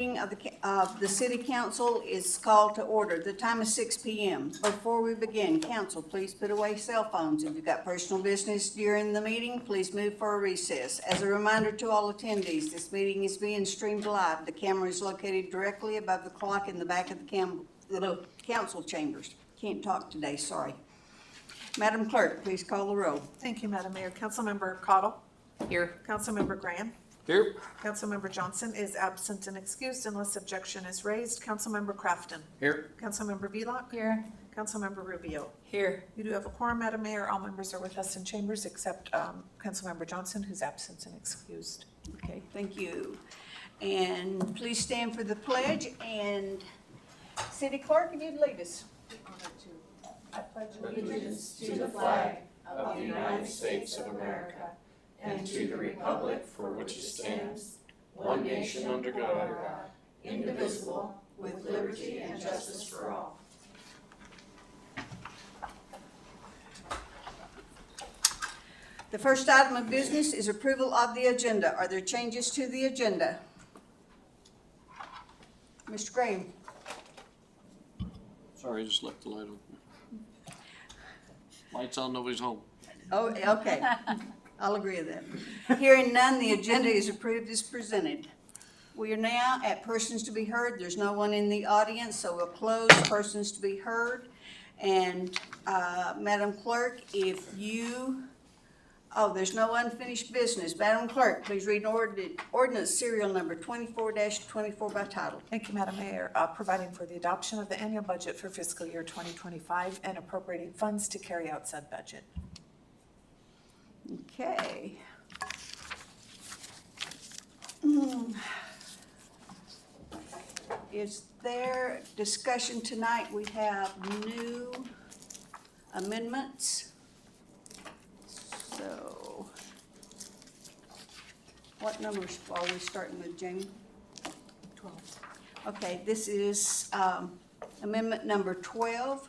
Of the City Council is called to order. The time is 6 p.m. Before we begin, Council, please put away cell phones. If you've got personal business during the meeting, please move for a recess. As a reminder to all attendees, this meeting is being streamed live. The camera is located directly above the clock in the back of the Council Chambers. Can't talk today, sorry. Madam Clerk, please call the roll. Thank you, Madam Mayor. Councilmember Cottle. Here. Councilmember Graham. Here. Councilmember Johnson is absent and excused unless objection is raised. Councilmember Crafton. Here. Councilmember Vlock. Here. Councilmember Rubio. Here. You do have a quorum, Madam Mayor. All members are with us in chambers except Councilmember Johnson, who's absent and excused. Okay, thank you. And please stand for the pledge. And City Clerk, if you'd lead us. I pledge allegiance to the flag of the United States of America and to the republic for which it stands, one nation under God, indivisible, with liberty and justice for all. The first item of business is approval of the agenda. Are there changes to the agenda? Mr. Graham. Sorry, I just left the light on. Lights on, nobody's home. Oh, okay. I'll agree with that. Hearing none, the agenda is approved as presented. We are now at persons to be heard. There's no one in the audience, so we'll close persons to be heard. And Madam Clerk, there's no unfinished business. Madam Clerk, please read ordinance serial number 24-24 by title. Thank you, Madam Mayor. Providing for the adoption of the annual budget for fiscal year 2025 and appropriating funds to carry out said budget. Okay. Is there discussion tonight? We have new amendments. So, what numbers are we starting with, Jamie? 12. Okay, this is amendment number 12.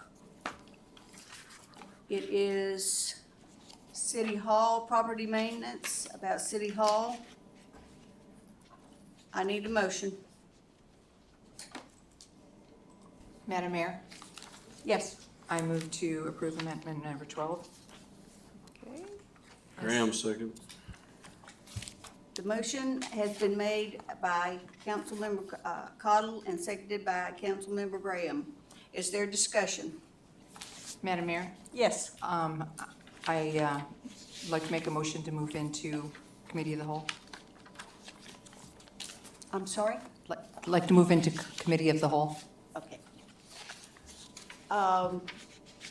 It is City Hall, property maintenance, about City Hall. I need a motion. Madam Mayor, Yes. I move to approve amendment number 12. Okay. Graham, second. The motion has been made by Councilmember Cottle and seconded by Councilmember Graham. Is there discussion? Madam Mayor, Yes. I like to make a motion to move into committee of the whole. I'm sorry? Like to move into committee of the whole. Okay.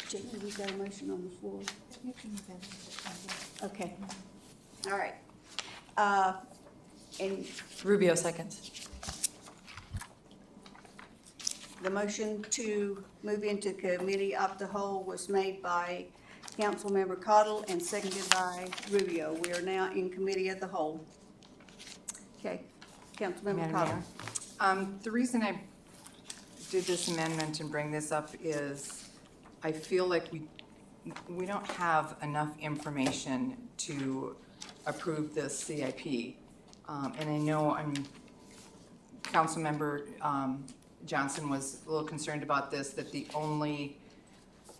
Jamie, we got a motion on the floor. You can move in. Okay. All right. And Rubio seconds. the motion to move into committee of the whole was made by Councilmember Cottle and seconded by Rubio. We are now in committee of the whole. Okay, Councilmember Madam Cottle. Mayor, the reason I did this amendment and bring this up is I feel like we don't have enough information to approve this CIP. And I know Councilmember Johnson was a little concerned about this, that the only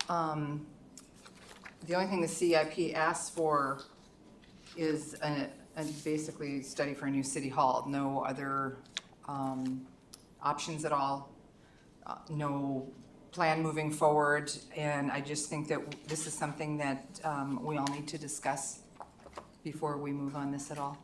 thing the CIP asks for is basically study for a new city hall. No other options at all, no plan moving forward. And I just think that this is something that we all need to discuss before we move on this at all.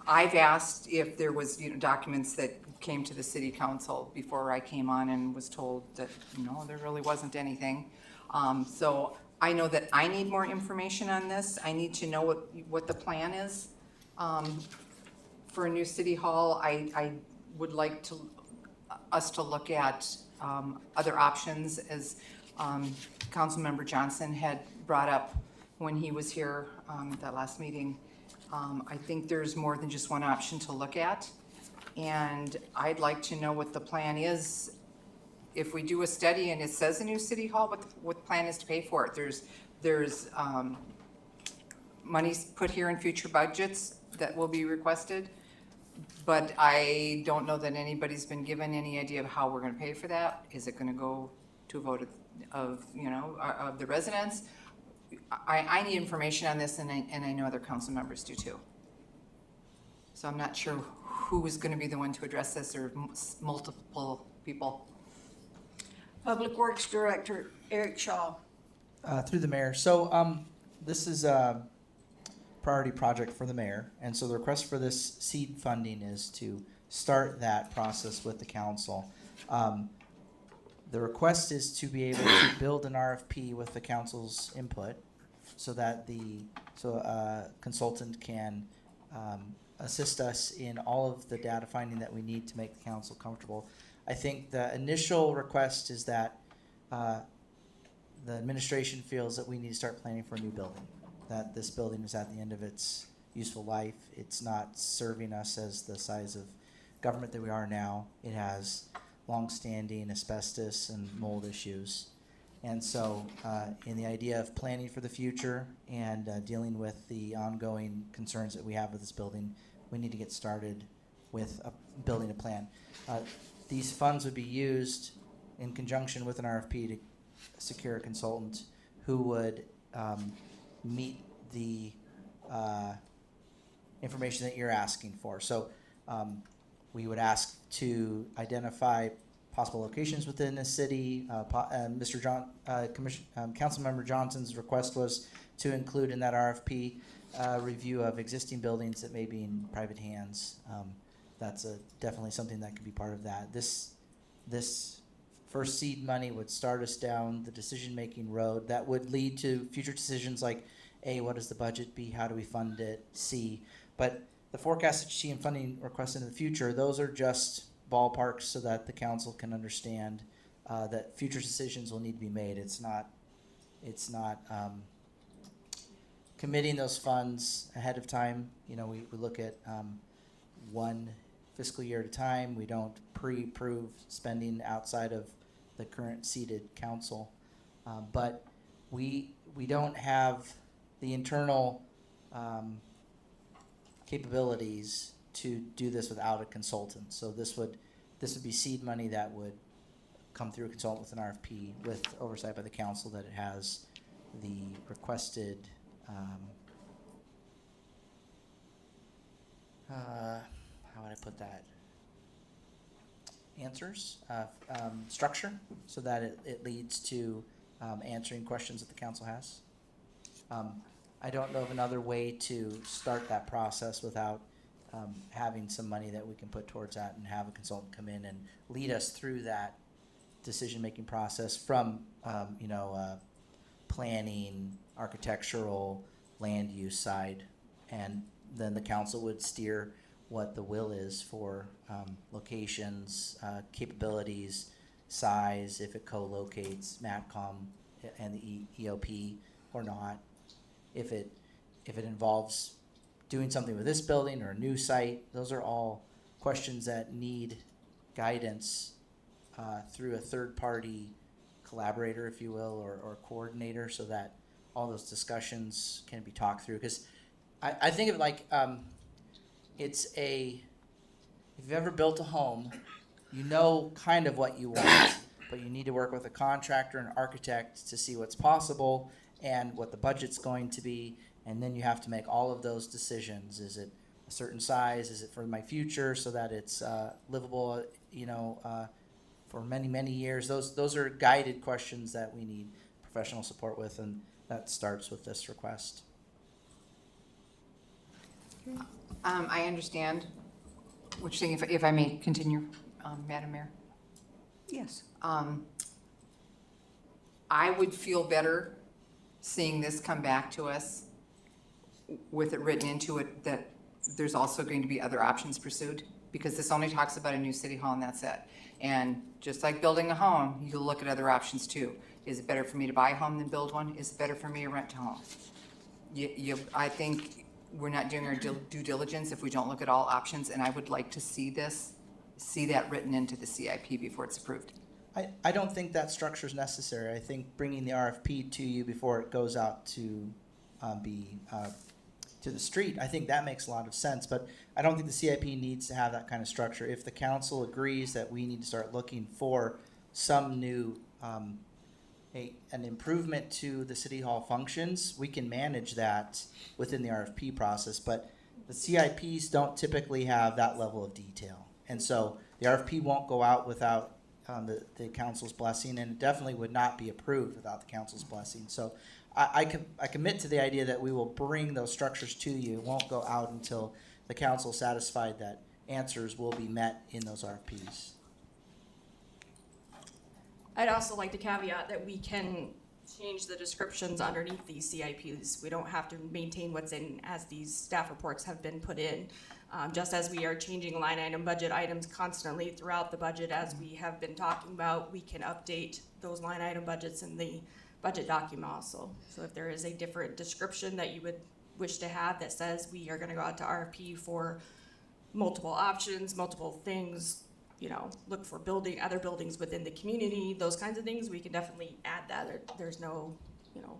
I've asked if there was, documents that came to the city council before I came on and was told that, no, there really wasn't anything. So I know that I need more information on this. I need to know what the plan is. For a new city hall, I would like us to look at other options, as Councilmember Johnson had brought up when he was here at that last meeting. I think there's more than just one option to look at, and I'd like to know what the plan is. If we do a study and it says a new city hall, what the plan is to pay for it. There's money's put here in future budgets that will be requested. But I don't know that anybody's been given any idea of how we're gonna pay for that. Is it gonna go to a vote of the residents? I need information on this, and I know other council members do too. So I'm not sure who is gonna be the one to address this, or multiple people. Public Works Director Eric Shaw. Through the mayor. So this is a priority project for the mayor. And so the request for this seed funding is to start that process with the council. The request is to be able to build an RFP with the council's input so that a consultant can assist us in all of the data finding that we need to make the council comfortable. I think the initial request is that the administration feels that we need to start planning for a new building, that this building is at the end of its useful life. It's not serving us as the size of government that we are now. It has long-standing asbestos and mold issues. And so in the idea of planning for the future and dealing with the ongoing concerns that we have with this building, we need to get started with building a plan. These funds would be used in conjunction with an RFP to secure a consultant who would meet the information that you're asking for. So we would ask to identify possible locations within the city. Councilmember Johnson's request was to include in that RFP review of existing buildings that may be in private hands. That's definitely something that could be part of that. This first seed money would start us down the decision-making road that would lead to future decisions like A, what does the budget? B, how do we fund it? C, but the forecast that you see in funding requests into the future, those are just ballparks so that the council can understand that future decisions will need to be made. It's not committing those funds ahead of time. You know, we look at one fiscal year at a time. We don't pre-approve spending outside of the current seated council, but we don't have the internal capabilities to do this without a consultant. So this would be seed money that would come through a consultant with an RFP with oversight by the council that it has the requested how would I put that? Answers, structure, so that it leads to answering questions that the council has. I don't know of another way to start that process without having some money that we can put towards that and have a consultant come in and lead us through that decision-making process from, planning, architectural, land use side, and then the council would steer what the will is for locations, capabilities, size, if it co-locates MATCOM and the EOP or not, if it involves doing something with this building or a new site. Those are all questions that need guidance through a third-party collaborator, if you will, or coordinator, so that all those discussions can be talked through. Because I think of it like if you've ever built a home, you know kind of what you want, but you need to work with a contractor and architect to see what's possible and what the budget's going to be, and then you have to make all of those decisions. Is it a certain size? Is it for my future so that it's livable, for many, many years? Those are guided questions that we need professional support with, and that starts with this request. I understand what you're saying, if I may continue, Madam Mayor. Yes. I would feel better seeing this come back to us with it written into it that there's also going to be other options pursued, because this only talks about a new city hall and that's it. And just like building a home, you look at other options too. Is it better for me to buy a home than build one? Is it better for me to rent a home? I think we're not doing our due diligence if we don't look at all options, and I would like to see that written into the CIP before it's approved. I don't think that structure is necessary. I think bringing the RFP to you before it goes out to be to the street, I think that makes a lot of sense, but I don't think the CIP needs to have that kind of structure. If the council agrees that we need to start looking for some new, an improvement to the city hall functions, we can manage that within the RFP process, but the CIPs don't typically have that level of detail. And so the RFP won't go out without the council's blessing, and it definitely would not be approved without the council's blessing. So I commit to the idea that we will bring those structures to you. It won't go out until the council is satisfied that answers will be met in those RFPs. I'd also like to caveat that we can change the descriptions underneath these CIPs. We don't have to maintain what's in as these staff reports have been put in. Just as we are changing line item budget items constantly throughout the budget, as we have been talking about, we can update those line item budgets in the budget document also. So if there is a different description that you would wish to have that says we are gonna go out to RFP for multiple options, multiple things, you know, look for other buildings within the community, those kinds of things, we can definitely add that. There's no, you know,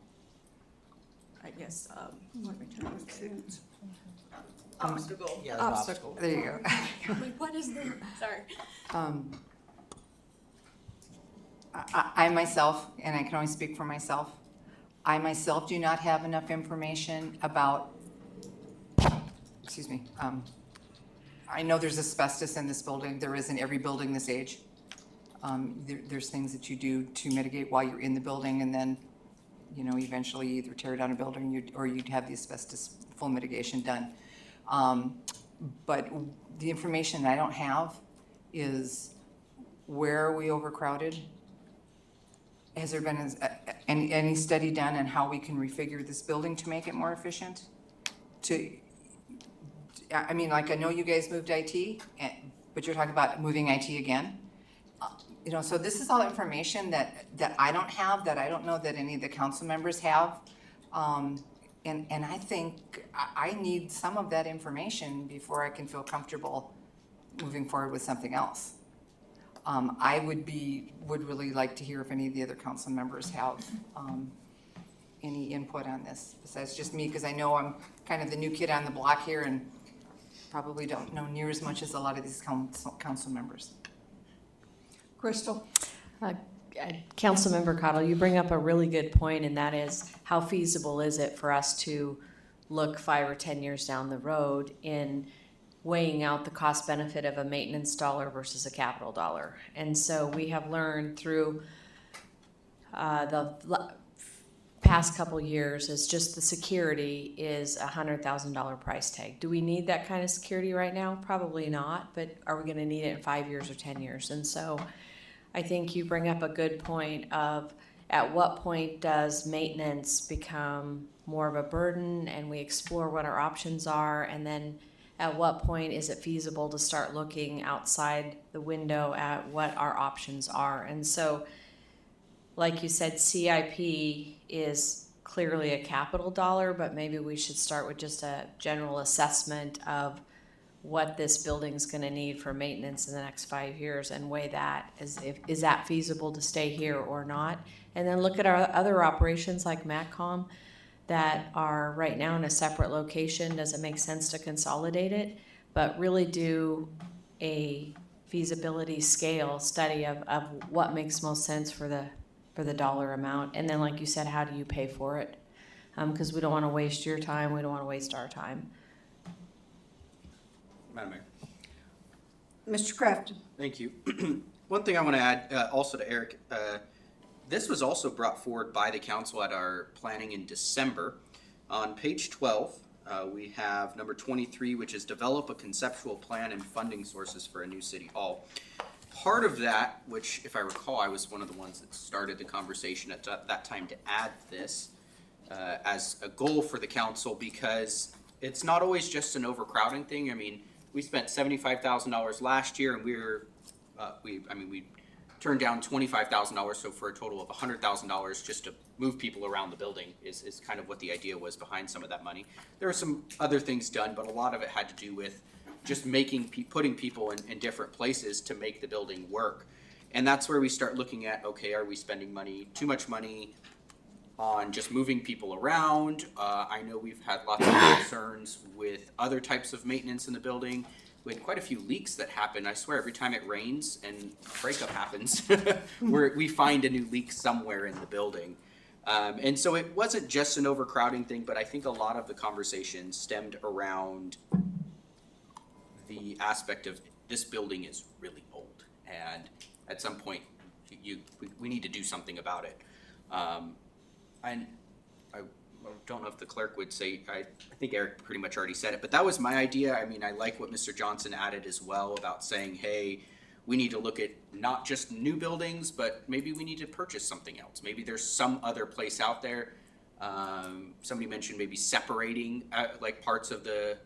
I guess, what am I trying to say? Obstacle. Yeah, Obstacle. There you go. Wait, what is the, sorry. I myself, and I can only speak for myself, I myself do not have enough information about, excuse me, I know there's asbestos in this building. There is in every building this age. There's things that you do to mitigate while you're in the building, and then, you know, eventually you either tear down a building or you'd have the asbestos full mitigation done. But the information I don't have is, where are we overcrowded? Has there been any study done on how we can refigure this building to make it more efficient? I mean, like, I know you guys moved IT, but you're talking about moving IT again. You know, so this is all information that I don't have, that I don't know that any of the council members have. And I think I need some of that information before I can feel comfortable moving forward with something else. I would really like to hear if any of the other council members have any input on this, besides just me, because I know I'm kind of the new kid on the block here and probably don't know near as much as a lot of these council members. Crystal? Councilmember Cottle, you bring up a really good point, and that is, how feasible is it for us to look 5 or 10 years down the road in weighing out the cost benefit of a maintenance dollar versus a capital dollar? And so we have learned through the past couple years is just the security is $100,000 price tag. Do we need that kind of security right now? Probably not, but are we gonna need it in 5 years or 10 years? And so I think you bring up a good point of, at what point does maintenance become more of a burden and we explore what our options are, and then at what point is it feasible to start looking outside the window at what our options are? And so, like you said, CIP is clearly a capital dollar, but maybe we should start with just a general assessment of what this building's gonna need for maintenance in the next 5 years, and weigh that as is that feasible to stay here or not? And then look at our other operations like MATCOM that are right now in a separate location. Does it make sense to consolidate it? But really do a feasibility scale study of what makes most sense for the dollar amount. And then, like you said, how do you pay for it? Because we don't want to waste your time. We don't want to waste our time. Madam Mayor. Mr. Crafton? Thank you. One thing I want to add also to Eric, this was also brought forward by the council at our planning in December. On page 12, we have number 23, which is develop a conceptual plan and funding sources for a new city hall. Part of that, which if I recall, I was one of the ones that started the conversation at that time to add this as a goal for the council, because it's not always just an overcrowding thing. I mean, we spent $75,000 last year, and we turned down $25,000, so for a total of $100,000 just to move people around the building is kind of what the idea was behind some of that money. There were some other things done, but a lot of it had to do with just putting people in different places to make the building work. And that's where we start looking at, okay, are we spending too much money on just moving people around. I know we've had lots of concerns with other types of maintenance in the building. We had quite a few leaks that happen. I swear every time it rains and a breakup happens, we find a new leak somewhere in the building. And so it wasn't just an overcrowding thing, but I think a lot of the conversation stemmed around the aspect of this building is really old, and at some point we need to do something about it. And I don't know if the clerk would say, I think Eric pretty much already said it, but that was my idea. I mean, I like what Mr. Johnson added as well about saying, hey, we need to look at not just new buildings, but maybe we need to purchase something else. Maybe there's some other place out there. Somebody mentioned maybe separating like parts of the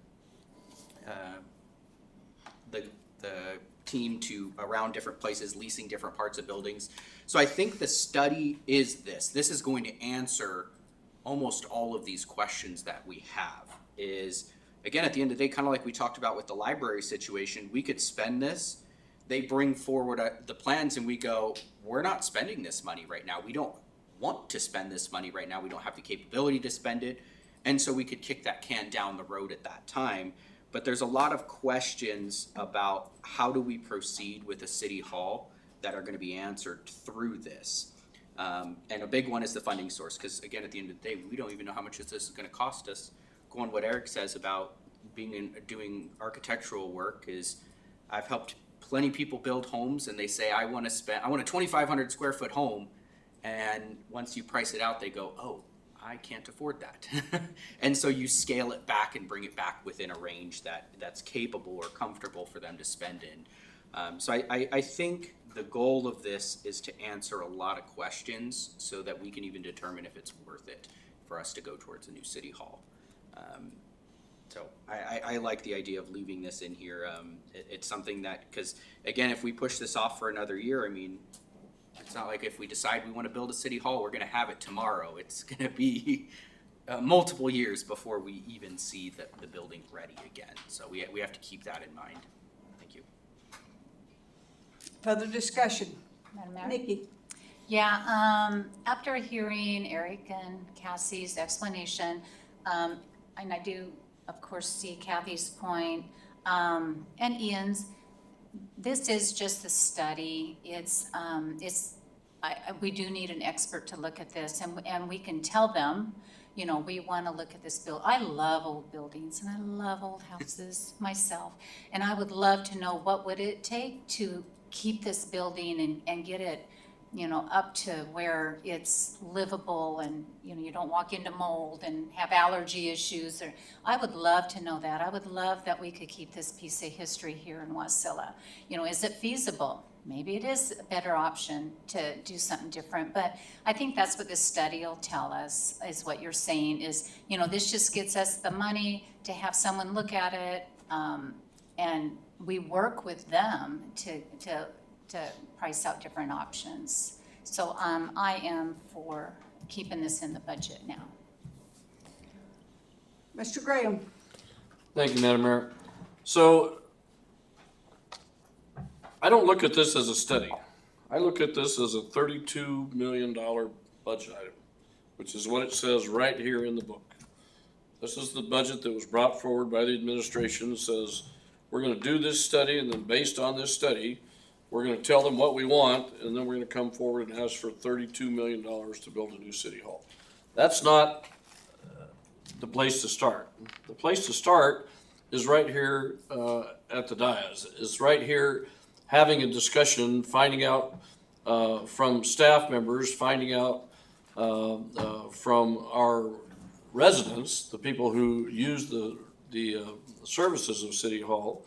team to around different places, leasing different parts of buildings. So I think the study is this. This is going to answer almost all of these questions that we have. Is, again, at the end of the day, kind of like we talked about with the library situation, we could spend this. They bring forward the plans and we go, we're not spending this money right now. We don't want to spend this money right now. We don't have the capability to spend it. And so we could kick that can down the road at that time. But there's a lot of questions about how do we proceed with a city hall that are going to be answered through this. And a big one is the funding source, because again, at the end of the day, we don't even know how much this is going to cost us. Going what Eric says about doing architectural work is, I've helped plenty of people build homes, and they say, I want a 2,500 square foot home, and once you price it out, they go, oh, I can't afford that. And so you scale it back and bring it back within a range that's capable or comfortable for them to spend in. So I think the goal of this is to answer a lot of questions so that we can even determine if it's worth it for us to go towards a new city hall. So I like the idea of leaving this in here. It's something that, because again, if we push this off for another year, I mean, it's not like if we decide we want to build a city hall, we're going to have it tomorrow. It's going to be multiple years before we even see the building ready again. So we have to keep that in mind. Thank you. Further discussion? Madam Mayor? Nikki? Yeah, after hearing Eric and Cassie's explanation, and I do, of course, see Kathy's point, and Ian's, this is just the study. We do need an expert to look at this, and we can tell them, you know, we want to look at this bill. I love old buildings and I love old houses myself, and I would love to know what would it take to keep this building and get it, you know, up to where it's livable and, you know, you don't walk into mold and have allergy issues. Or I would love to know that. I would love that we could keep this piece of history here in Wasilla. You know, is it feasible? Maybe it is a better option to do something different, but I think that's what this study will tell us, is what you're saying is, you know, this just gets us the money to have someone look at it, and we work with them to price out different options. So I am for keeping this in the budget now. Mr. Graham? Thank you, Madam Mayor. So I don't look at this as a study. I look at this as a $32 million budget item, which is what it says right here in the book. This is the budget that was brought forward by the administration. It says, we're going to do this study, and then based on this study, we're going to tell them what we want, and then we're going to come forward and ask for $32 million to build a new city hall. That's not the place to start. The place to start is right here at the dais, is right here having a discussion, finding out from staff members, finding out from our residents, the people who use the services of City Hall,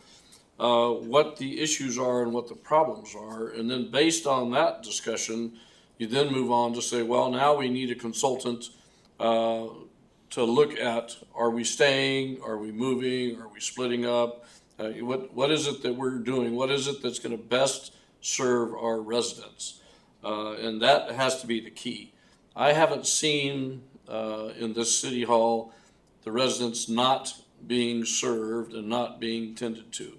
what the issues are and what the problems are. And then based on that discussion, you then move on to say, well, now we need a consultant to look at, are we staying, are we moving, are we splitting up? What is it that we're doing? What is it that's going to best serve our residents? And that has to be the key. I haven't seen in this City Hall the residents not being served and not being tended to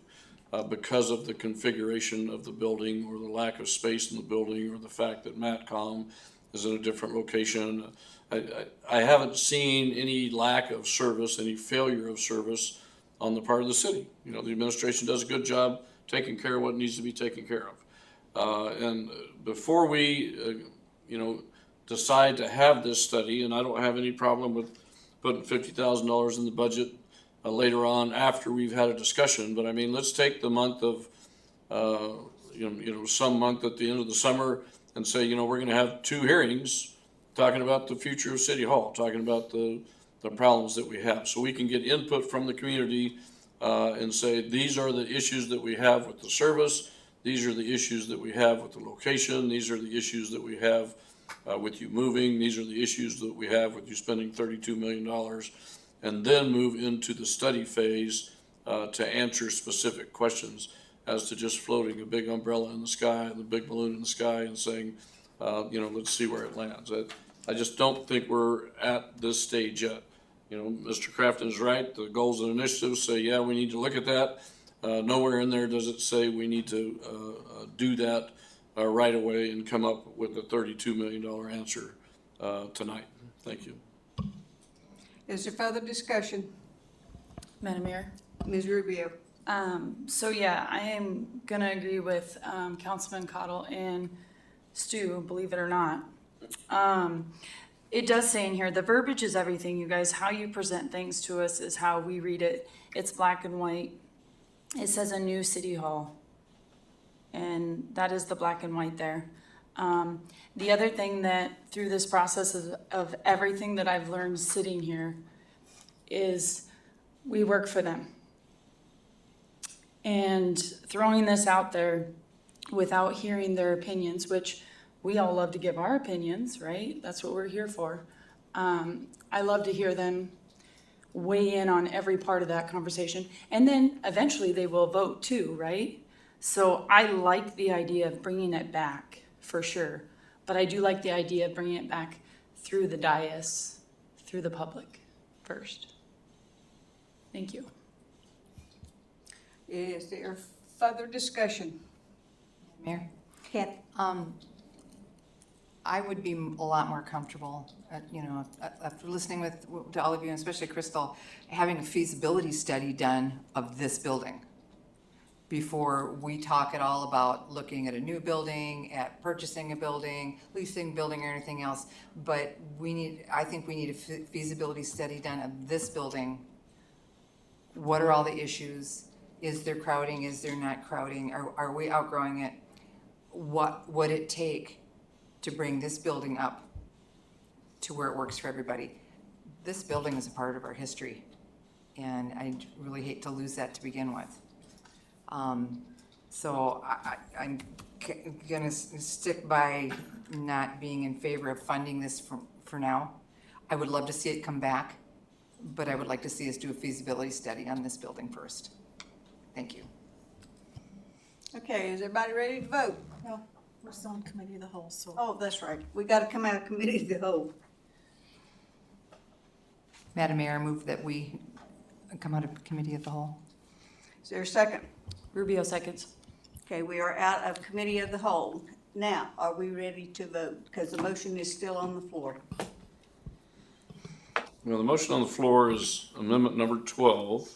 because of the configuration of the building or the lack of space in the building or the fact that MATCOM is in a different location. I haven't seen any lack of service, any failure of service on the part of the city. You know, the administration does a good job taking care of what needs to be taken care of. And before we, decide to have this study, and I don't have any problem with putting $50,000 in the budget later on after we've had a discussion, but I mean, let's take the month of, some month at the end of the summer and say, we're gonna have 2 hearings talking about the future of City Hall, talking about the problems that we have. So we can get input from the community and say, these are the issues that we have with the service, these are the issues that we have with the location, these are the issues that we have with you moving, these are the issues that we have with you spending $32 million, and then move into the study phase to answer specific questions, as to just floating a big umbrella in the sky and the big balloon in the sky and saying, let's see where it lands. I just don't think we're at this stage yet. Mr. Crafton is right. The goals and initiatives say, yeah, we need to look at that. Nowhere in there does it say we need to do that right away and come up with a $32 million answer tonight. Thank you. Is there further discussion? Madam Mayor? Ms. Rubio? So yeah, I am gonna agree with Councilman Cottle and Stu, believe it or not. It does say in here, the verbiage is everything, you guys. How you present things to us is how we read it. It's black and white. It says a new city hall. And that is the black and white there. The other thing that through this process of everything that I've learned sitting here is we work for them. And throwing this out there without hearing their opinions, which we all love to give our opinions, right? That's what we're here for. I love to hear them weigh in on every part of that conversation. And then eventually they will vote too, right? So I like the idea of bringing it back for sure. But I do like the idea of bringing it back through the dais, through the public first. Thank you. Is there further discussion? Mayor? Kathy? I would be a lot more comfortable, after listening to all of you, and especially Crystal, having a feasibility study done of this building before we talk at all about looking at a new building, at purchasing a building, leasing a building, or anything else. But I think we need a feasibility study done of this building. What are all the issues? Is there crowding? Is there not crowding? Are we outgrowing it? What would it take to bring this building up to where it works for everybody? This building is a part of our history, and I really hate to lose that to begin with. So I'm gonna stick by not being in favor of funding this for now. I would love to see it come back, but I would like to see us do a feasibility study on this building first. Thank you. Okay, is everybody ready to vote? No, we're still on committee of the whole, so. Oh, that's right. We gotta come out of committee of the whole. Madam Mayor, I move that we come out of committee of the whole. Is there a second? Rubio seconds. Okay, we are out of committee of the whole. Now, are we ready to vote? Because the motion is still on the floor. Well, the motion on the floor is amendment number 12,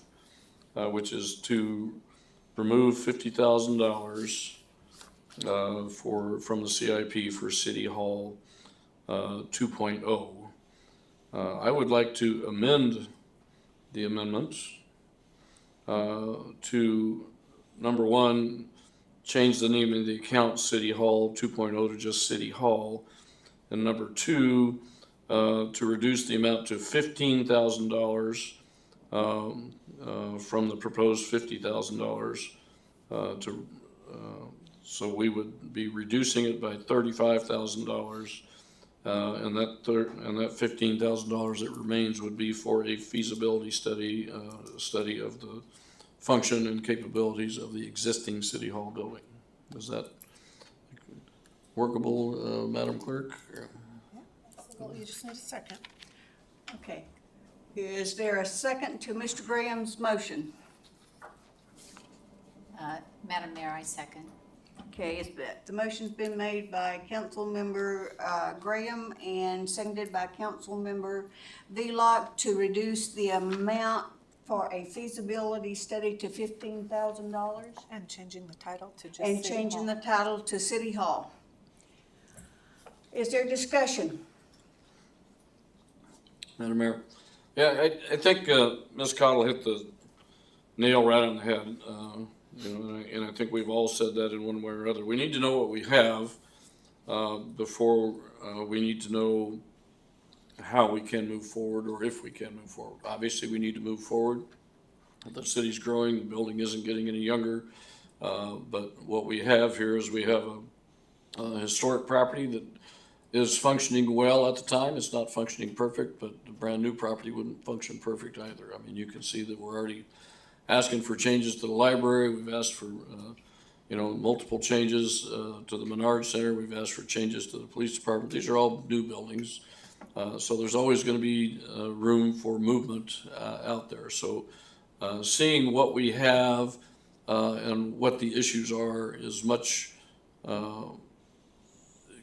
which is to remove $50,000 from the CIP for City Hall 2.0. I would like to amend the amendment to, number 1, change the name of the account City Hall 2.0 to just City Hall, and number 2, to reduce the amount to $15,000 from the proposed $50,000 so we would be reducing it by $35,000, and that $15,000 that remains would be for a feasibility study of the function and capabilities of the existing City Hall building. Is that workable, Madam Clerk? Well, you just need a second. Okay. Is there a second to Mr. Graham's motion? Madam Mayor, I second. Okay, the motion's been made by Councilmember Graham and seconded by Councilmember Velock to reduce the amount for a feasibility study to $15,000 And changing the title to just and City changing Hall. the title to City Hall. Is there discussion? Madam Mayor? Yeah, I think Ms. Cottle hit the nail right on the head. And I think we've all said that in one way or other. We need to know what we have before we need to know how we can move forward or if we can move forward. Obviously, we need to move forward. The city's growing, the building isn't getting any younger. But what we have here is we have a historic property that is functioning well at the time. It's not functioning perfect, but the brand new property wouldn't function perfect either. I mean, you can see that we're already asking for changes to the library. We've asked for, multiple changes to the Menard Center. We've asked for changes to the police department. These are all new buildings. So there's always going to be room for movement out there. So seeing what we have and what the issues are is much,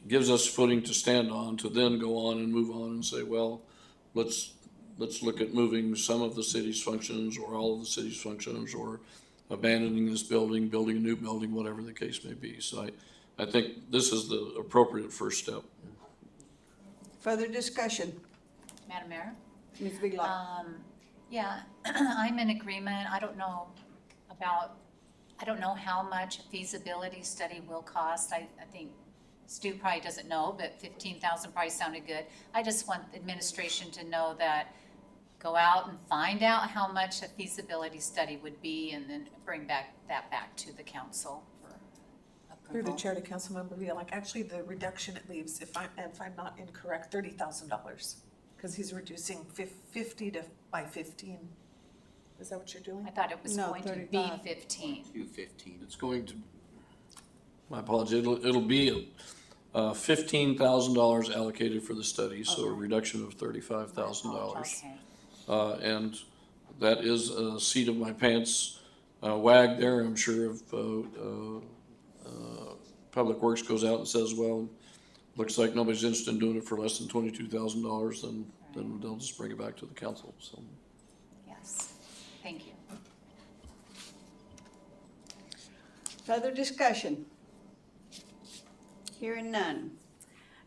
gives us footing to stand on to then go on and move on and say, well, let's look at moving some of the city's functions or all of the city's functions or abandoning this building, building a new building, whatever the case may be. So I think this is the appropriate first step. Further discussion? Madam Mayor? Ms. Velock? Yeah, I'm in agreement. I don't know how much a feasibility study will cost. I think Stu probably doesn't know, but 15,000 probably sounded good. I just want the administration to know that, go out and find out how much a feasibility study would be and then bring that back to the council for Through the approval. chair to Councilmember Velock, actually the reduction it leaves, if I'm not incorrect, $30,000. Because he's reducing 50 by 15. Is that what you're doing? I thought it was No, going to 35. be 15. 215. It's going to, my apologies, it'll be $15,000 allocated for the study, so a reduction of $35,000. Okay. And that is a seat of my pants wag there. I'm sure if Public Works goes out and says, well, looks like nobody's interested in doing it for less than $22,000, then they'll just bring it back to the council, so. Yes, thank you. Further discussion? Hearing none.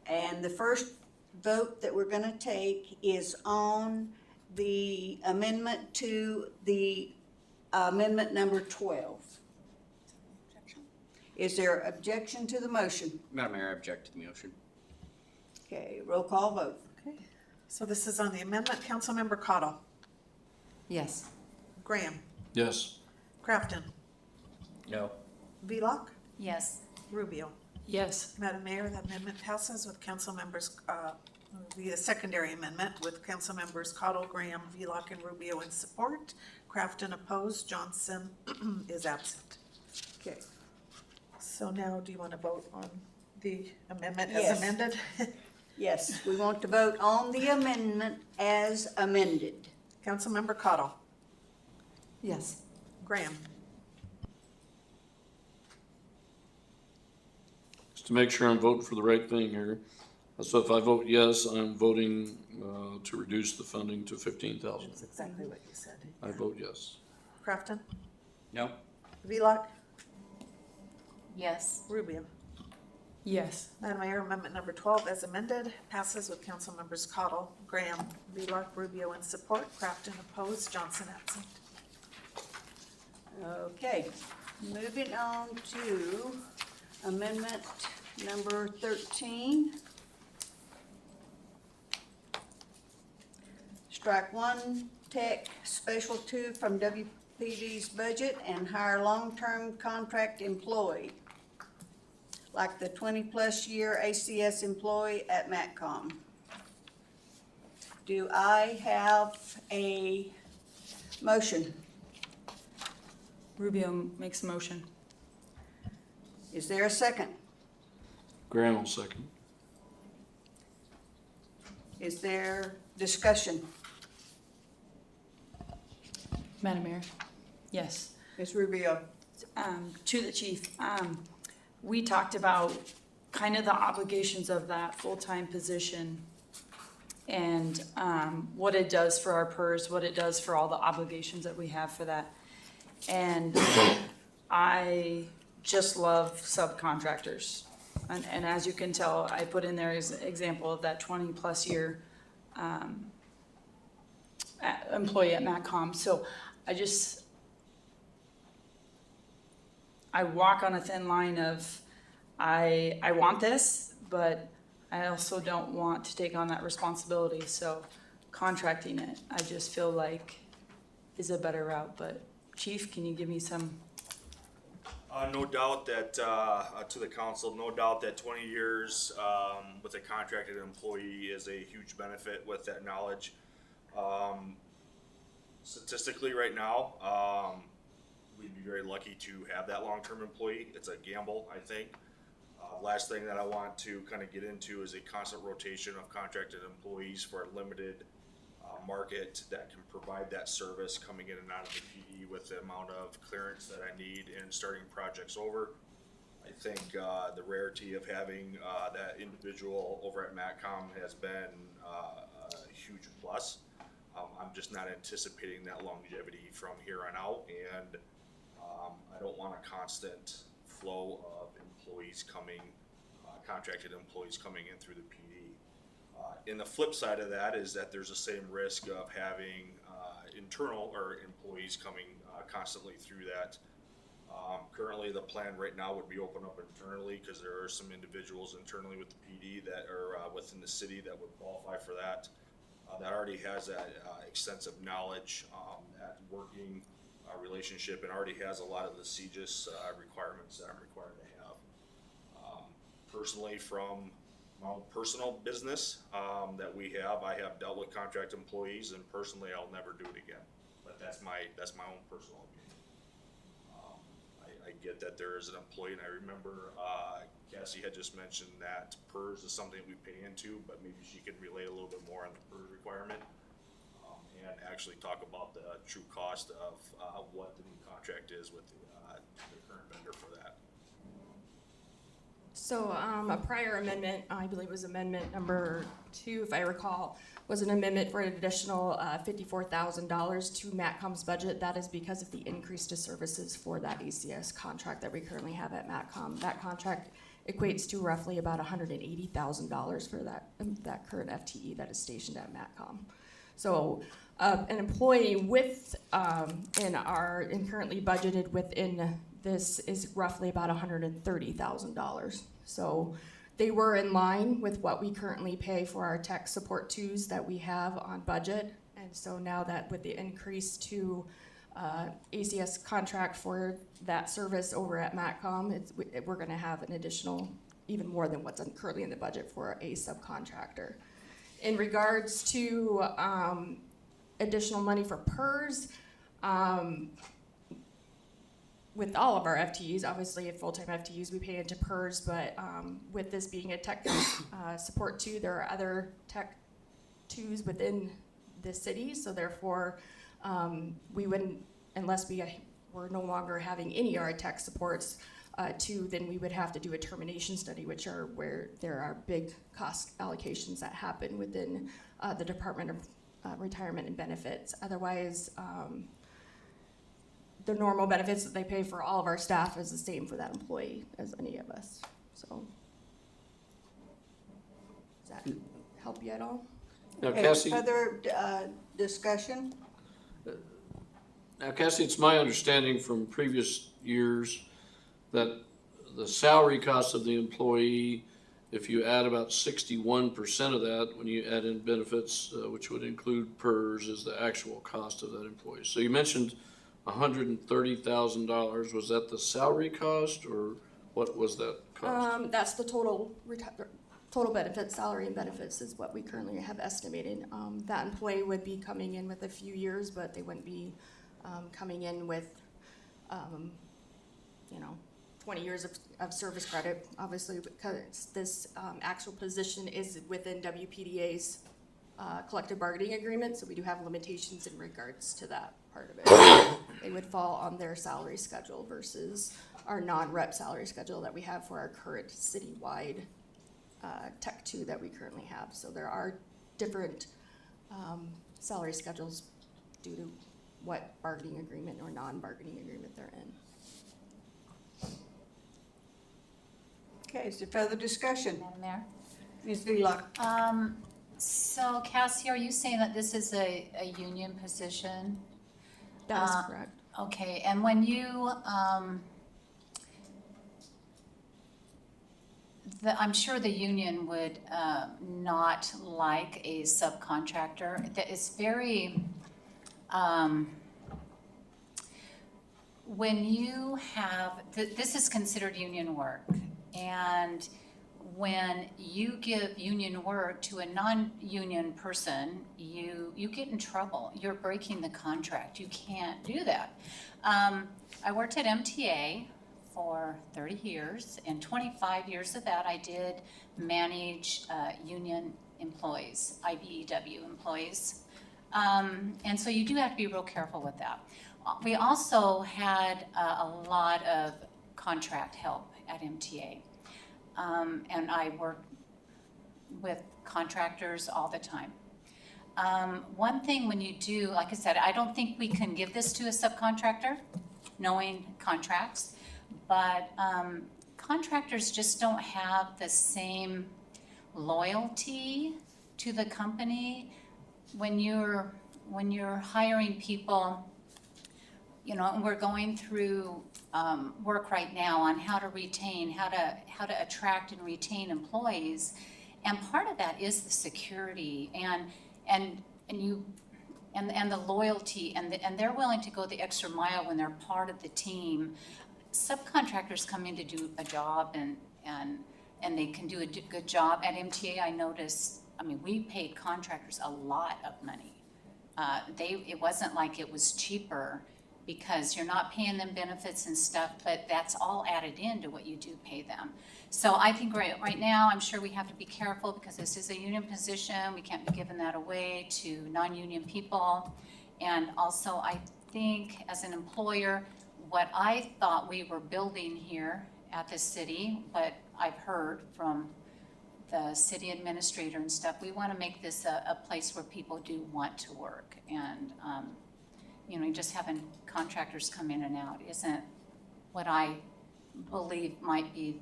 And the first vote that we're gonna take is on the amendment to the amendment number 12. Is there objection to the motion? Madam Mayor, I object to the motion. Okay, roll call vote. Okay. So this is on the amendment. Councilmember Cottle, Yes. Graham, Yes. Crafton, No. Velock, Yes, Rubio. Yes. Madam Mayor, that amendment passes with council members, the secondary amendment with council members Cottle, Graham, Velock, and Rubio in support. Crafton opposed, Johnson is absent. Okay. So now, do you want to vote on the amendment Yes. as amended? Yes, we want to vote on the amendment as amended. Councilmember Cottle, Yes. Graham, Just to make sure I'm voting for the right thing here. So if I vote yes, I'm voting to reduce the funding to $15,000. that's exactly what you said. I vote yes. Crafton, No. Velock, yes, Rubio. Yes. Madam Mayor, amendment number 12 as amended passes with council members Cottle, Graham, Velock, Rubio in support. Crafton opposed, Johnson absent. Okay, moving on to amendment number 13. Strike one tech special two from WPD's budget and hire long-term contract employee, like the 20-plus year ACS employee at MATCOM. Do I have a motion? Rubio makes a motion. Is there a second? Graham will second. Is there discussion? Madam Mayor? Yes. Ms. Rubio? To the chief, we talked about kind of the obligations of that full-time position and what it does for our PERS, what it does for all the obligations that we have for that. And I just love subcontractors. And as you can tell, I put in there as an example of that 20-plus year employee at MatCom. So I walk on a thin line of, I want this, but I also don't want to take on that responsibility. So contracting it, I just feel like is a better route. But Chief, can you give me some? No doubt that, to the council, no doubt that 20 years with a contracted employee is a huge benefit with that knowledge. Statistically right now, we'd be very lucky to have that long-term employee. It's a gamble, I think. Last thing that I want to kind of get into is a constant rotation of contracted employees for a limited market that can provide that service coming in and out of the PD with the amount of clearance that I need in starting projects over. I think the rarity of having that individual over at MatCom has been a huge plus. I'm just not anticipating that longevity from here on out, and I don't want a constant flow of employees coming, contracted employees coming in through the PD. And the flip side of that is that there's the same risk of having internal or employees coming constantly through that. Currently, the plan right now would be open up internally because there are some individuals internally with the PD that are within the city that would qualify for that. That already has that extensive knowledge, that working relationship, and already has a lot of the CGIS requirements that I'm required to have. Personally, from my own personal business that we have, I have dealt with contract employees, and personally, I'll never do it again. But that's my own personal opinion. I get that there is an employee, and I remember Cassie had just mentioned that PERS is something we pay into, but maybe she could relate a little bit more on the PERS requirement and actually talk about the true cost of what the new contract is with the current vendor for that. So a prior amendment, I believe it was amendment number 2, if I recall, was an amendment for an additional $54,000 to MatCom's budget. That is because of the increase to services for that ACS contract that we currently have at MatCom. That contract equates to roughly about $180,000 for that current FTE that is stationed at MatCom. So an employee with and currently budgeted within this is roughly about $130,000. So they were in line with what we currently pay for our tech support 2s that we have on budget. And so now that with the increase to ACS contract for that service over at MatCom, we're going to have an additional, even more than what's currently in the budget for a subcontractor. In regards to additional money for PERS, with all of our FTEs, obviously full-time FTEs we pay into PERS, but with this being a tech support 2, there are other tech 2s within the city, so therefore we wouldn't, unless we're no longer having any of our tech supports 2, then we would have to do a termination study, which are where there are big cost allocations that happen within the Department of Retirement and Benefits. Otherwise, the normal benefits that they pay for all of our staff is the same for that employee as any of us. So, does that help you at all? Now, Okay, Cassie, further discussion? it's my understanding from previous years that the salary cost of the employee, if you add about 61% of that, when you add in benefits, which would include PERS, is the actual cost of that employee. So you mentioned $130,000. Was that the salary cost, or what was that cost? That's the total benefits, salary and benefits is what we currently have estimated. That employee would be coming in with a few years, but they wouldn't be coming in with, 20 years of service credit, obviously, because this actual position is within WPDA's collective bargaining agreement, so we do have limitations in regards to that part of it. They would fall on their salary schedule versus our non-rep salary schedule that we have for our current citywide Tech 2 that we currently have. So there are different salary schedules due to what bargaining agreement or non-bargaining agreement they're in. Okay, is there further discussion? Madam Mayor? Ms. Vlock? So Cassie, are you saying that this is a union position? That is correct. Okay, and when you, I'm sure the union would not like a subcontractor. That is very, when you have, this is considered union work, and when you give union work to a non-union person, you get in trouble. You're breaking the contract. You can't do that. I worked at MTA for 30 years, and 25 years of that I did manage union employees, IBEW employees. And so you do have to be real careful with that. We also had a lot of contract help at MTA. And I work with contractors all the time. One thing when you do, like I said, I don't think we can give this to a subcontractor, knowing contracts, but contractors just don't have the same loyalty to the company. When you're hiring people, you know, and we're going through work right now on how to retain, how to attract and retain employees, and part of that is the security and the loyalty, and they're willing to go the extra mile when they're part of the team. Subcontractors come in to do a job and they can do a good job. At MTA, I noticed, I mean, we paid contractors a lot of money. It wasn't like it was cheaper, because you're not paying them benefits and stuff, but that's all added into what you do pay them. So I think right now, I'm sure we have to be careful, because this is a union position. We can't be giving that away to non-union people. And also, I think as an employer, what I thought we were building here at the city, but I've heard from the city administrator and stuff, we want to make this a place where people do want to work. And you know, just having contractors come in and out isn't what I believe might be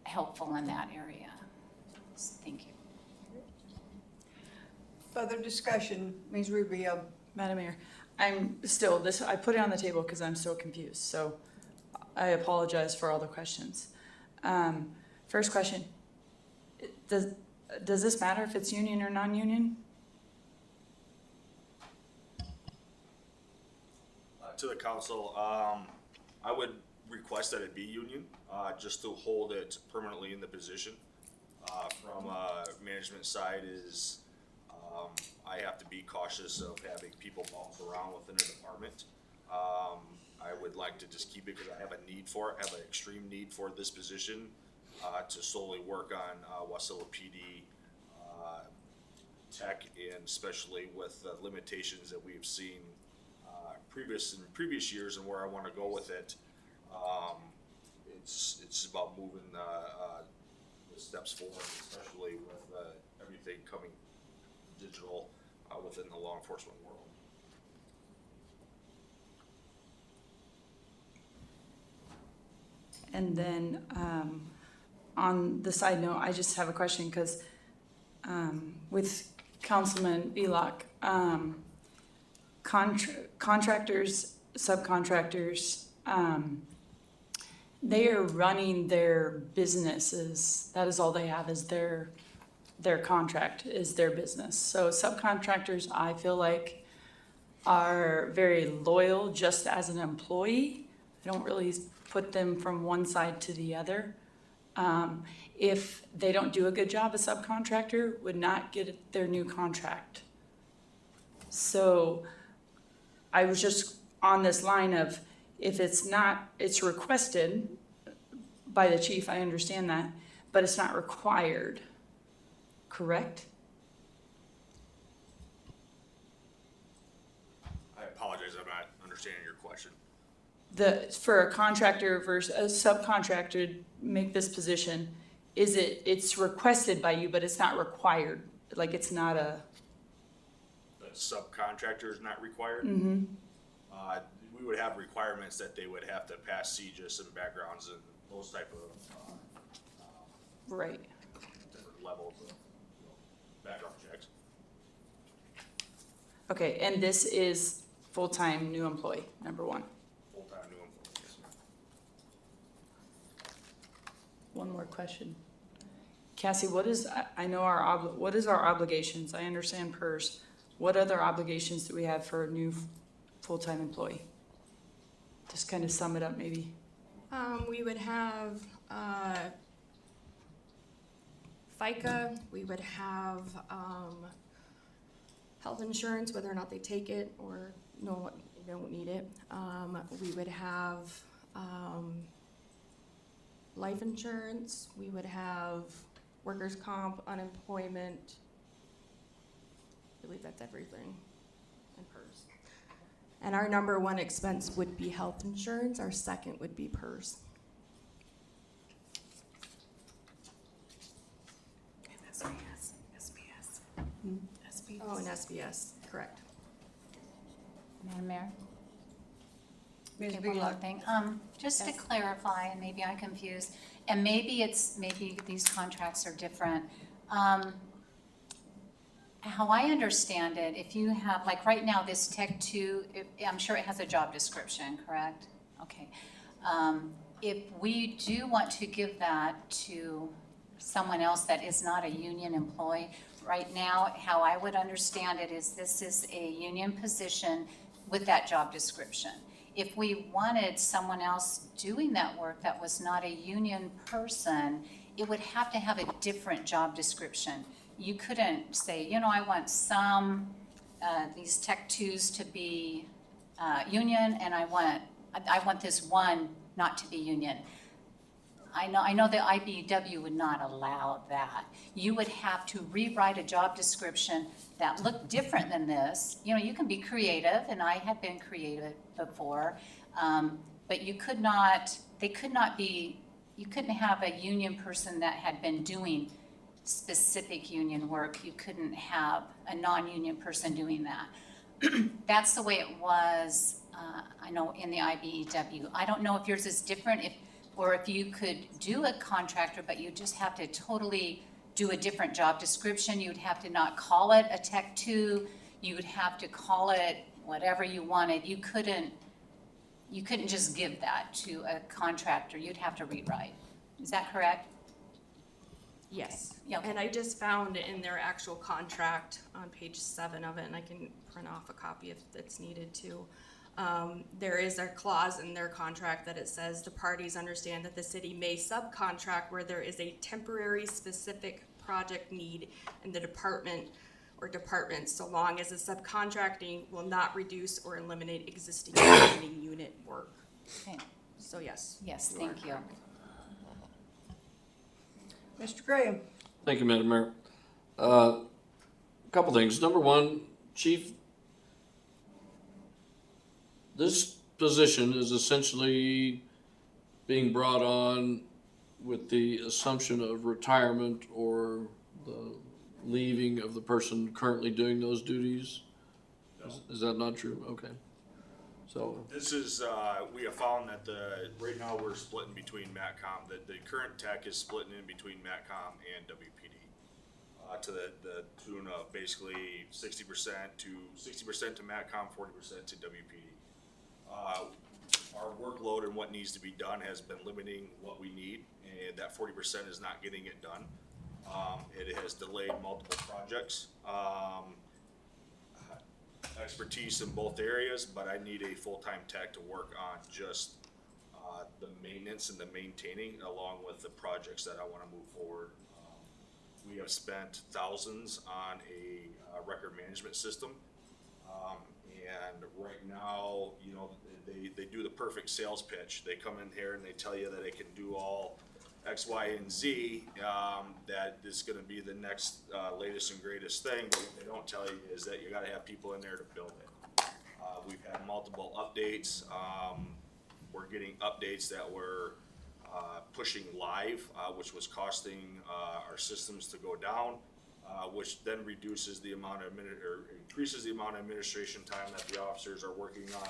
helpful in that area. So, thank you. Further discussion, Ms. Rubio? Madam Mayor, I put it on the table because I'm so confused, so I apologize for all the questions. First question, does this matter if it's union or non-union? To the council, I would request that it be union, just to hold it permanently in the position. From a management side is, I have to be cautious of having people bounce around within a department. I would like to just keep it because I have a need for it, I have an extreme need for this position, to solely work on Wasilla PD tech, and especially with the limitations that we've seen in previous years, and where I want to go with it. It's about moving the steps forward, especially with everything coming digital within the law enforcement world. And then on the side note, I just have a question, because with Councilman Vlock, contractors, subcontractors, they are running their businesses. That is all they have, is their contract is their business. So subcontractors, I feel like, are very loyal just as an employee. I don't really put them from one side to the other. If they don't do a good job, a subcontractor would not get their new contract. So I was just on this line of, if it's requested by the chief, I understand that, but it's not required, correct? for a contractor versus a subcontractor to make this position, it's requested by you, but it's not required, like it's not a, The subcontractor is not required. mm-hmm, We would have requirements that they would have to pass CJIS and backgrounds and those type of, right. different levels of, background checks. Okay, and this is full-time new employee, number one. Full-time new employees. One more question. Cassie, what is our obligations? I understand PERS. What other obligations do we have for a new full-time employee? Just kind of sum it up, maybe. We would have, FICA, we would have, health insurance, whether or not they take it or no, they don't need it. We would have, life insurance, we would have workers' comp, unemployment. I believe that's everything in PERS. And our number one expense would be health insurance, our second would be PERS. Oh, and SBS, correct. Madam Mayor? Ms. Okay, one more Wheelock? thing. Just to clarify, and maybe I'm confused, and maybe these contracts are different. How I understand it, if you have, like right now, this Tech 2, I'm sure it has a job description, correct? Okay. If we do want to give that to someone else that is not a union employee, right now, how I would understand it is this is a union position with that job description. If we wanted someone else doing that work that was not a union person, it would have to have a different job description. You couldn't say, I want these Tech 2s to be union, and I want this one not to be union. I know the IBEW would not allow that. You would have to rewrite a job description that looked different than this. You can be creative, and I have been creative before, but you couldn't have a union person that had been doing specific union work. You couldn't have a non-union person doing that. That's the way it was, I know, in the IBEW. I don't know if yours is different, or if you could do a contractor, but you just have to totally do a different job description. You'd have to not call it a Tech 2. You would have to call it whatever you wanted. You couldn't just give that to a contractor. You'd have to rewrite. Is that correct? Yes. Yeah, okay. And I just found in their actual contract on page 7 of it, and I can print off a copy if it's needed to. There is a clause in their contract that it says the parties understand that the city may subcontract where there is a temporary specific project need in the department or departments, so long as the subcontracting will not reduce or eliminate existing bargaining unit work. Okay. So yes. Yes, you are thank you. correct. Mr. Graham? Thank you, Madam Mayor. A couple things. Number one, Chief, this position is essentially being brought on with the assumption of retirement or the leaving of the person currently doing those duties? Is that not true? Okay. So, This is, we have found that right now we're splitting between MATCOM, the current tech is splitting in between MATCOM and WPD. To the tune of basically 60% to MATCOM, 40% to WPD. Our workload and what needs to be done has been limiting what we need, and that 40% is not getting it done. It has delayed multiple projects. Expertise in both areas, but I need a full-time tech to work on just the maintenance and the maintaining along with the projects that I want to move forward. We have spent thousands on a record management system. And right now, they do the perfect sales pitch. They come in here and they tell you that they can do all X, Y, and Z, that is gonna be the next latest and greatest thing, but what they don't tell you is that you gotta have people in there to build it. We've had multiple updates. were getting updates that were pushing live, which was costing our systems to go down, which then reduces the amount of increases the amount of administration time that the officers are working on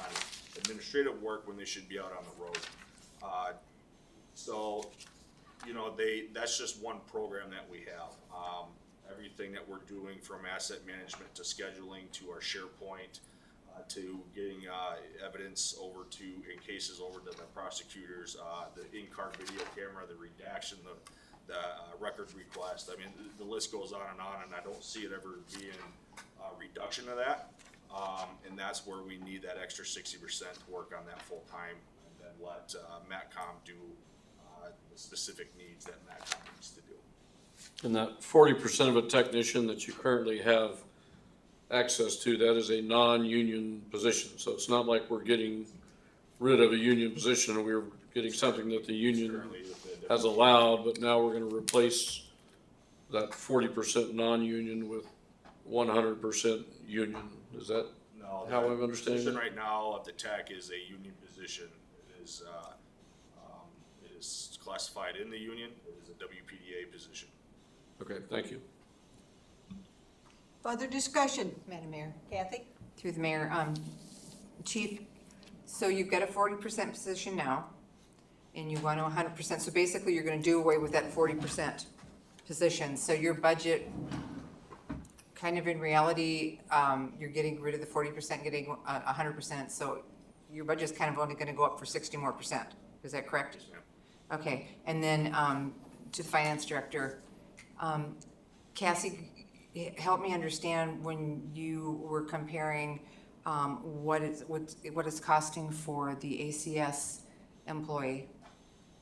administrative work when they should be out on the road. So, you know, that's just one program that we have. Everything that we're doing from asset management to scheduling to our SharePoint, to getting evidence over to, in cases over to the prosecutors, the in-car video camera, the redaction, the record request. I mean, the list goes on, and I don't see it ever being a reduction of that. And that's where we need that extra 60% to work on that full time, and then let MATCOM do the specific needs that MATCOM needs to do. And that 40% of a technician that you currently have access to, that is a non-union position. So it's not like we're getting rid of a union position and we're getting something that the union has allowed, but now we're gonna replace that 40% non-union with 100% union. Is that No, how the I'm understanding position it? right now of the tech is a union position. It is classified in the union. It is a WPDA position. Okay, thank you. Further discussion? Madam Mayor, Kathy? through the mayor, Chief, so you've got a 40% position now, and you want to 100%, so basically you're gonna do away with that 40% position, so your budget, kind of in reality, you're getting rid of the 40%, getting 100%, so your budget's kind of only gonna go up for 60 more %, is that correct? Yes, ma'am. Okay, and then, to the finance director, Cassie, help me understand when you were comparing, what it's costing for the ACS employee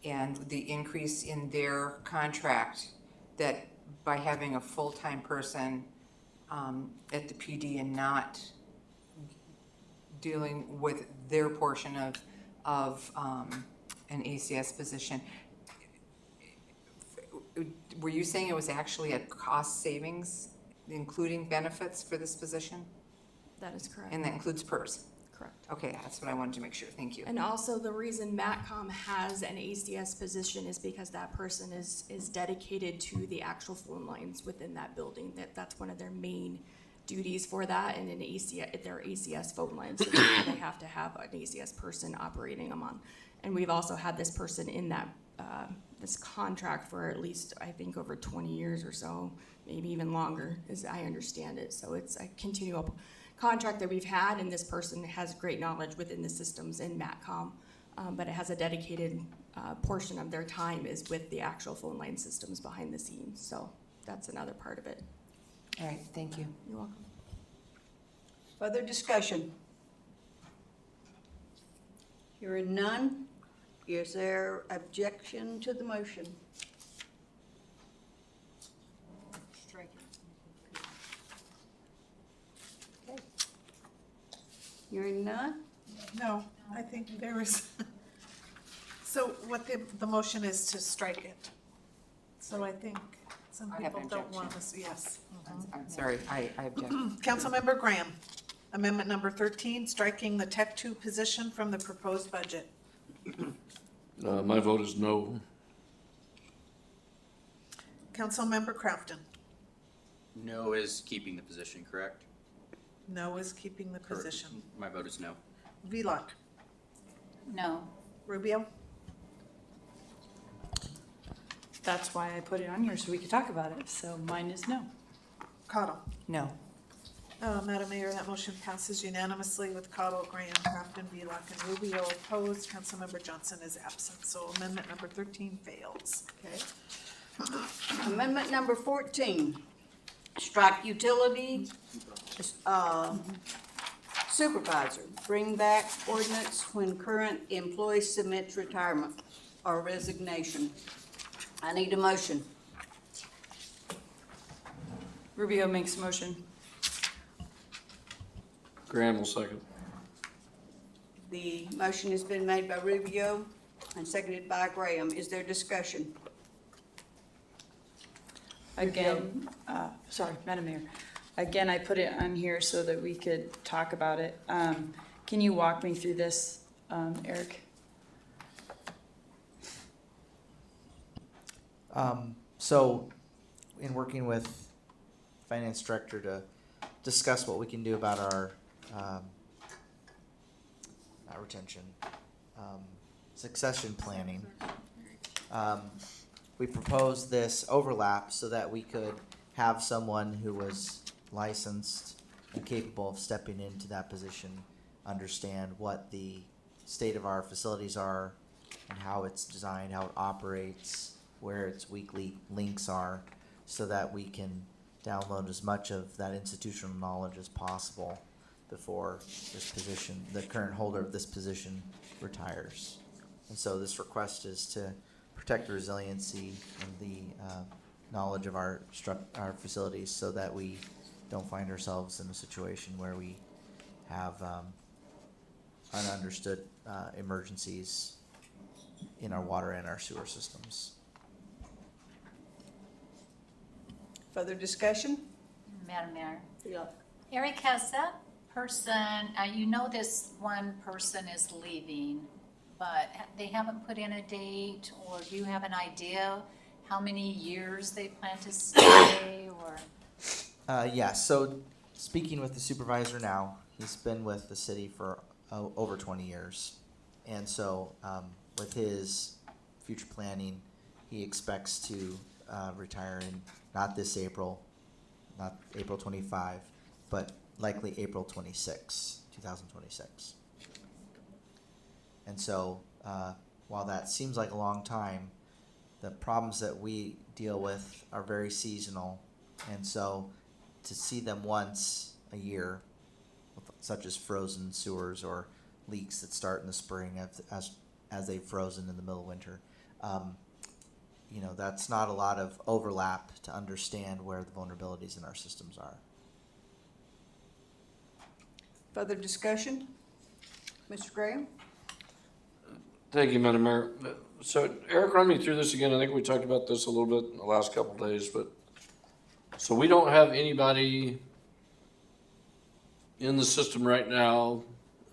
and the increase in their contract, that by having a full-time person, at the PD and not dealing with their portion of an ACS position. Were you saying it was actually a cost savings, including benefits for this position? That is correct. And that includes PERS? Correct. Okay, that's what I wanted to make sure, thank you. And also the reason MATCOM has an ACS position is because that person is dedicated to the actual phone lines within that building. That's one of their main duties for that, and their ACS phone lines, so they have to have an ACS person operating them on. And we've also had this person in that, this contract for at least, I think, over 20 years or so, maybe even longer, as I understand it. So it's a continual contract that we've had, and this person has great knowledge within the systems in MATCOM, but it has a dedicated portion of their time is with the actual phone line systems behind the scenes. So that's another part of it. All right, thank you. You're welcome. Further discussion? Hearing none, is there objection to the motion? Strike it. Okay. Hearing none? No, I think there is. So what the motion is to strike it. So I think some I have people an don't objection. want us, yes. I'm sorry, I object. Councilmember Graham, amendment number 13, striking the Tech 2 position from the proposed budget. My vote is no. Councilmember Crafton, No is keeping the position, correct? no is keeping the Correct. position. My vote is no. Velock, No, Rubio, That's why I put it on here, so we could talk about it. So mine is no. Cottle. No. Madam Mayor, that motion passes unanimously with Cottle, Graham, Crafton, Velock, and Rubio opposed. Councilmember Johnson is absent, so amendment number 13 fails. Okay. Amendment number 14, strike utility supervisor, bring back ordinance when current employee submits retirement or resignation. I need a motion. Rubio makes a motion. Graham will second. The motion has been made by Rubio and seconded by Graham. Is there discussion? Again, sorry, Madam Mayor. Again, I put it on here so that we could talk about it. Can you walk me through this, Eric? So, in working with finance director to discuss what we can do about our not retention, succession planning, we proposed this overlap so that we could have someone who was licensed and capable of stepping into that position, understand what the state of our facilities are and how it's designed, how it operates, where its weak links are, so that we can download as much of that institutional knowledge as possible before this position, the current holder of this position, retires. And so this request is to protect the resiliency and the knowledge of our facilities, so that we don't find ourselves in a situation where we have ununderstood emergencies in our water and our sewer systems. Further discussion? Madam Mayor. Yeah. Eric, has that person, you know this one person is leaving, but they haven't put in a date, or do you have an idea how many years they plan to stay, or? Yeah, so speaking with the supervisor now, he's been with the city for over 20 years. And so with his future planning, he expects to retire in not this April, not April 25, but likely April 26, 2026. And so while that seems like a long time, the problems that we deal with are very seasonal. And so to see them once a year, such as frozen sewers or leaks that start in the spring as they've frozen in the middle of winter, you know, that's not a lot of overlap to understand where the vulnerabilities in our systems are. Further discussion? Mr. Graham? Thank you, Madam Mayor. So Eric, run me through this again. I think we talked about this a little bit in the last couple of days, but so we don't have anybody in the system right now,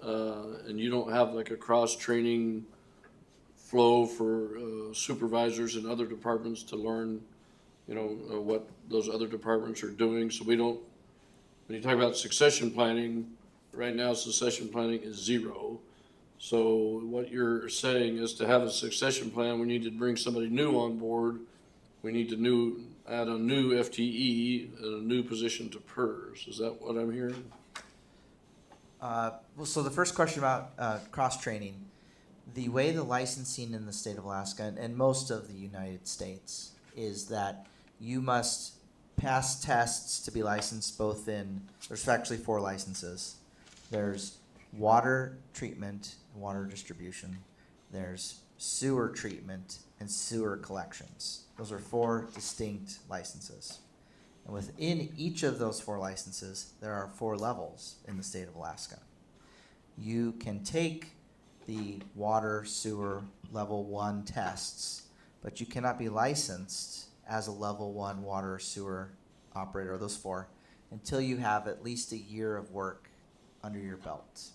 and you don't have like a cross-training flow for supervisors in other departments to learn, you know, what those other departments are doing. So we don't, when you talk about succession planning, right now succession planning is 0. So what you're saying is to have a succession plan, we need to bring somebody new on board. We need to add a new FTE and a new position to PERS. Is that what I'm hearing? Well, so the first question about cross-training, the way the licensing in the state of Alaska and most of the United States is that you must pass tests to be licensed both in, there's actually 4 licenses. There's water treatment, water distribution. There's sewer treatment and sewer collections. Those are 4 distinct licenses. And within each of those 4 licenses, there are 4 levels in the state of Alaska. You can take the water sewer level 1 tests, but you cannot be licensed as a level 1 water sewer operator, those 4, until you have at least a year of work under your belt.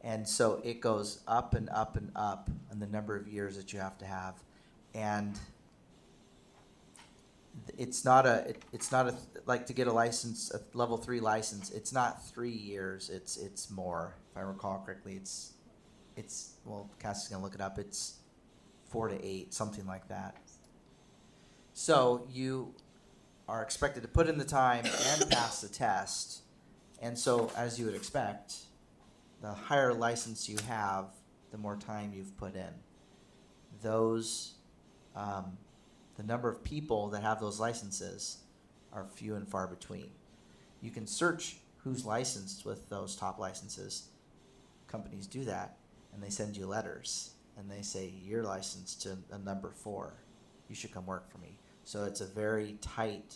And so it goes up and up and up in the number of years that you have to have. And it's not a like to get a license, a level 3 license, it's not 3 years, it's more. If I recall correctly, it's well, Cass is gonna look it up, it's 4 to 8, something like that. So you are expected to put in the time and pass the test. And so, as you would expect, the higher license you have, the more time you've put in. Those, the number of people that have those licenses are few and far between. You can search who's licensed with those top licenses. Companies do that, and they send you letters, and they say, you're licensed to a number 4. You should come work for me. So it's a very tight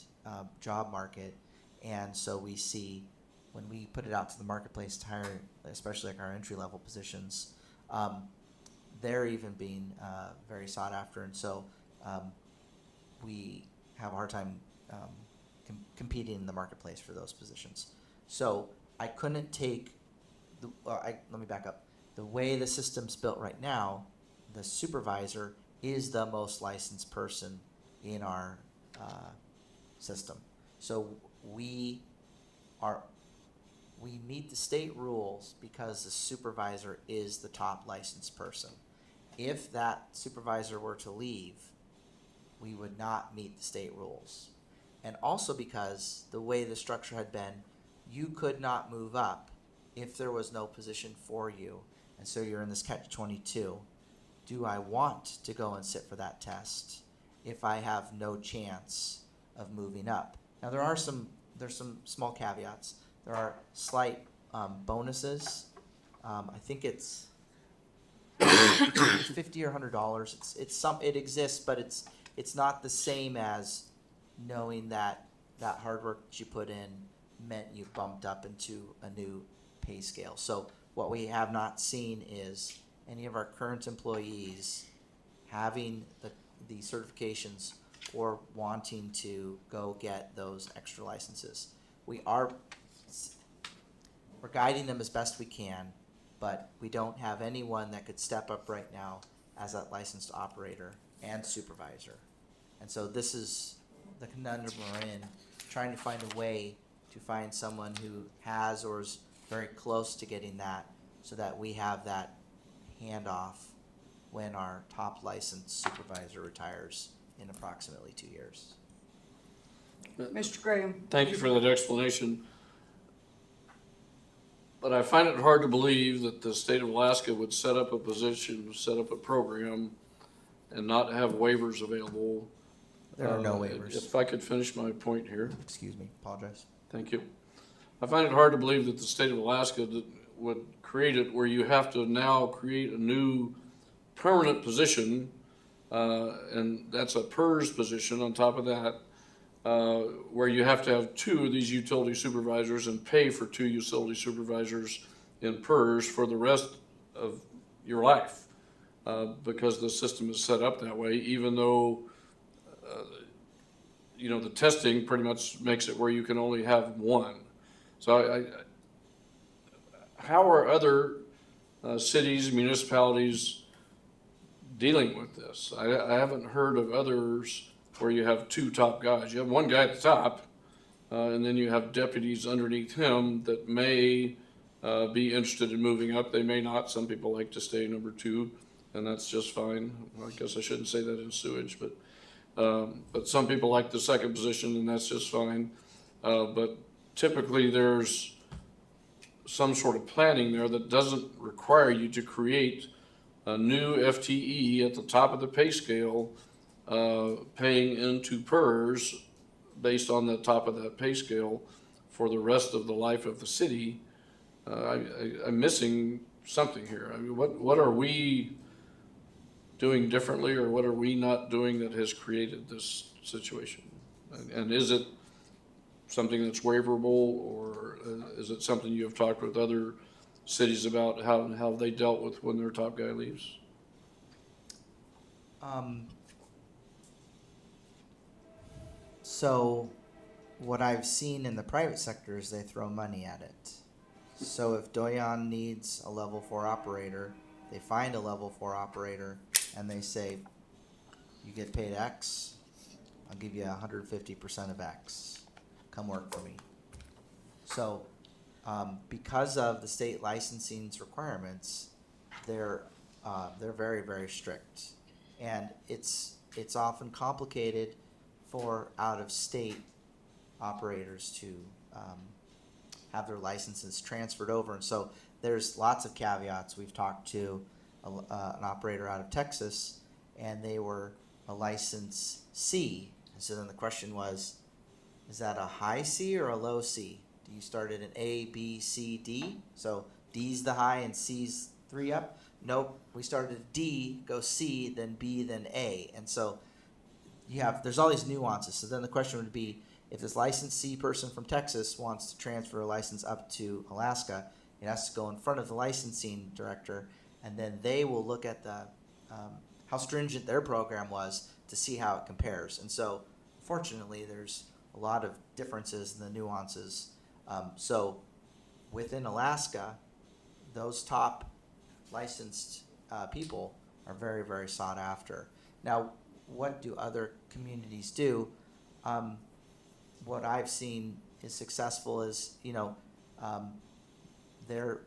job market, and so we see when we put it out to the marketplace to hire, especially like our entry-level positions, they're even being very sought after, and so we have a hard time competing in the marketplace for those positions. So I couldn't take, let me back up. The way the system's built right now, the supervisor is the most licensed person in our system. So we meet the state rules because the supervisor is the top licensed person. If that supervisor were to leave, we would not meet the state rules. And also because the way the structure had been, you could not move up if there was no position for you. And so you're in this catch-22. Do I want to go and sit for that test if I have no chance of moving up? Now there's some small caveats. There are slight bonuses. I think it's $50 or $100. It exists, but it's not the same as knowing that hard work that you put in meant you bumped up into a new pay scale. So what we have not seen is any of our current employees having the certifications or wanting to go get those extra licenses. We're guiding them as best we can, but we don't have anyone that could step up right now as a licensed operator and supervisor. And so this is the conundrum we're in, trying to find a way to find someone who has or is very close to getting that, so that we have that handoff when our top licensed supervisor retires in approximately 2 years. Mr. Graham? Thank you for that explanation. But I find it hard to believe that the state of Alaska would set up a position, set up a program, and not have waivers available. There are no waivers. If I could finish my point here. Excuse me, apologize. Thank you. I find it hard to believe that the state of Alaska would create it where you have to now create a new permanent position, and that's a PERS position on top of that, where you have to have 2 of these utility supervisors and pay for 2 utility supervisors in PERS for the rest of your life, because the system is set up that way, even though the testing pretty much makes it where you can only have 1. So how are other cities, municipalities dealing with this? I haven't heard of others where you have 2 top guys. You have 1 guy at the top, and then you have deputies underneath him that may be interested in moving up. They may not. Some people like to stay number 2, and that's just fine. Well, I guess I shouldn't say that in sewage, but some people like the second position, and that's just fine. But typically there's some sort of planning there that doesn't require you to create a new FTE at the top of the pay scale, paying into PERS based on the top of that pay scale for the rest of the life of the city. I'm missing something here. I mean, what are we doing differently, or what are we not doing that has created this situation? And is it something that's waiverable, or is it something you have talked with other cities about how they dealt with when their top guy leaves? So what I've seen in the private sector is they throw money at it. So if Doyon needs a level 4 operator, they find a level 4 operator and they say, you get paid X, I'll give you 150% of X. Come work for me. So because of the state licensing's requirements, they're very, very strict. And it's often complicated for out-of-state operators to have their licenses transferred over. And so there's lots of caveats. We've talked to an operator out of Texas, and they were a license C. And so then the question was, is that a high C or a low C? Do you start at an A, B, C, D? So D's the high and C's 3 up? Nope. We started at D, go C, then B, then A. And so there's all these nuances. So then the question would be, if this license C person from Texas wants to transfer a license up to Alaska, it has to go in front of the licensing director, and then they will look at how stringent their program was to see how it compares. And so fortunately, there's a lot of differences in the nuances. So within Alaska, those top licensed people are very, very sought after. Now, what do other communities do? What I've seen is successful is, they're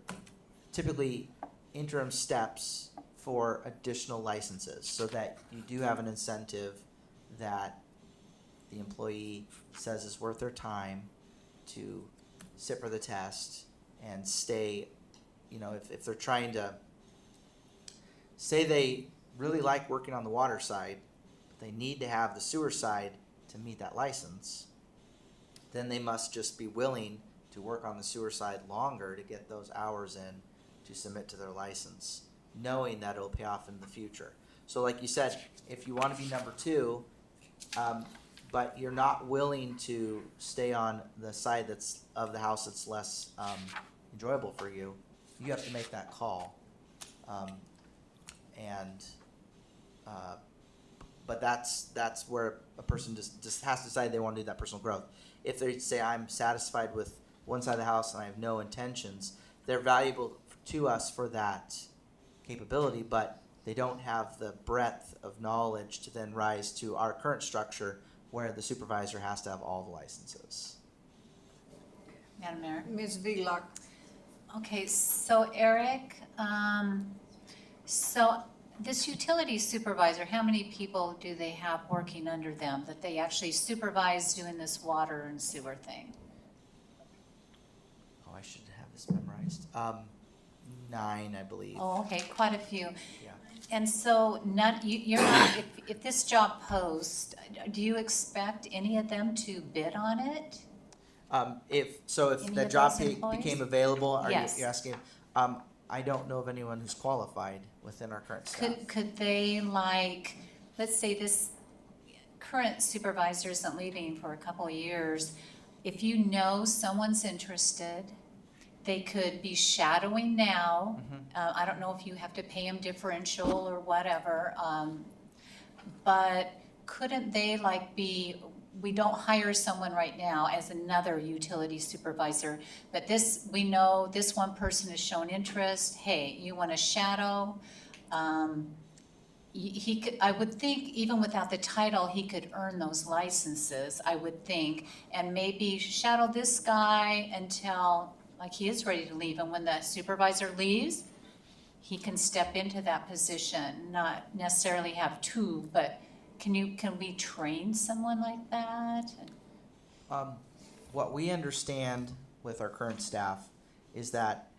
typically interim steps for additional licenses, so that you do have an incentive that the employee says is worth their time to sit for the test and stay, if they're trying to, say they really like working on the water side, but they need to have the sewer side to meet that license, then they must just be willing to work on the sewer side longer to get those hours in to submit to their license, knowing that it'll pay off in the future. So like you said, if you want to be number 2, but you're not willing to stay on the side that's of the house that's less enjoyable for you, you have to make that call. But that's where a person just has to decide they want to do that personal growth. If they say, I'm satisfied with one side of the house and I have no intentions, they're valuable to us for that capability, but they don't have the breadth of knowledge to then rise to our current structure where the supervisor has to have all the licenses. Madam Mayor? Ms. Velock? Okay, so Eric, so this utility supervisor, how many people do they have working under them that they actually supervise doing this water and sewer thing? Oh, I should have this memorized. 9, I believe. Oh, okay, quite a few. Yeah. And so you're not, if this job posts, do you expect any of them to bid on it? If Any the of job those employees? became available, are Yes. you're asking? I don't know of anyone who's qualified within our current staff. Could they, like, let's say this current supervisor isn't leaving for a couple of years, if you know someone's interested, they could be shadowing now. I don't know if you have to pay them differential or whatever, but couldn't they we don't hire someone right now as another utility supervisor, but we know this one person has shown interest, hey, you want to shadow? He could, I would think, even without the title, he could earn those licenses, I would think, and maybe shadow this guy until, he is ready to leave, and when the supervisor leaves, he can step into that position, not necessarily have 2, but can we train someone like that? What we understand with our current staff is that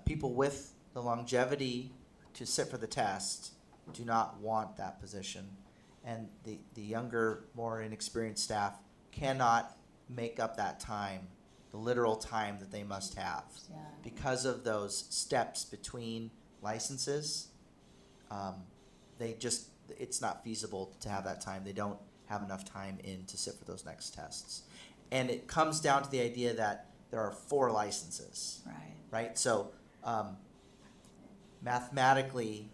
people with the longevity to sit for the test do not want that position, and the younger, more inexperienced staff cannot make up that time, the literal time that they must have, because of those steps between licenses. It's not feasible to have that time. They don't have enough time in to sit for those next tests. And it comes down to the idea that there are 4 licenses. Right? So mathematically,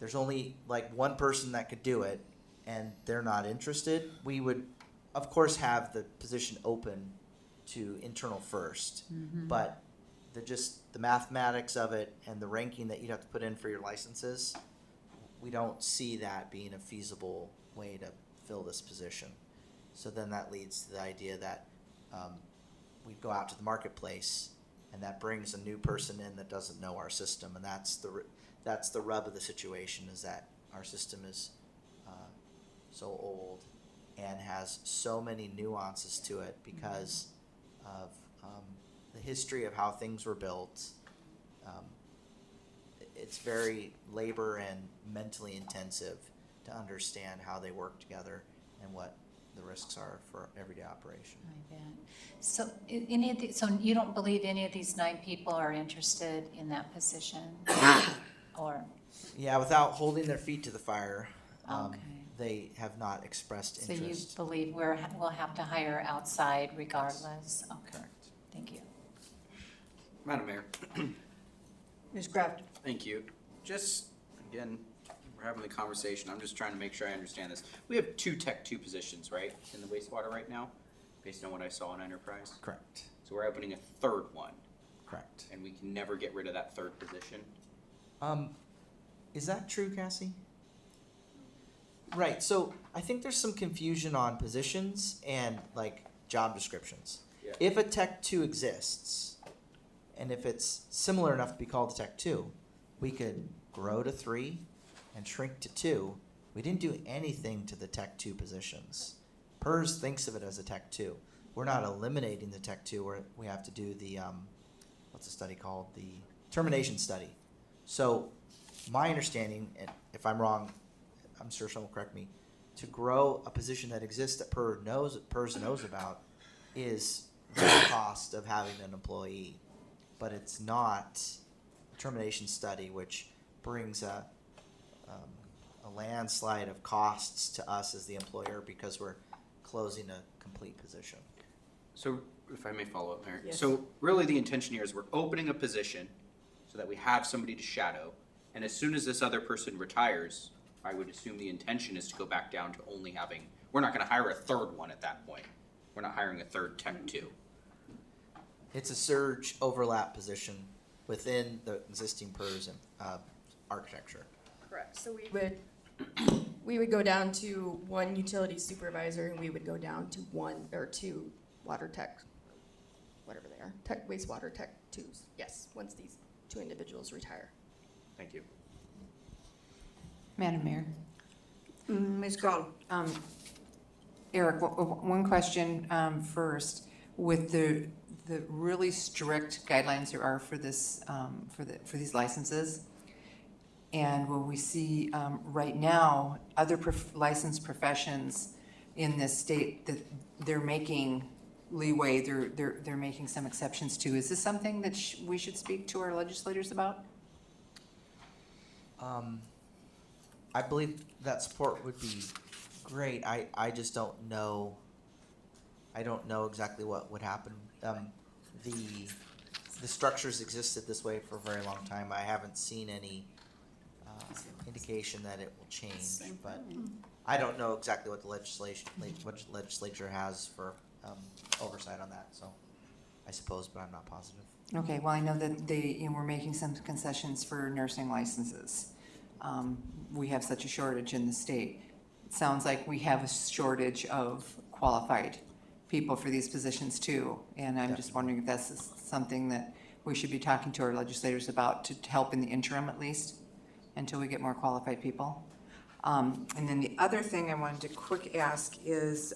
there's only one person that could do it, and they're not interested. We would, of course, have the position open to internal first, but the mathematics of it and the ranking that you'd have to put in for your licenses, we don't see that being a feasible way to fill this position. So then that leads to the idea that we'd go out to the marketplace, and that brings a new person in that doesn't know our system, and that's the rub of the situation, is that our system is so old and has so many nuances to it because of the history of how things were built. It's very labor and mentally intensive to understand how they work together and what the risks are for everyday operation. I bet. So so you don't believe any of these 9 people are interested in that position? Or? Yeah, without holding their feet to the fire, Okay. they have not expressed So interest. you believe we'll have to hire outside regardless? Okay. Correct. Thank you. Madam Mayor, Ms. Craft? thank you. Just, again, we're having the conversation. I'm just trying to make sure I understand this. We have 2 Tech 2 positions, right, in the wastewater right now, based on what I saw in Enterprise? Correct. So we're opening a 3rd one, Correct. and we can never get rid of that 3rd position? Is that true, Cassie? Right, so I think there's some confusion on positions and like job descriptions. Yeah. If a Tech 2 exists, and if it's similar enough to be called a Tech 2, we could grow to 3 and shrink to 2. We didn't do anything to the Tech 2 positions. PERS thinks of it as a Tech 2. We're not eliminating the Tech 2, we have to do the, what's the study called? The termination study. So my understanding, and if I'm wrong, I'm sure someone will correct me, to grow a position that exists that PERS knows about is the cost of having an employee. But it's not a termination study, which brings a landslide of costs to us as the employer because we're closing a complete position. So if I may follow up, Mayor. Yes. So really the intention here is we're opening a position so that we have somebody to shadow. And as soon as this other person retires, I would assume the intention is to go back down to only having, we're not gonna hire a third one at that point. We're not hiring a third Tech 2. It's a surge overlap position within the existing PERS architecture. Correct, so we would go down to one utility supervisor and we would go down to one or two water tech, whatever they are, wastewater tech 2s, yes, once these two individuals retire. Thank you. Madam Mayor. Ms. Cottle? Eric, one question first. With the really strict guidelines there are for this, for these licenses, and when we see right now other licensed professions in this state that they're making leeway, they're making some exceptions to. Is this something that we should speak to our legislators about? I believe that support would be great. I just don't know. I don't know exactly what would happen. The structures existed this way for a very long time. I haven't seen any indication that it will change, but I don't know exactly what the legislature has for oversight on that. So I suppose, but I'm not positive. Okay, well, I know that we're making some concessions for nursing licenses. We have such a shortage in the state. It sounds like we have a shortage of qualified people for these positions too. And I'm just wondering if that's something that we should be talking to our legislators about to help in the interim at least, until we get more qualified people. And then the other thing I wanted to quick ask is,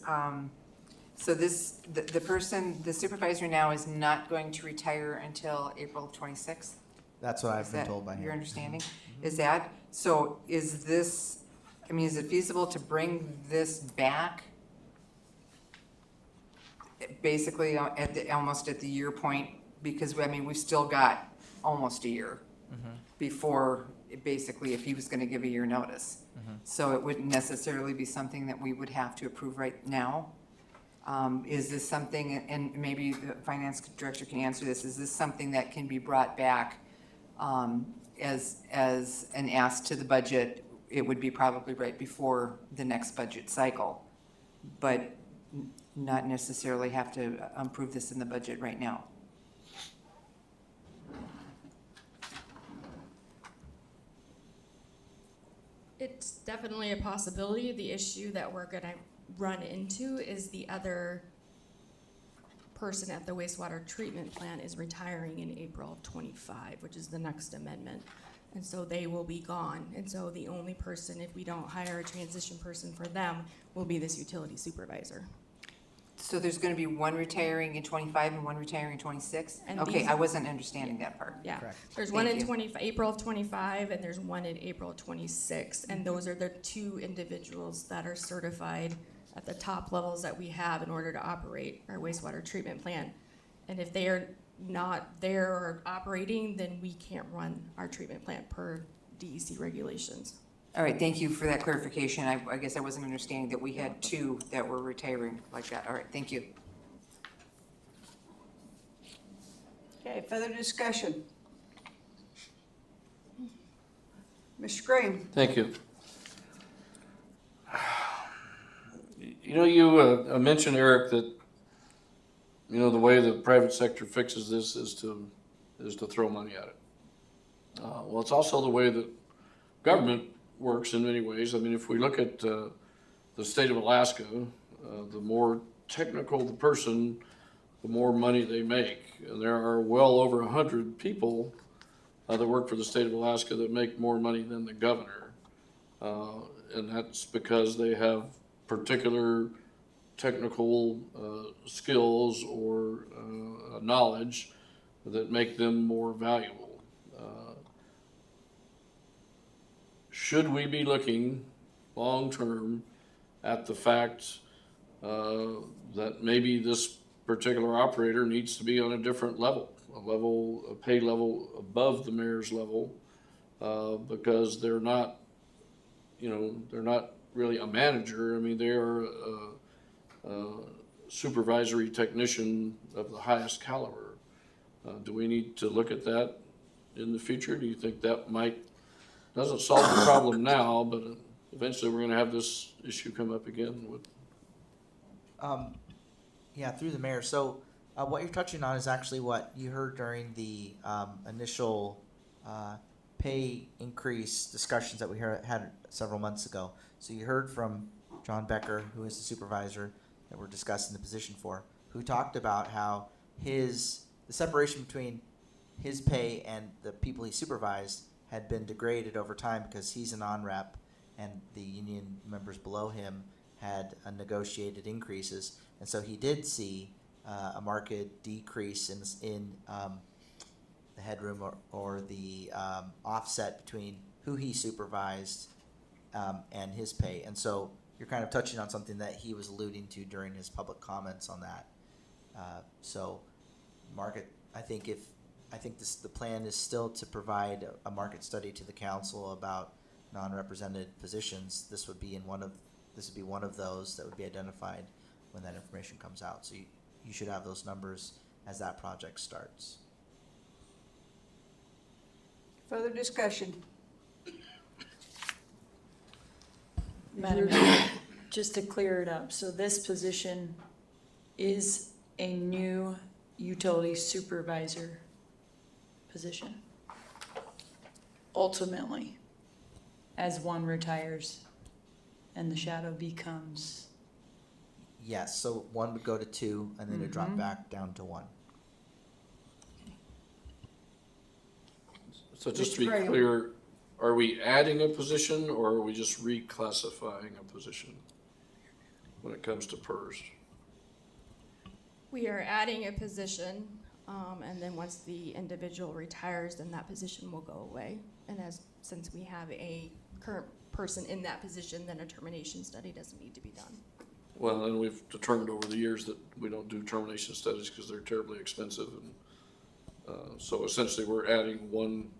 so the supervisor now is not going to retire until April 26th? That's what I've Is been that told by him. your understanding? Is that, so is this, I mean, is it feasible to bring this back basically almost at the year point? Because, I mean, we've still got almost a year before, basically, if he was gonna give a year notice. So it wouldn't necessarily be something that we would have to approve right now. Is this something, and maybe the finance director can answer this, is this something that can be brought back as an ask to the budget? It would be probably right before the next budget cycle, but not necessarily have to approve this in the budget right now. It's definitely a possibility. The issue that we're gonna run into is the other person at the wastewater treatment plant is retiring in April of 25, which is the next amendment. And so they will be gone. And so the only person, if we don't hire a transition person for them, will be this utility supervisor. So there's gonna be one retiring in 25 and one retiring in 26? And Okay, these- I wasn't understanding that part. Yeah, Correct. there's one Thank in you. April of 25, and there's one in April of 26, and those are the two individuals that are certified at the top levels that we have in order to operate our wastewater treatment plant. And if they are not there or operating, then we can't run our treatment plant per DEC regulations. All right, thank you for that clarification. I guess I wasn't understanding that we had two that were retiring like that. All right, thank you. Okay, further discussion? Mr. Green? Thank you. You know, you mentioned, Eric, that, you know, the way the private sector fixes this is to throw money at it. Well, it's also the way that government works in many ways. I mean, if we look at the state of Alaska, the more technical the person, the more money they make. And there are well over 100 people that work for the state of Alaska that make more money than the governor. And that's because they have particular technical skills or knowledge that make them more valuable. Should we be looking long-term at the fact that maybe this particular operator needs to be on a different level, a pay level above the mayor's level, because they're not really a manager. I mean, they are a supervisory technician of the highest caliber. Do we need to look at that in the future? Do you think that doesn't solve the problem now, but eventually we're going to have this issue come up again with? Yeah, through the mayor. So what you're touching on is actually what you heard during the initial pay increase discussions that we had several months ago. So you heard from John Becker, who is the supervisor that we're discussing the position for, who talked about how the separation between his pay and the people he supervised had been degraded over time because he's a non-rep and the union members below him had negotiated increases. And so he did see a marked decrease in the headroom or the offset between who he supervised and his pay. And so you're kind of touching on something that he was alluding to during his public comments on that. So market, I think the plan is still to provide a market study to the council about non-represented positions. This would be one of those that would be identified when that information comes out. So you should have those numbers as that project starts. Further discussion? Madam Mayor, just to clear it up, so this position is a new utility supervisor position. Ultimately, as one retires and the shadow becomes. Yes, so one would go to 2 and then it would drop back down to 1. So just to be Mr. Graham. clear, are we adding a position or are we just reclassifying a position when it comes to PERS? We are adding a position, and then once the individual retires, then that position will go away. And since we have a current person in that position, then a termination study doesn't need to be done. Well, and we've determined over the years that we don't do termination studies because they're terribly expensive. And so essentially we're adding one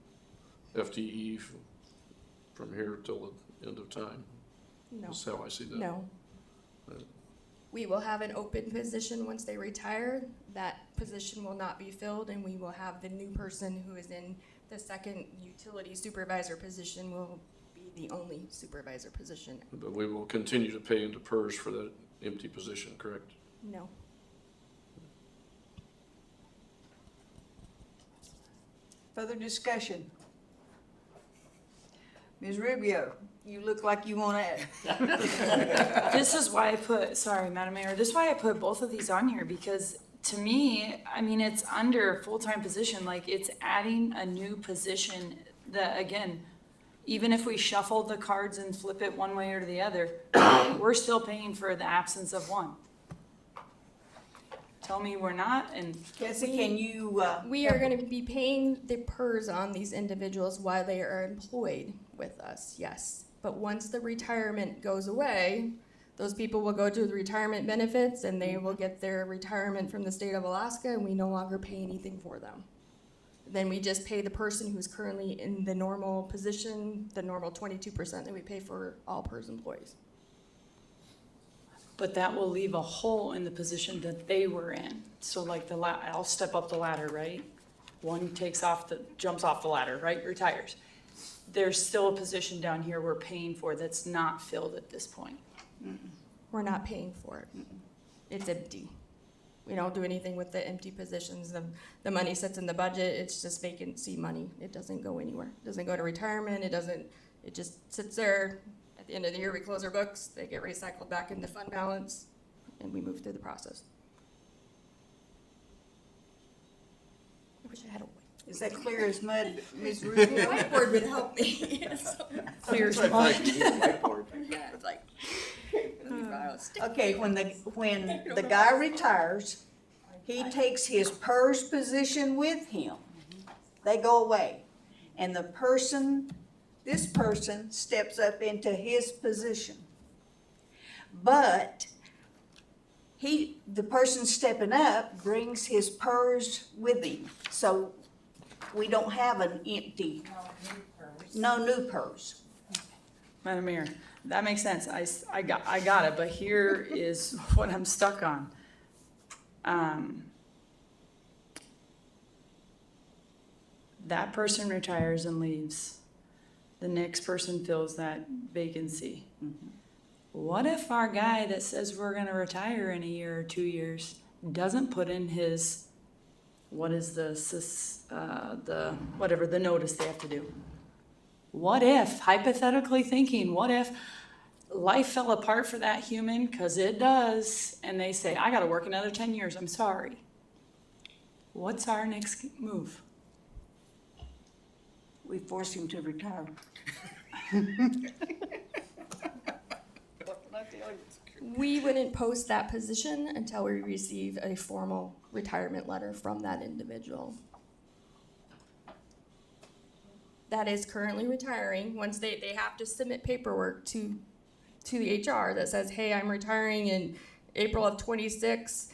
FTE from here till the end of time. No. That's how I see that. No. We will have an open position once they retire. That position will not be filled, and we will have the new person who is in the second utility supervisor position will be the only supervisor position. But we will continue to pay into PERS for that empty position, correct? No. Further discussion? Ms. Rubio, you look like you want to add. This is why sorry, Madam Mayor, this is why I put both of these on here, because to me, I mean, it's under full-time position, like it's adding a new position that, again, even if we shuffle the cards and flip it one way or the other, we're still paying for the absence of one. Tell me we're not, and Cassie, can you, We are going to be paying the PERS on these individuals while they are employed with us, yes. But once the retirement goes away, those people will go to the retirement benefits and they will get their retirement from the state of Alaska, and we no longer pay anything for them. Then we just pay the person who's currently in the normal position, the normal 22% that we pay for all PERS employees. but that will leave a hole in the position that they were in. So like I'll step up the ladder, right? One jumps off the ladder, right? Retires. There's still a position down here we're paying for that's not filled at this point. We're not paying for it. It's empty. We don't do anything with the empty positions. The money sits in the budget. It's just vacancy money. It doesn't go anywhere. It doesn't go to retirement. It doesn't It just sits there. At the end of the year, we close our books, they get recycled back into fund balance, and we move through the process. I wish I had a Is that clear as mud, Ms. Rubio? whiteboard would help me. Clear as mud. Yeah, it's like. Okay, when the guy retires, he takes his PERS position with him. They go away. And this person steps up into his position. But the person stepping up brings his PERS with him. So we don't have an empty, no new PERS. Madam Mayor, that makes sense. I got it, but here is what I'm stuck on. That person retires and leaves. The next person fills that vacancy. What if our guy that says we're gonna retire in a year or 2 years doesn't put in his, what is the notice they have to do? What if, hypothetically thinking, what if life fell apart for that human, because it does, and they say, I gotta work another 10 years, I'm sorry. What's our next move? We force him to retire. We wouldn't post that position until we receive a formal retirement letter from that individual. That is currently retiring. Once they have to submit paperwork to the HR that says, hey, I'm retiring in April of 26.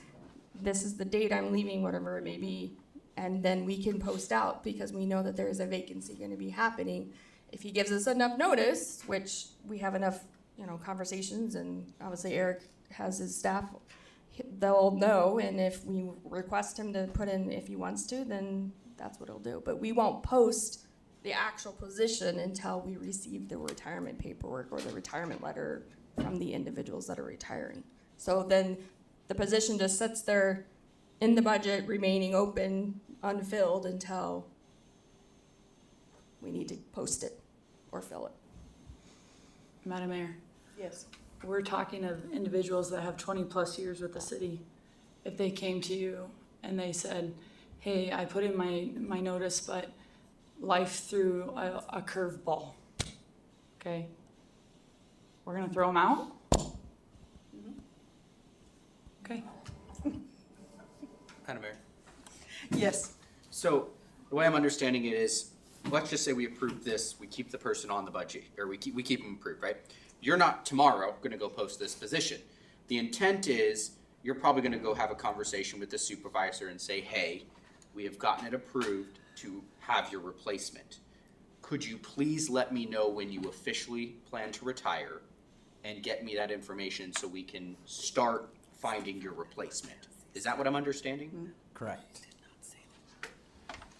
This is the date I'm leaving, whatever it may be. And then we can post out because we know that there is a vacancy going to be happening. If he gives us enough notice, which we have enough, conversations, and obviously Eric has his staff, they'll know. And if we request him to put in if he wants to, then that's what he'll do. But we won't post the actual position until we receive the retirement paperwork or the retirement letter from the individuals that are retiring. So then the position just sits there in the budget, remaining open, unfilled until we need to post it or fill it. Madam Mayor, Yes. we're talking of individuals that have 20-plus years with the city. If they came to you and they said, hey, I put in my notice, but life threw a curveball, okay? We're gonna throw them out? Okay. Madam Mayor. Yes. So the way I'm understanding it is, let's just say we approve this, we keep the person on the budget, or we keep them approved, right? You're not tomorrow gonna go post this position. The intent is, you're probably gonna go have a conversation with the supervisor and say, hey, we have gotten it approved to have your replacement. Could you please let me know when you officially plan to retire and get me that information so we can start finding your replacement? Is that what I'm understanding? Correct.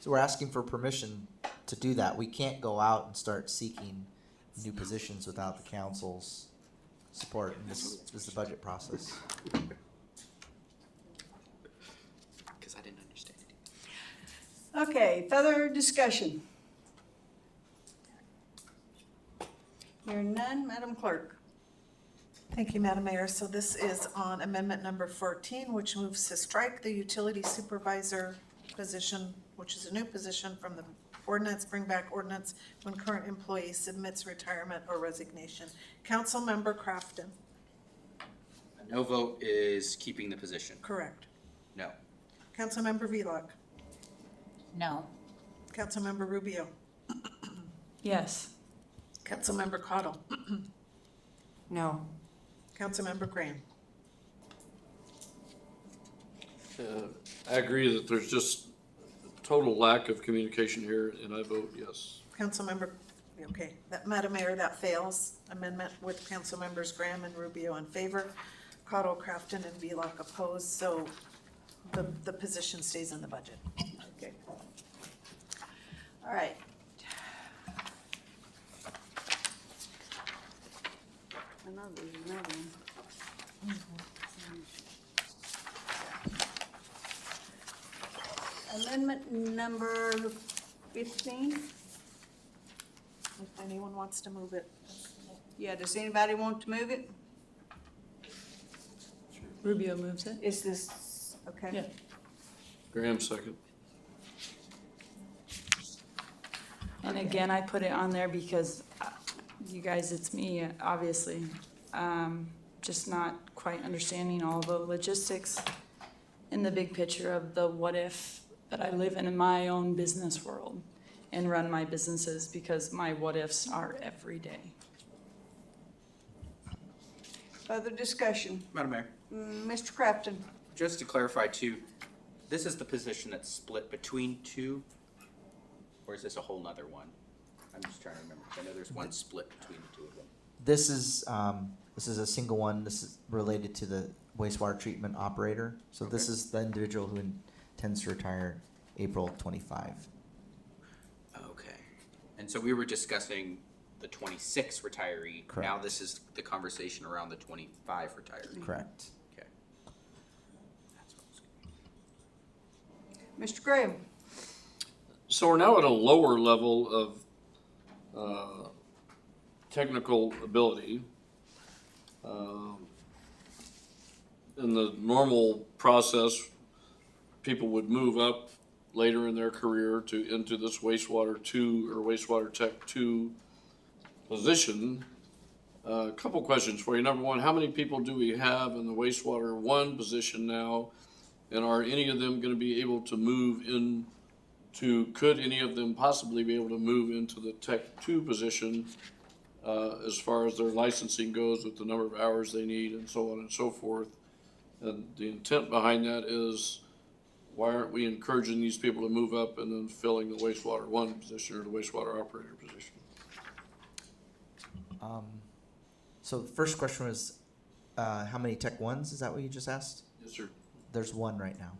So we're asking for permission to do that. We can't go out and start seeking new positions without the council's support, and this is the budget process. Because I didn't understand it. Okay, further discussion? Hearing none, Madam Clerk. Thank you, Madam Mayor. So this is on amendment number 14, which moves to strike the utility supervisor position, which is a new position from the ordinance, bring back ordinance when current employee submits retirement or resignation. Councilmember Crafton, A no vote is keeping the position. correct. No. Councilmember Vlock, No. Councilmember Rubio, Yes. Councilmember Cottle, No. Councilmember Graham. I agree that there's just total lack of communication here, and I vote yes. Councilmember, okay, Madam Mayor, that fails. Amendment with Councilmembers Graham and Rubio in favor, Cottle, Crafton, and Vlock opposed, so the position stays in the budget. Okay. All right. I know there's another one. Amendment number 15. Anyone wants to move it? Yeah, does anybody want to move it? Rubio moves it. Is this, okay? Yeah. Graham second. And again, I put it on there because you guys, it's me, obviously. Just not quite understanding all the logistics in the big picture of the what if that I live in my own business world and run my businesses, because my what ifs are every day. Further discussion? Madam Mayor, Mr. Crafton? just to clarify too, this is the position that's split between two, or is this a whole nother one? I'm just trying to remember. I know there's one split between the two of them. This is a single one. This is related to the wastewater treatment operator. So this Okay. is the individual who intends to retire April 25. Okay. And so we were discussing the 26 retiree. Now Correct. this is the conversation around the 25 retiree. Correct. Okay. That's what I was Mr. Graham? So we're now at a lower level of technical ability. In the normal process, people would move up later in their career into this wastewater 2 or wastewater tech 2 position. A couple questions for you. Number one, how many people do we have in the wastewater 1 position now? And are any of them going to be able to move could any of them possibly be able to move into the Tech 2 position as far as their licensing goes with the number of hours they need and so on and so forth? And the intent behind that is, why aren't we encouraging these people to move up and then filling the wastewater 1 position or the wastewater operator position? So the first question was, how many Tech 1s? Is that what you just asked? Yes, sir. There's one right now.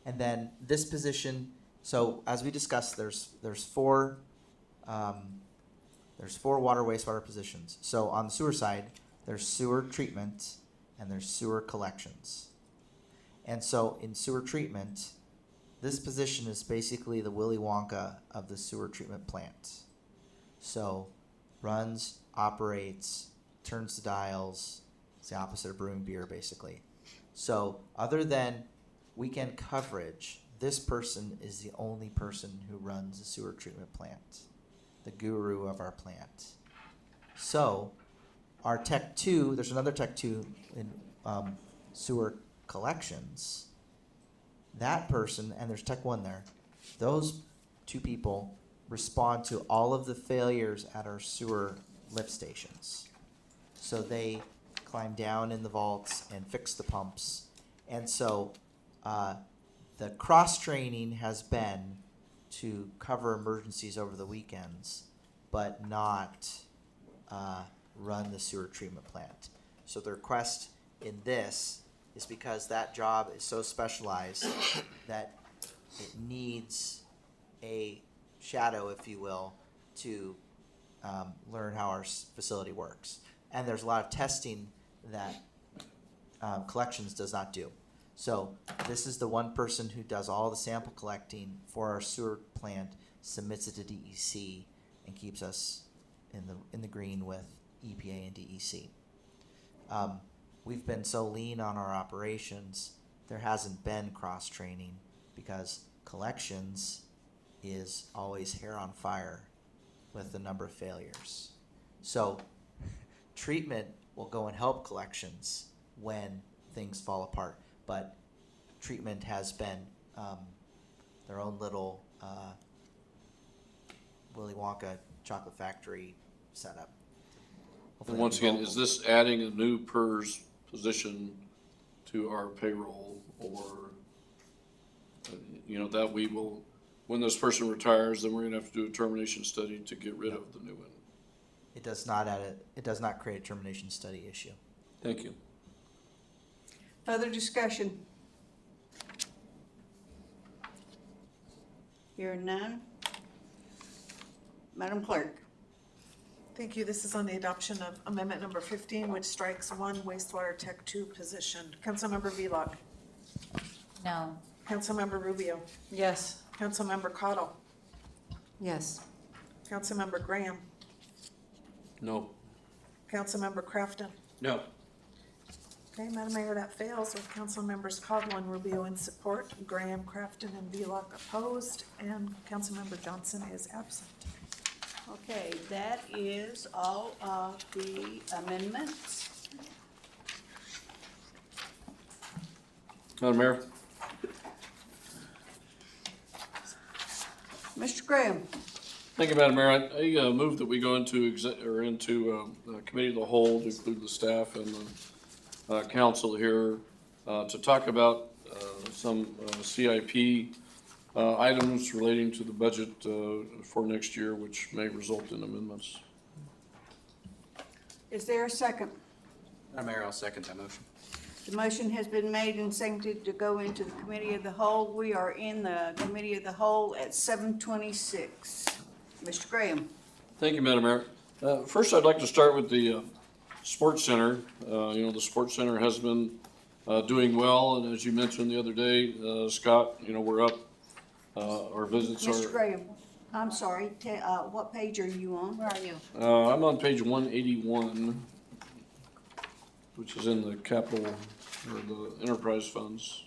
And then this position, so as we discussed, there's four water wastewater positions. So on the sewer side, there's sewer treatment and there's sewer collections. And so in sewer treatment, this position is basically the Willy Wonka of the sewer treatment plant. So runs, operates, turns the dials. It's the opposite of brewing beer, basically. So other than weekend coverage, this person is the only person who runs the sewer treatment plant, the guru of our plant. So our Tech 2, there's another Tech 2 in sewer collections. That person, and there's Tech 1 there, those two people respond to all of the failures at our sewer lift stations. So they climb down in the vaults and fix the pumps. And so the cross-training has been to cover emergencies over the weekends, but not run the sewer treatment plant. So the request in this is because that job is so specialized that it needs a shadow, if you will, to learn how our facility works. And there's a lot of testing that collections does not do. So this is the one person who does all the sample collecting for our sewer plant, submits it to DEC, and keeps us in the green with EPA and DEC. We've been so lean on our operations, there hasn't been cross-training because collections is always hair on fire with the number of failures. So treatment will go and help collections when things fall apart, but treatment has been their own little Willy Wonka chocolate factory setup. And once again, is this adding a new PERS position to our payroll, or, that we will, when this person retires, then we're gonna have to do a termination study to get rid of the new one? It does not create a termination study issue. Thank you. Further discussion? Hearing none. Madam Clerk? Thank you. This is on the adoption of amendment number 15, which strikes 1 wastewater tech 2 position. Councilmember Vlock. No. Councilmember Rubio. Yes. Councilmember Cottle. Yes. Councilmember Graham, No. Councilmember Crafton. No. Okay, Madam Mayor, that fails with council members Cottle and Rubio in support, Graham, Crafton, and Velock opposed, and Councilmember Johnson is absent. Okay, that is all of the amendments. Madam Mayor? Mr. Graham, Thank you, Madam Mayor. I move that we go into committee of the whole to include the staff and the council here to talk about some CIP items relating to the budget for next year, which may result in amendments. is there a second? Madam Mayor, I'll second that motion. The motion has been made and seconded to go into the committee of the whole. We are in the committee of the whole at 7:26. Mr. Graham. Thank you, Madam Mayor. First, I'd like to start with the Sports Center. The Sports Center has been doing well, and as you mentioned the other day, Scott, we're up. Our visits Mr. are. Graham, I'm sorry, what page are you on? Where are you? I'm on page 181, which is in the capital or the enterprise funds.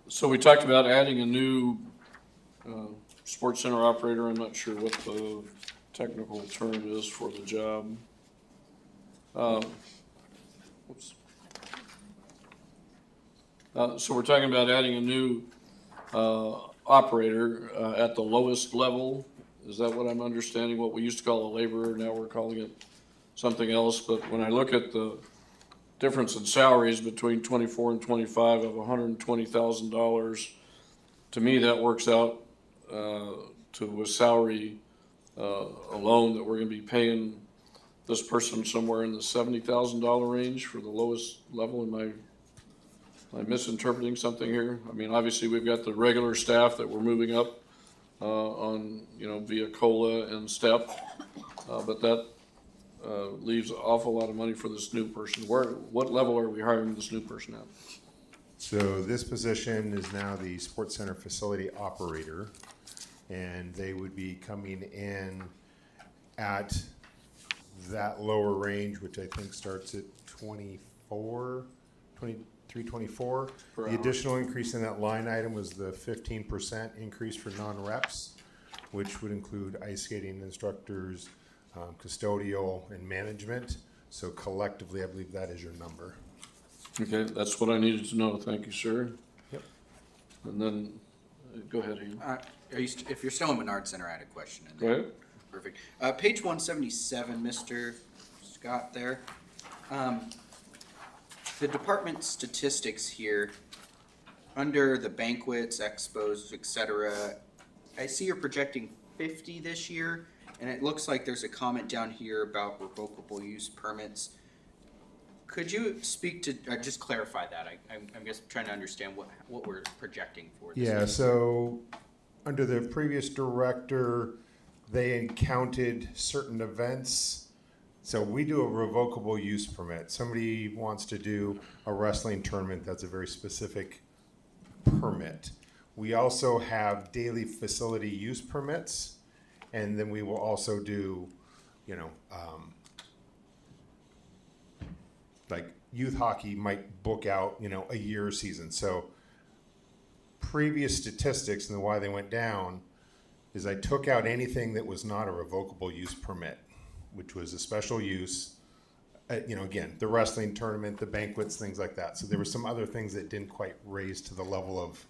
So we talked about adding a new sports center operator. I'm not sure what the technical term is for the job. Oops. So we're talking about adding a new operator at the lowest level. Is that what I'm understanding? What we used to call a laborer, now we're calling it something else. But when I look at the difference in salaries between 24 and 25 of $120,000, to me that works out to a salary alone that we're going to be paying this person somewhere in the $70,000 range for the lowest level. Am I misinterpreting something here? I mean, obviously we've got the regular staff that we're moving up on, via COLA and STEP, but that leaves an awful lot of money for this new person. What level are we hiring this new person at? So this position is now the Sports Center Facility Operator, and they would be coming in at that lower range, which I think starts at 24. The additional increase in that line item was the 15% increase for non-reps, which would include ice skating instructors, custodial, and management. So collectively, I believe that is your number. Okay, that's what I needed to know. Thank you, sir. Yep. And then, go ahead, Ian. If you're still in Menard Center, I had a question. Go ahead. Perfect. Page 177, Mr. Scott there. The department statistics here, under the banquets, expos, etc., I see you're projecting 50 this year, and it looks like there's a comment down here about revocable use permits. Could you speak to, just clarify that? I'm just trying to understand what we're projecting for this. Yeah, so under the previous director, they counted certain events. So we do a revocable use permit. Somebody wants to do a wrestling tournament, that's a very specific permit. We also have daily facility use permits, and then we will also do, like youth hockey might book out, a year season. So previous statistics and why they went down is I took out anything that was not a revocable use permit, which was a special use, again, the wrestling tournament, the banquets, things like that. So there were some other things that didn't quite raise to the level of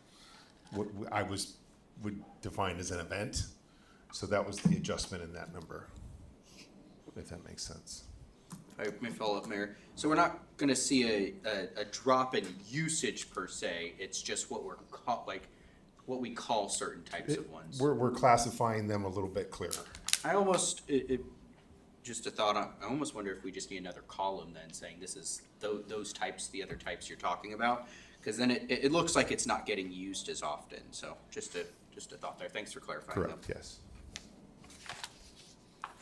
what I would define as an event. So that was the adjustment in that number, if that makes sense. I may follow up, Mayor. So we're not going to see a drop in usage per se. It's just what we call certain types of ones. We're classifying them a little bit clearer. I almost just a thought. I almost wonder if we just need another column then saying this is those types, the other types you're talking about, because then it looks like it's not getting used as often. So just Just a thought there. Thanks for clarifying. Correct, yes.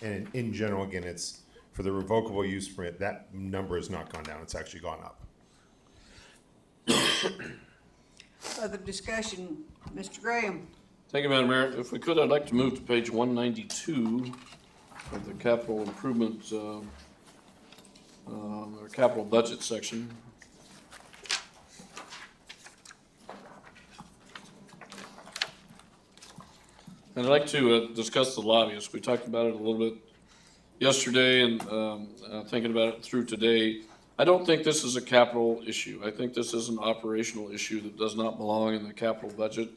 And in general, again, it's for the revocable use permit, that number has not gone down, it's actually gone up. Other discussion, Mr. Graham? Thank you, Madam Mayor. If we could, I'd like to move to page 192 of the capital improvement, or capital budget section. And I'd like to discuss the lobbyists. We talked about it a little bit yesterday and thinking about it through today. I don't think this is a capital issue. I think this is an operational issue that does not belong in the capital budget.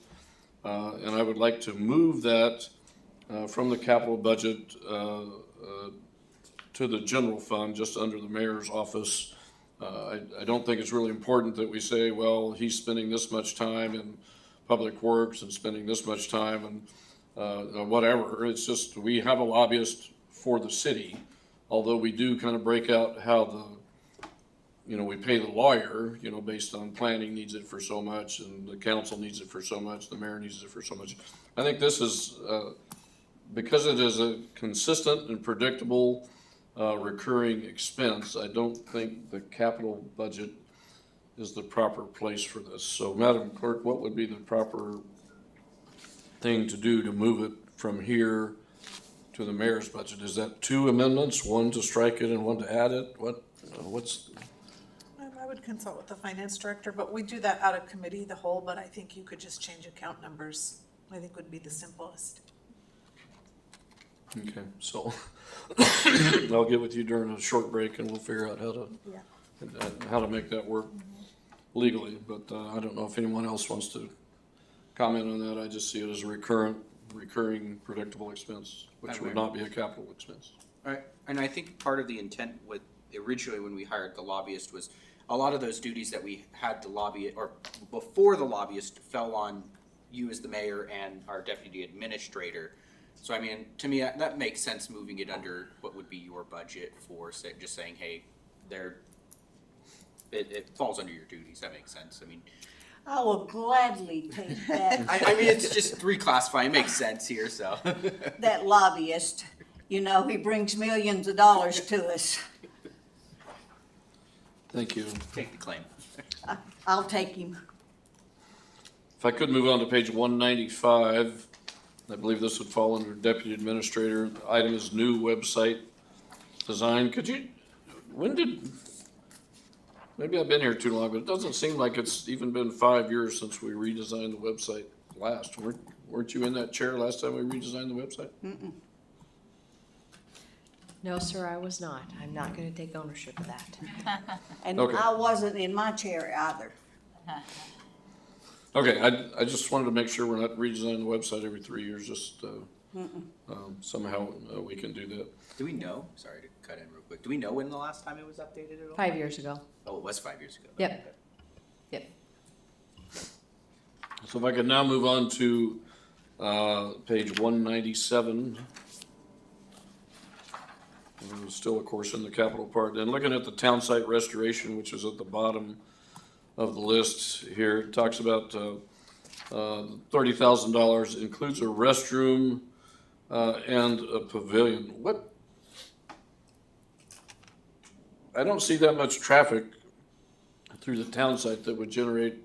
And I would like to move that from the capital budget to the general fund, just under the mayor's office. I don't think it's really important that we say, well, he's spending this much time in public works and spending this much time and whatever. It's just, we have a lobbyist for the city, although we do kind of break out how we pay the lawyer, based on planning needs it for so much, and the council needs it for so much, the mayor needs it for so much. I think this is, because it is a consistent and predictable recurring expense, I don't think the capital budget is the proper place for this. So, Madam Clerk, what would be the proper thing to do to move it from here to the mayor's budget? Is that 2 amendments, one to strike it and one to add it? What's? I would consult with the finance director, but we do that out of committee, the whole, but I think you could just change account numbers. I think would be the simplest. Okay, so I'll get with you during a short break and we'll figure out how to make that work legally. But I don't know if anyone else wants to comment on that. I just see it as a recurring predictable expense, which would not be a capital expense. Right, and I think part of the intent with originally when we hired the lobbyist was a lot of those duties that we had to lobby, or before the lobbyist, fell on you as the mayor and our deputy administrator. So I mean, to me, that makes sense, moving it under what would be your budget for, just saying, hey, it falls under your duties. That makes sense. I mean, I will gladly take that. I mean, it's just reclassifying. It makes sense here, so. That lobbyist, he brings millions of dollars to us. Thank you. Take the claim. I'll take him. If I could move on to page 195, I believe this would fall under deputy administrator. The item is new website design. Maybe I've been here too long, but it doesn't seem like it's even been 5 years since we redesigned the website last. Weren't you in that chair last time we redesigned the website? Mm-mm. No, sir, I was not. I'm not gonna take ownership of that. And Okay. I wasn't in my chair either. Okay, I just wanted to make sure we're not redesigning the website every 3 years, just somehow we can do that. Do we know? Sorry to cut in real quick. Do we know when the last time it was updated at all? 5 years ago. Oh, it was 5 years ago. Yep. Yep. So if I could now move on to page 197. Still, of course, in the capital part. And looking at the town site restoration, which is at the bottom of the list here, it talks about $30,000 includes a restroom and a pavilion. I don't see that much traffic through the town site that would generate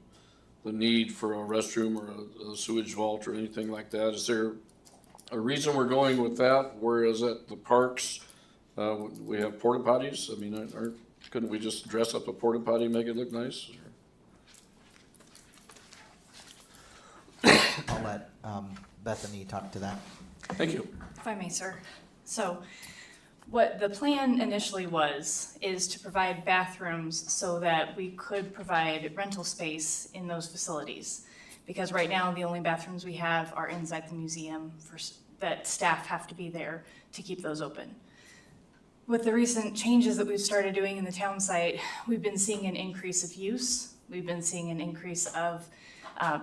the need for a restroom or a sewage vault or anything like that. Is there a reason we're going with that, whereas at the parks we have porta potties? I mean, couldn't we just dress up a porta potty and make it look nice? I'll let Bethany talk to that. Thank you. If I may, sir. So what the plan initially is to provide bathrooms so that we could provide rental space in those facilities. Because right now, the only bathrooms we have are inside the museum that staff have to be there to keep those open. With the recent changes that we've started doing in the town site, we've been seeing an increase of use. We've been seeing an increase of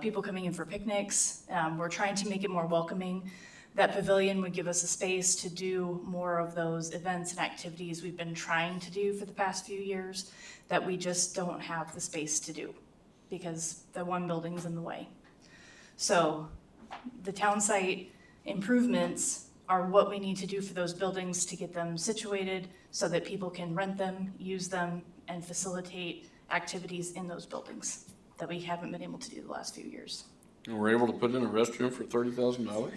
people coming in for picnics. We're trying to make it more welcoming. That pavilion would give us a space to do more of those events and activities we've been trying to do for the past few years that we just don't have the space to do because the one building's in the way. So The town site improvements are what we need to do for those buildings to get them situated so that people can rent them, use them, and facilitate activities in those buildings that we haven't been able to do the last few years. And we're able to put in a restroom for $30,000?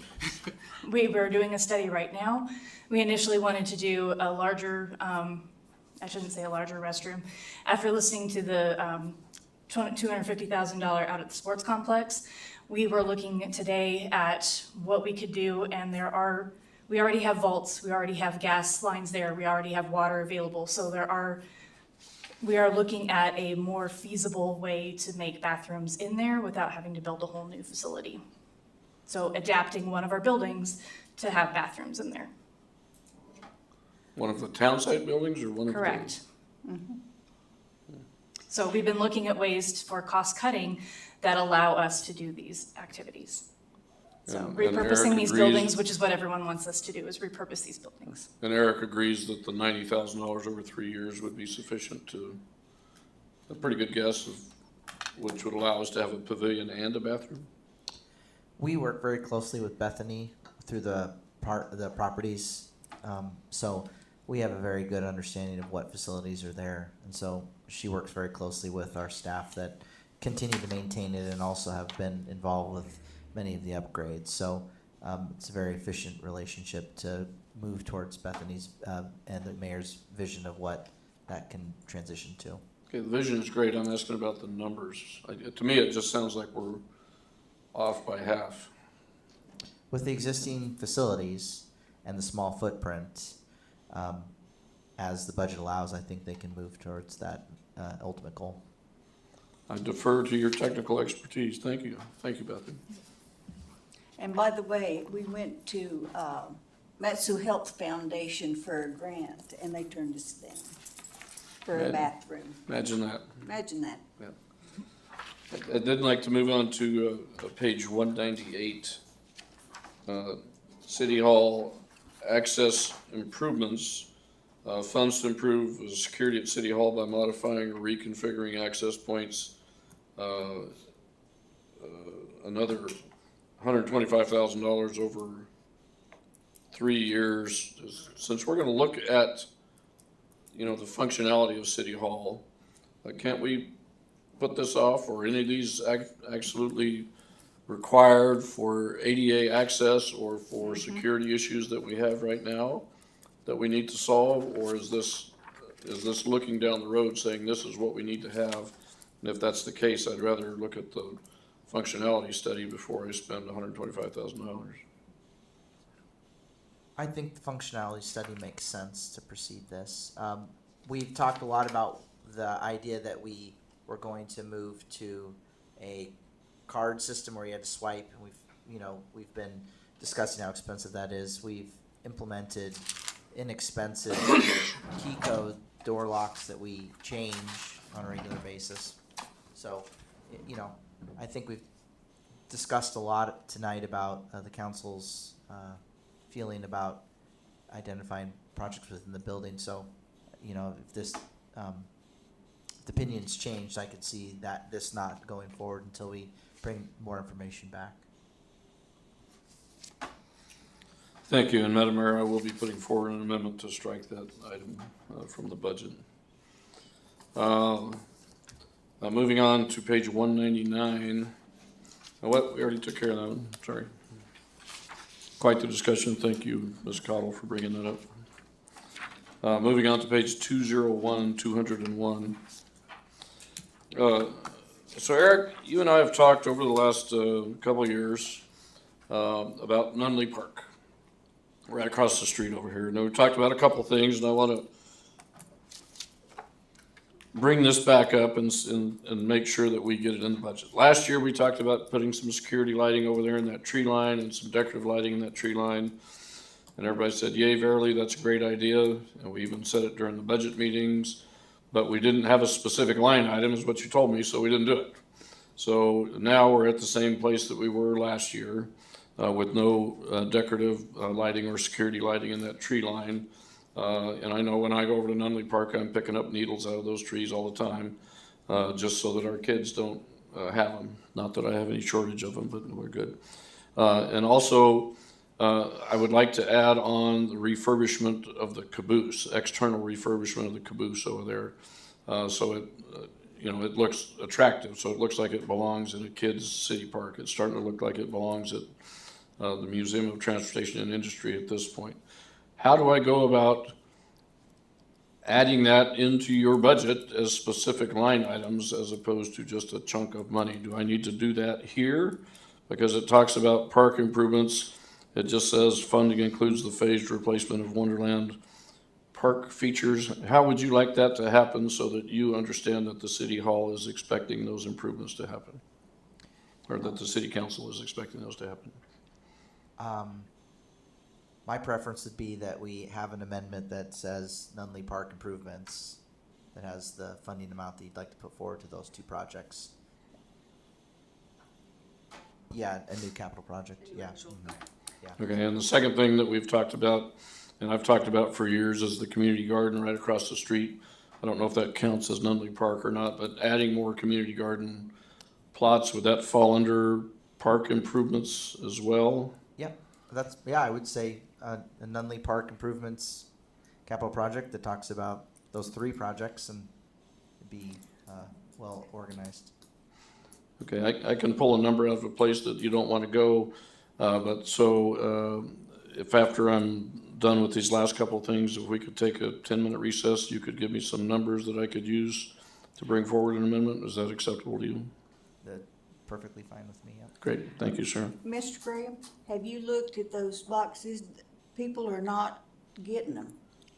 We're doing a study right now. We initially wanted to do a larger, I shouldn't say a larger restroom. After listening to the $250,000 out at the sports complex, we were looking today at what we could do, and we already have vaults, we already have gas lines there, we already have water available, so we are looking at a more feasible way to make bathrooms in there without having to build a whole new facility. So adapting one of our buildings to have bathrooms in there. One of the town site buildings or one of the? Correct. So we've been looking at ways for cost cutting that allow us to do these activities. So And repurposing Eric these agrees- buildings, which is what everyone wants us to do, is repurpose these buildings. And Eric agrees that the $90,000 over 3 years would be sufficient to, a pretty good guess of, which would allow us to have a pavilion and a bathroom? We work very closely with Bethany through the properties, so we have a very good understanding of what facilities are there, and so she works very closely with our staff that continue to maintain it and also have been involved with many of the upgrades. So it's a very efficient relationship to move towards Bethany's and the mayor's vision of what that can transition to. Okay, the vision is great. I'm asking about the numbers. To me, it just sounds like we're off by half. With the existing facilities and the small footprint, as the budget allows, I think they can move towards that ultimate goal. I defer to your technical expertise. Thank you. Thank you, Bethany. And by the way, we went to Matsu Health Foundation for a grant, and they turned us down for a Right. bathroom. Imagine that. Imagine that. I'd then like to move on to page 198. City Hall access improvements. Funds to improve the security at City Hall by modifying or reconfiguring access points. Another $125,000 over 3 years. Since we're gonna look at, the functionality of City Hall, can't we put this off, or any of these absolutely required for ADA access or for security issues that we have right now that we need to solve? Or is this looking down the road saying this is what we need to have? And if that's the case, I'd rather look at the functionality study before I spend $125,000. I think the functionality study makes sense to proceed this. We've talked a lot about the idea that we were going to move to a card system where you had to swipe, and we've been discussing how expensive that is. We've implemented inexpensive key code door locks that we change on a regular basis. So, I think we've discussed a lot tonight about the council's feeling about identifying projects within the building. So, if this the opinion's changed, I could see that this not going forward until we bring more information back. Thank you, and Madam Mayor, I will be putting forward an amendment to strike that item from the budget. Moving on to page 199. We already took care of that one, sorry. Quite the discussion, thank you, Ms. Cottle, for bringing that up. Moving on to page 201. So Eric, you and I have talked over the last couple of years about Nunley Park, right across the street over here. And we talked about a couple things, and I want to bring this back up and make sure that we get it in the budget. Last year, we talked about putting some security lighting over there in that tree line and some decorative lighting in that tree line. And everybody said, yay, verily, that's a great idea. And we even said it during the budget meetings, but we didn't have a specific line item, is what you told me, so we didn't do it. So now we're at the same place that we were last year with no decorative lighting or security lighting in that tree line. And I know when I go over to Nunley Park, I'm picking up needles out of those trees all the time, just so that our kids don't have them. Not that I have any shortage of them, but we're good. And also, I would like to add on the refurbishment of the caboose, external refurbishment of the caboose over there. So it, it looks attractive, so it looks like it belongs in a kid's city park. It's starting to look like it belongs at the Museum of Transportation and Industry at this point. How do I go about adding that into your budget as specific line items as opposed to just a chunk of money? Do I need to do that here? Because it talks about park improvements. It just says funding includes the phased replacement of Wonderland park features. How would you like that to happen so that you understand that the city hall is expecting those improvements to happen? Or that the city council is expecting those to happen? My preference would be that we have an amendment that says Nunley Park improvements, that has the funding amount that you'd like to put forward to those two projects. Yeah, a new capital project, yeah. Mhm. Yeah. Okay, and the second thing that we've talked about, and I've talked about for years, is the community garden right across the street. I don't know if that counts as Nunley Park or not, but adding more community garden plots, would that fall under park improvements as well? Yep, I would say a Nunley Park improvements capital project that talks about those three projects and be well organized. Okay, I can pull a number out of a place that you don't want to go, but so if after I'm done with these last couple of things, if we could take a 10-minute recess, you could give me some numbers that I could use to bring forward an amendment. Is that acceptable to you? That's perfectly fine with me, yeah. Great, thank you, sir. Mr. Graham, have you looked at those boxes? People are not getting them.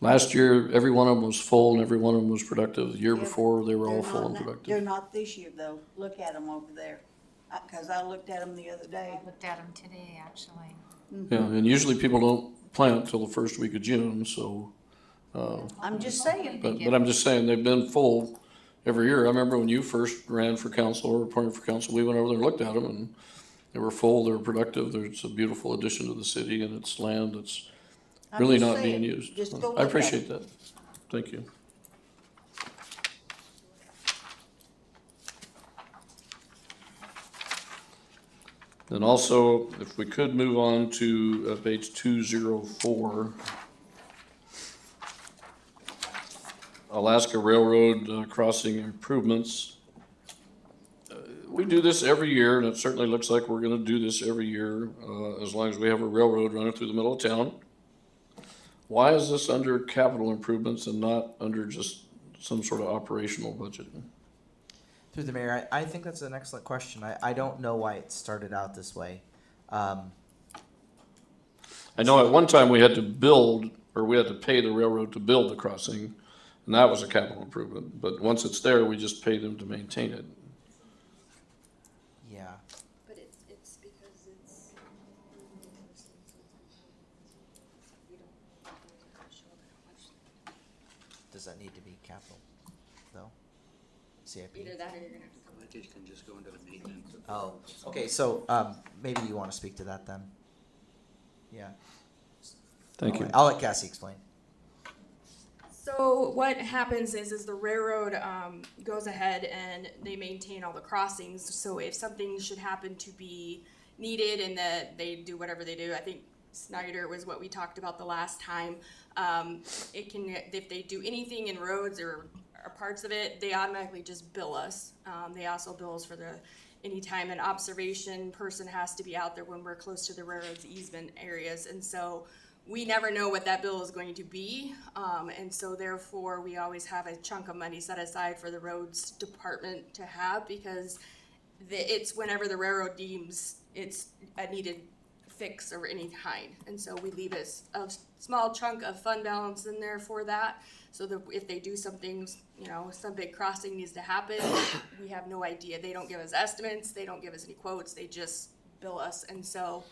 Last year, every one of them was full and every one of them was productive. The year Yeah, before, they were all They're full and not- They're productive. not this year, though. Look at them over there. Because I looked at them the other day. I looked at them today, actually. Yeah, and usually people don't plant till the first week of June, so, I'm just saying. but I'm just saying, they've been full every year. I remember when you first ran for council or appointed for council, we went over there and looked at them and they were full, they were productive. It's a beautiful addition to the city and it's land that's I'm really just not being saying, used. just go look I at appreciate it. that. Thank you. Then also, if we could move on to page 204. Alaska Railroad crossing improvements. We do this every year, and it certainly looks like we're gonna do this every year, as long as we have a railroad running through the middle of town. Why is this under capital improvements and not under just some sort of operational budget? Through the mayor, I think that's an excellent question. I don't know why it started out this way. I know at one time we had to build, or we had to pay the railroad to build the crossing, and that was a capital improvement. But once it's there, we just pay them to maintain it. Yeah, But it's because it's. does that need to be capital, though? CIP? Either that or you're gonna have to come. I think it can just go into the maintenance. Oh, okay, so, maybe you wanna speak to that then? Yeah. Thank you. I'll let Cassie explain. So what happens is the railroad goes ahead and they maintain all the crossings. So if something should happen to be needed and that they do whatever they do, I think Snyder was what we talked about the last time. It can, if they do anything in roads or parts of it, they automatically just bill us. They also bill us for anytime an observation person has to be out there when we're close to the railroad's easement areas. And so we never know what that bill is going to be, and so therefore we always have a chunk of money set aside for the roads department to have, because it's whenever the railroad deems it's a needed fix of any kind, and so we leave a small chunk of fund balance in there for that, so that if they do something, some big crossing needs to happen, we have no idea. They don't give us estimates, they don't give us any quotes, they just bill us, and so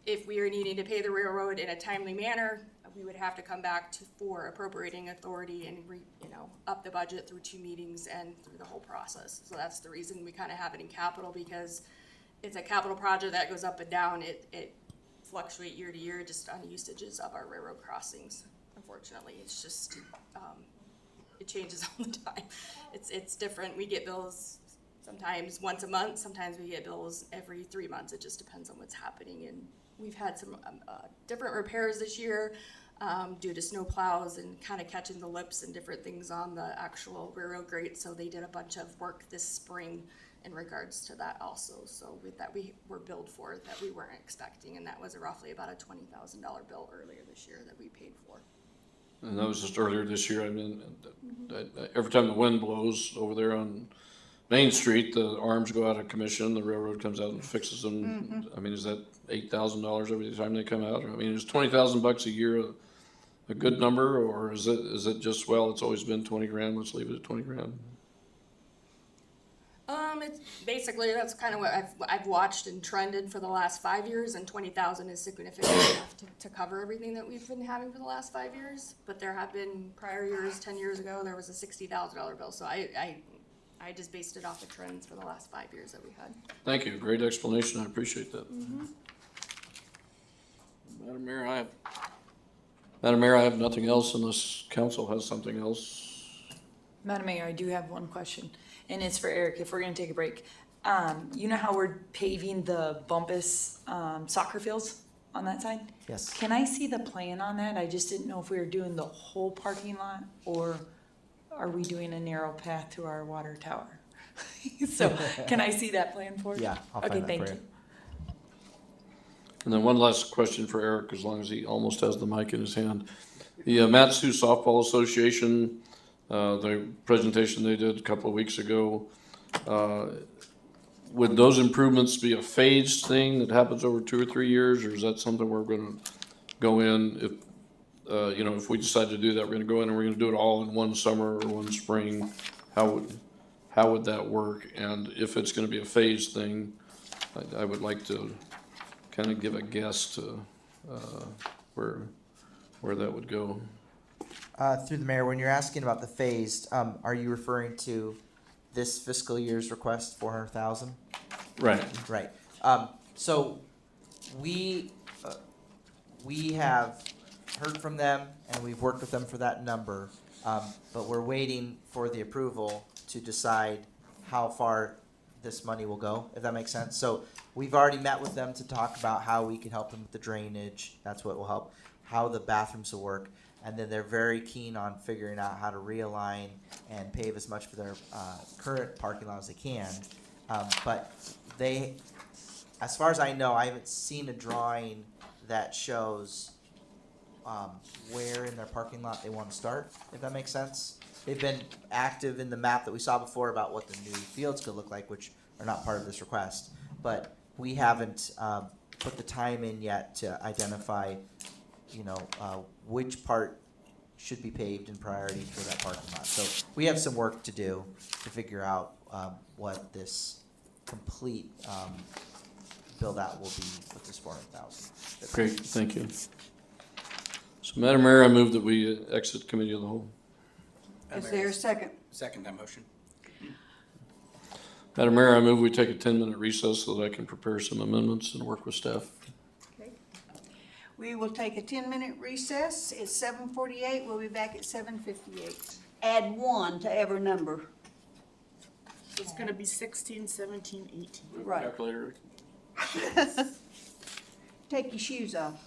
if we are needing to pay the railroad in a timely manner, we would have to come back for appropriating authority and up the budget through 2 meetings and through the whole process. So that's the reason we kind of have it in capital, because it's a capital project that goes up and down. It fluctuates year to year just on usages of our railroad crossings. Unfortunately, it's just it changes all the time. It's different. We get bills sometimes once a month, sometimes we get bills every 3 months. It just depends on what's happening. And we've had some different repairs this year due to snow plows and kind of catching the lips and different things on the actual railroad grate. So they did a bunch of work this spring in regards to that also. So that we were billed for that we weren't expecting, and that was roughly about a $20,000 bill earlier this year that we paid for. And that was just earlier this year. I mean, every time the wind blows over there on Main Street, the arms go out of commission, the railroad comes out and fixes them. I mean, is that $8,000 every time they come out? I mean, is $20,000 a year a good number, or is it just, well, it's always been 20 grand, let's leave it at 20 grand? It's basically, that's kind of what I've watched and trended for the last 5 years, and 20,000 is significant enough to cover everything that we've been having for the last 5 years. But there have been prior years, 10 years ago, there was a $60,000 bill. So I just based it off the trends for the last 5 years that we had. Thank you, great explanation, I appreciate that. Madam Mayor, I have nothing else unless council has something else. Madam Mayor, I do have one question, and it's for Eric, if we're gonna take a break. You know how we're paving the Bumpus soccer fields on that side? Yes. Can I see the plan on that? I just didn't know if we were doing the whole parking lot, or are we doing a narrow path to our water tower? So, can I see that plan for you? Yeah, I'll find Okay, that thank for you. And then one last question for Eric, as long as he almost has the mic in his hand. The Matsu Softball Association, the presentation they did a couple of weeks ago, would those improvements be a phased thing that happens over 2 or 3 years, or is that something we're gonna go in if, if we decide to do that, we're gonna go in and we're gonna do it all in one summer or one spring? How would that work? And if it's gonna be a phased thing, I would like to kind of give a guess to where that would go. Through the mayor, when you're asking about the phased, are you referring to this fiscal year's request, 400,000? Right. Right. So we have heard from them and we've worked with them for that number, but we're waiting for the approval to decide how far this money will go, if that makes sense. So we've already met with them to talk about how we can help them with the drainage. That's what will help, how the bathrooms will work. And then they're very keen on figuring out how to realign and pave as much for their current parking lot as they can. But they, as far as I know, I haven't seen a drawing that shows where in their parking lot they want to start, if that makes sense. They've been active in the map that we saw before about what the new fields could look like, which are not part of this request. But we haven't put the time in yet to identify, which part should be paved in priority for that parking lot. So we have some work to do to figure out what this complete build out will be with this 400,000. Great, thank you. So Madam Mayor, I move that we exit committee of the whole. Is there a second? Second that motion. Madam Mayor, I move we take a 10-minute recess so that I can prepare some amendments and work with staff. Okay. We will take a 10-minute recess. It's 7:48. We'll be back at 7:58. Add 1 to every number. It's gonna be 16, 17, 18. Right. Calculator. Take your shoes off.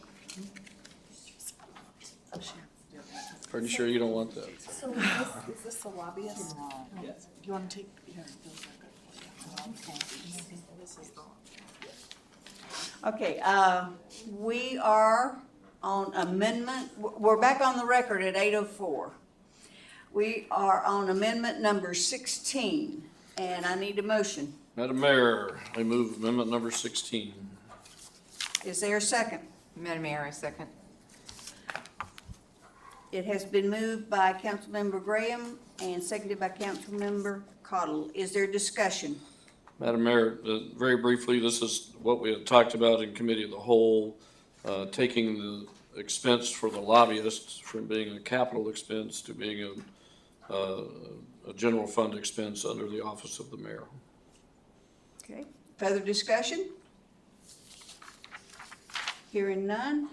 Pretty sure you don't want that. So is this the lobbyist? Yes. Do you want to take? Okay, we are on amendment, we're back on the record at 8:04. We are on amendment number 16, and I need a motion. Madam Mayor, I move amendment number 16. Is there a second? Madam Mayor, I second. It has been moved by Councilmember Graham and seconded by Councilmember Cottle. Is there discussion? Madam Mayor, very briefly, this is what we had talked about in committee of the whole, taking the expense for the lobbyists from being a capital expense to being a general fund expense under the office of the mayor. Okay, further discussion? Hearing none.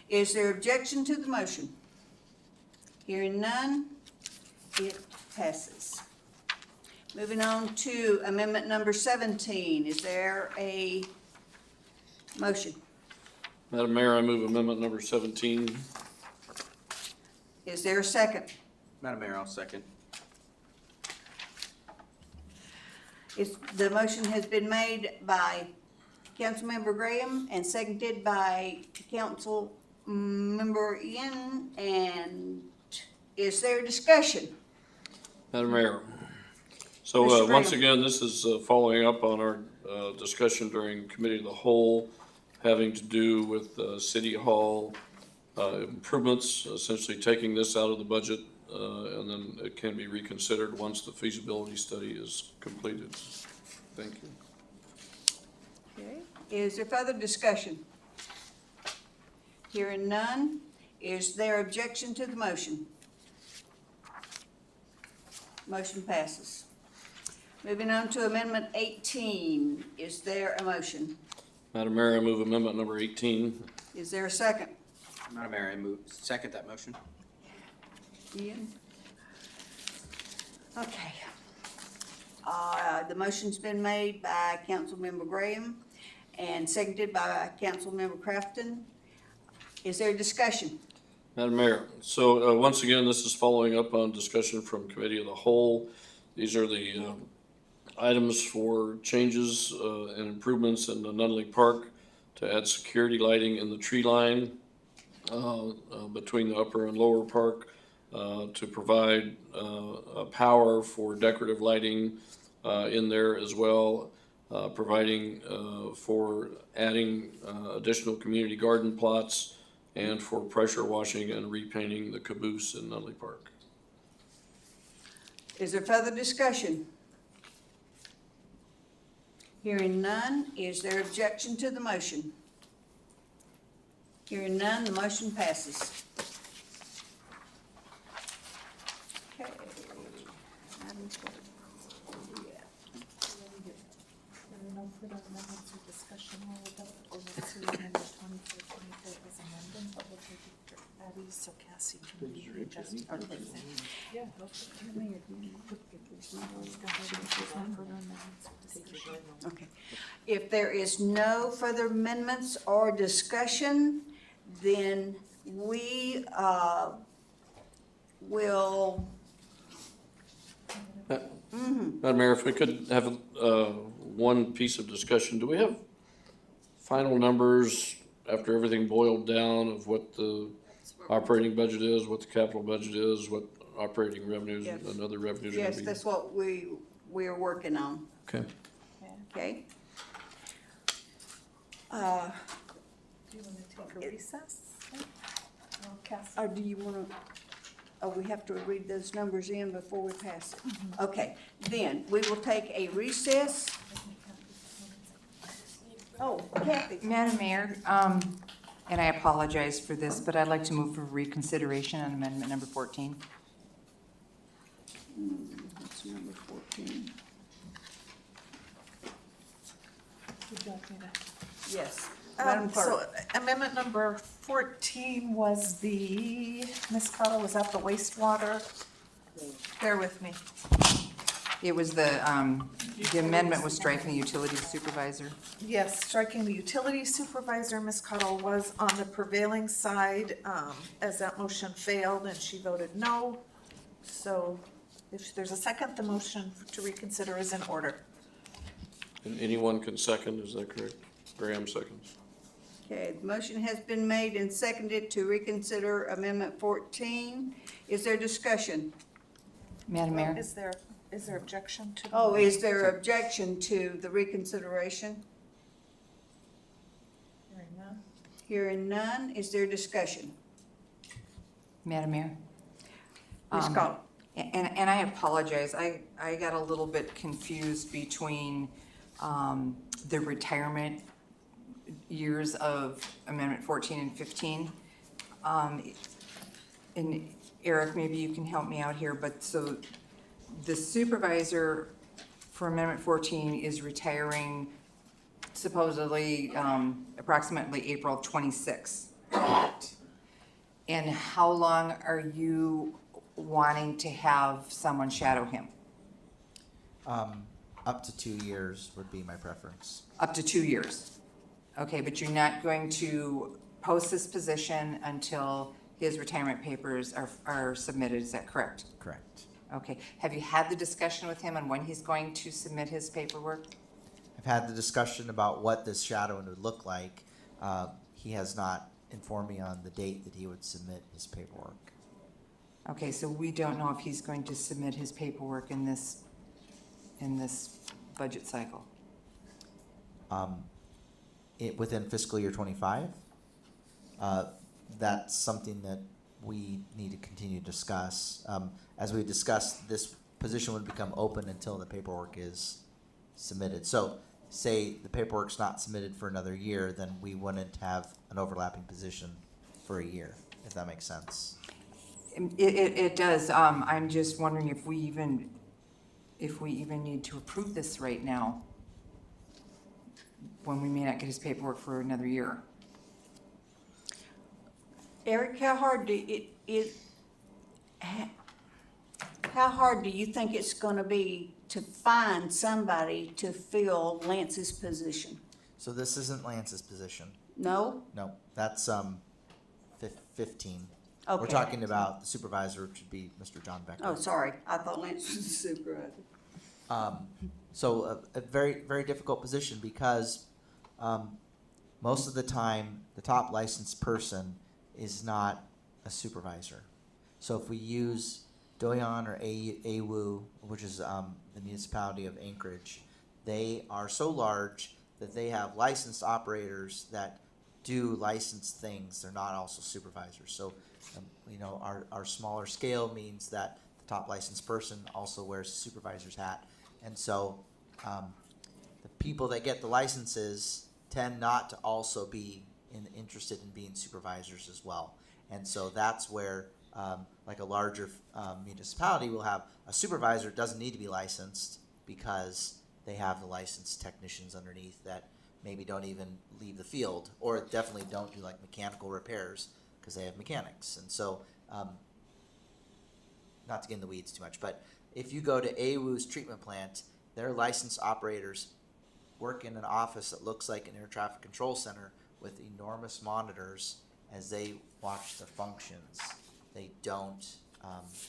Is there objection to the motion? Hearing none, it passes. Moving on to amendment number 17. Is there a motion? Madam Mayor, I move amendment number 17. Is there a second? Madam Mayor, I'll second. The motion has been made by Councilmember Graham and seconded by Councilmember Ian. And is there discussion? Madam Mayor. So, Mr. once Graham. again, this is following up on our discussion during Committee of the Whole, having to do with City Hall improvements, essentially taking this out of the budget, and then it can be reconsidered once the feasibility study is completed. Thank you. Okay. Is there further discussion? Hearing none, is there objection to the motion? Motion passes. Moving on to amendment 18, is there a motion? Madam Mayor, I move amendment number 18. Is there a second? Madam Mayor, I second that motion. Ian? Okay. The motion's been made by Councilmember Graham and seconded by Councilmember Crafton. Is there discussion? Madam Mayor, so once again, this is following up on discussion from Committee of the Whole. These are the items for changes and improvements in the Nunley Park to add security lighting in the tree line between the upper and lower park, to provide power for decorative lighting in there as well, providing for adding additional community garden plots, and for pressure washing and repainting the caboose in Nunley Park. Is there further discussion? Hearing none, is there objection to the motion? Hearing none, the motion passes. Okay. Madam Clerk. So Cassie can be adjusted. Okay. If there is no further amendments or discussion, then we will. Madam Mayor, if we could have one piece of discussion, do we have final numbers after everything boiled down of what the operating budget is, what the capital budget is, what operating revenues Yes. and other revenues are gonna Yes, be? that's what we are working on, Okay. okay? Do you want to take a recess? Or do you wanna, we have to read those numbers in before we pass it? Okay, then, we will take a recess. Oh, Kathy. Madam Mayor, and I apologize for this, but I'd like to move for reconsideration on amendment number 14. That's number 14. Would you like me to? Yes. Madam So Clerk. amendment number 14 was Ms. Cottle, was that the wastewater? Bear with me. It was the amendment was striking the utility supervisor. Yes, striking the utility supervisor, Ms. Cottle was on the prevailing side, as that motion failed and she voted no. So if there's a second, the motion to reconsider is in order. And anyone can second, is that correct? Graham seconds. Okay, the motion has been made and seconded to reconsider Amendment 14. Is there discussion? Madam Mayor? Is there objection to? Oh, is there objection to the reconsideration? Hearing none. Hearing none, is there discussion? Madam Mayor? Ms. Cottle. And I apologize, I got a little bit confused between the retirement years of Amendment 14 and 15. And Eric, maybe you can help me out here, but so the supervisor for Amendment 14 is retiring supposedly approximately April 26. And how long are you wanting to have someone shadow him? Up to 2 years would be my preference. Up to 2 years. Okay, but you're not going to post this position until his retirement papers are submitted, is that correct? Correct. Okay, have you had the discussion with him on when he's going to submit his paperwork? I've had the discussion about what this shadowing would look like. He has not informed me on the date that he would submit his paperwork. Okay, so we don't know if he's going to submit his paperwork in this budget cycle. Within fiscal year 25, that's something that we need to continue to discuss. As we discussed, this position would become open until the paperwork is submitted. So say the paperwork's not submitted for another year, then we wouldn't have an overlapping position for a year, if that makes sense. It does. I'm just wondering if we even need to approve this right now, when we may not get his paperwork for another year. Eric, how hard do you think it's gonna be to find somebody to fill Lance's position? So this isn't Lance's position. No? No, that's 15. Okay. We're talking about the supervisor, which would be Mr. John Becker. Oh, sorry, I thought Lance was the supervisor. So a very, very difficult position because most of the time, the top licensed person is not a supervisor. So if we use Doyon or AWU, which is the municipality of Anchorage, they are so large that they have licensed operators that do licensed things. They're not also supervisors. So, our smaller scale means that the top licensed person also wears a supervisor's hat. And so the people that get the licenses tend not to also be interested in being supervisors as well. And so that's where, like a larger municipality will have a supervisor doesn't need to be licensed because they have the licensed technicians underneath that maybe don't even leave the field or definitely don't do like mechanical repairs because they have mechanics. And so, not to get in the weeds too much, but if you go to AWU's treatment plant, their licensed operators work in an office that looks like an air traffic control center with enormous monitors as they watch the functions. They don't,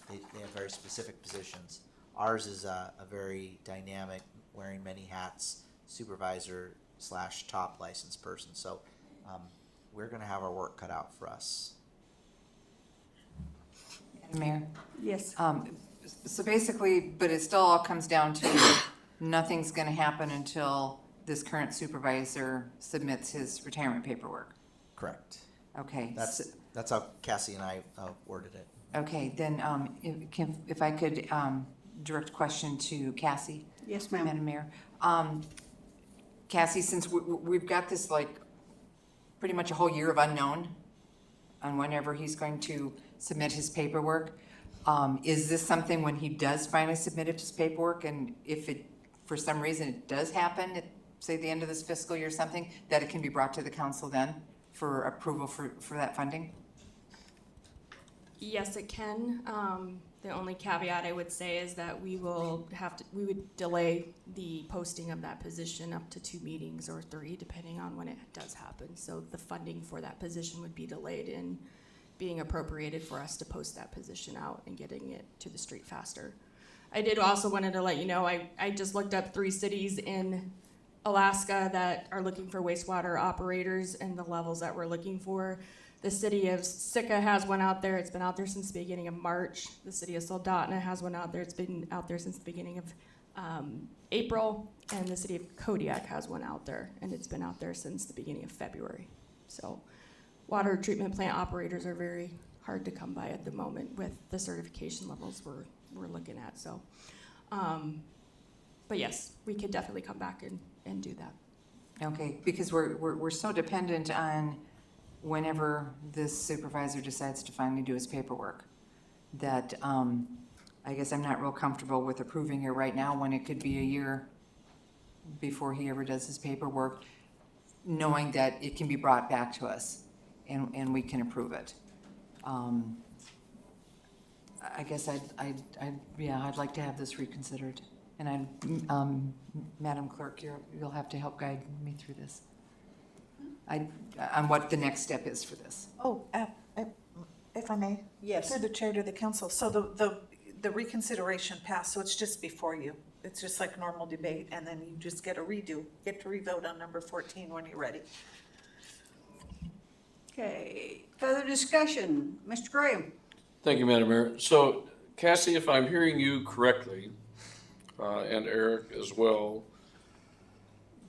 they have very specific positions. Ours is a very dynamic, wearing many hats, supervisor / top licensed person. So we're gonna have our work cut out for us. Mayor? Yes. So basically, but it still all comes down to nothing's gonna happen until this current supervisor submits his retirement paperwork. Correct. Okay. That's how Cassie and I worded it. Okay, then, if I could, direct a question to Cassie. Yes, ma'am. Madam Mayor. Cassie, since we've got this like pretty much a whole year of unknown on whenever he's going to submit his paperwork, is this something when he does finally submit his paperwork, and if it, for some reason it does happen at, say, the end of this fiscal year or something, that it can be brought to the council then for approval for that funding? Yes, it can. The only caveat I would say is that we would delay the posting of that position up to 2 meetings or 3, depending on when it does happen. So the funding for that position would be delayed in being appropriated for us to post that position out and getting it to the street faster. I did also wanted to let you know, I just looked up 3 cities in Alaska that are looking for wastewater operators and the levels that we're looking for. The city of Sitka has one out there. It's been out there since the beginning of March. The city of Soldotna has one out there. It's been out there since the beginning of April. And the city of Kodiak has one out there, and it's been out there since the beginning of February. So water treatment plant operators are very hard to come by at the moment with the certification levels we're looking at. So, but yes, we could definitely come back and do that. Okay, because we're so dependent on whenever this supervisor decides to finally do his paperwork, that I guess I'm not real comfortable with approving it right now when it could be a year before he ever does his paperwork, knowing that it can be brought back to us and we can approve it. I guess I'd like to have this reconsidered And Madam Clerk, you'll have to help guide me through this. On what the next step is for this. Oh, if I may? Yes. Through the chair to the council. So the reconsideration passed, so it's just before you. It's just like normal debate, and then you just get a redo, get to revote on number 14 when you're ready. Okay, further discussion, Mr. Graham? Thank you, Madam Mayor. So Cassie, if I'm hearing you correctly, and Eric as well,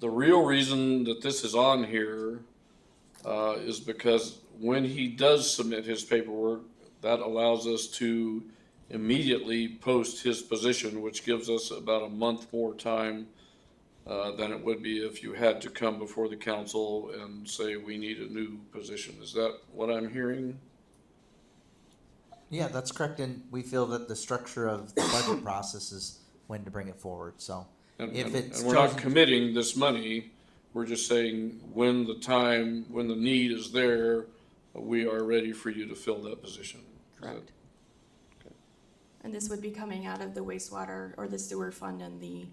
the real reason that this is on here is because when he does submit his paperwork, that allows us to immediately post his position, which gives us about a month more time than it would be if you had to come before the council and say, we need a new position. Is that what I'm hearing? Yeah, that's correct, and we feel that the structure of the budget process is when to bring it forward, so. And If it's we're not chosen- committing this money, we're just saying when the need is there, we are ready for you to fill that position. Correct. And this would be coming out of the wastewater or the sewer fund and the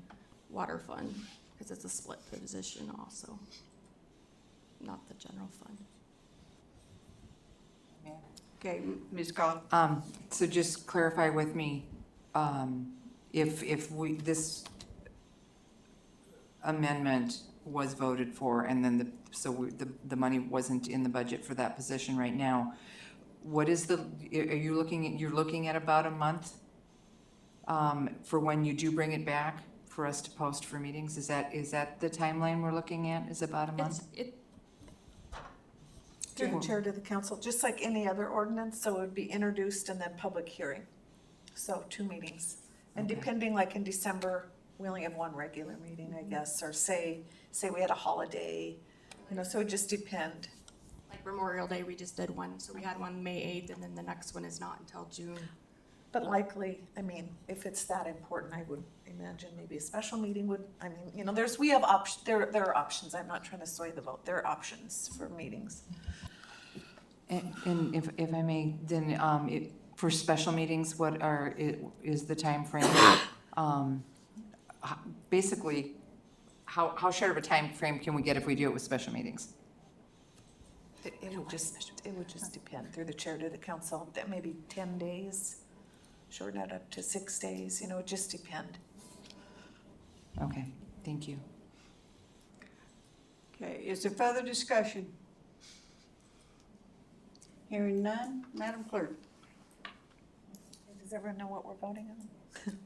water fund, because it's a split position also, not the general fund. Okay, Ms. Collins? So just clarify with me, if this amendment was voted for and then the money wasn't in the budget for that position right now, what is you're looking at about a month for when you do bring it back for us to post for meetings? Is that the timeline we're looking at, is about a month? Through the chair to the council, just like any other ordinance, so it would be introduced and then public hearing. So 2 meetings. And depending, like in December, we only have 1 regular meeting, I guess, or say we had a holiday, so it just depend. Like Memorial Day, we just did one, so we had one May 8th, and then the next one is not until June. But likely, if it's that important, I would imagine maybe a special meeting would, we have options, there are options, I'm not trying to sway the vote, there are options for meetings. And if I may, then for special meetings, is the timeframe? Basically, how short of a time frame can we get if we do it with special meetings? It would just depend, through the chair to the council, that maybe 10 days, shorten it up to 6 days, it just depend. Okay, thank you. Okay, is there further discussion? Hearing none, Madam Clerk? Does everyone know what we're voting on?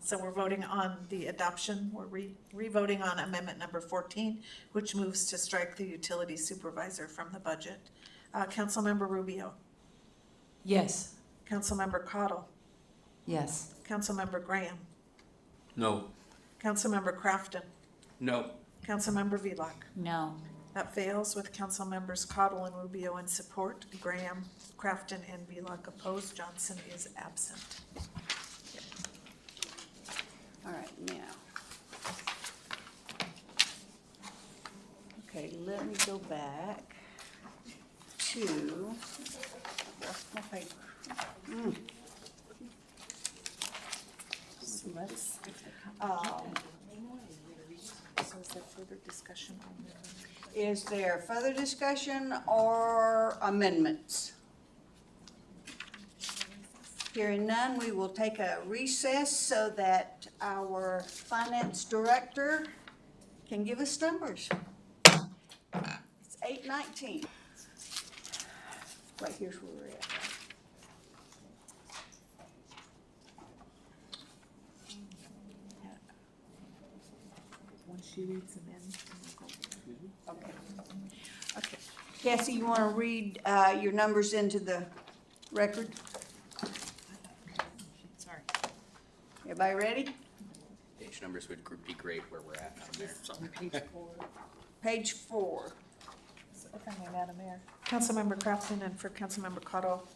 So we're voting on the adoption, we're re-voting on amendment number 14, which moves to strike the utility supervisor from the budget. Councilmember Rubio, Yes. Councilmember Cottle, Yes. Councilmember Graham, No. Councilmember Crafton, No. Councilmember Vlock. No. That fails with council members Cottle and Rubio in support, Graham, Crafton, and Vlock opposed. Johnson is absent. All right, now. Okay, let me go back to, lost my paper. So let's, so is there further discussion on that? Is there further discussion or amendments? Hearing none, we will take a recess so that our finance director can give us numbers. It's 8:19. Right here's where we're at. Once she reads them in. Okay. Okay. Cassie, you want to read your numbers into the record? Sorry. Everybody ready? Page numbers would be great where we're at on there. Page 4. If I may, Madam Mayor. Councilmember Crafton and for Councilmember Cottle.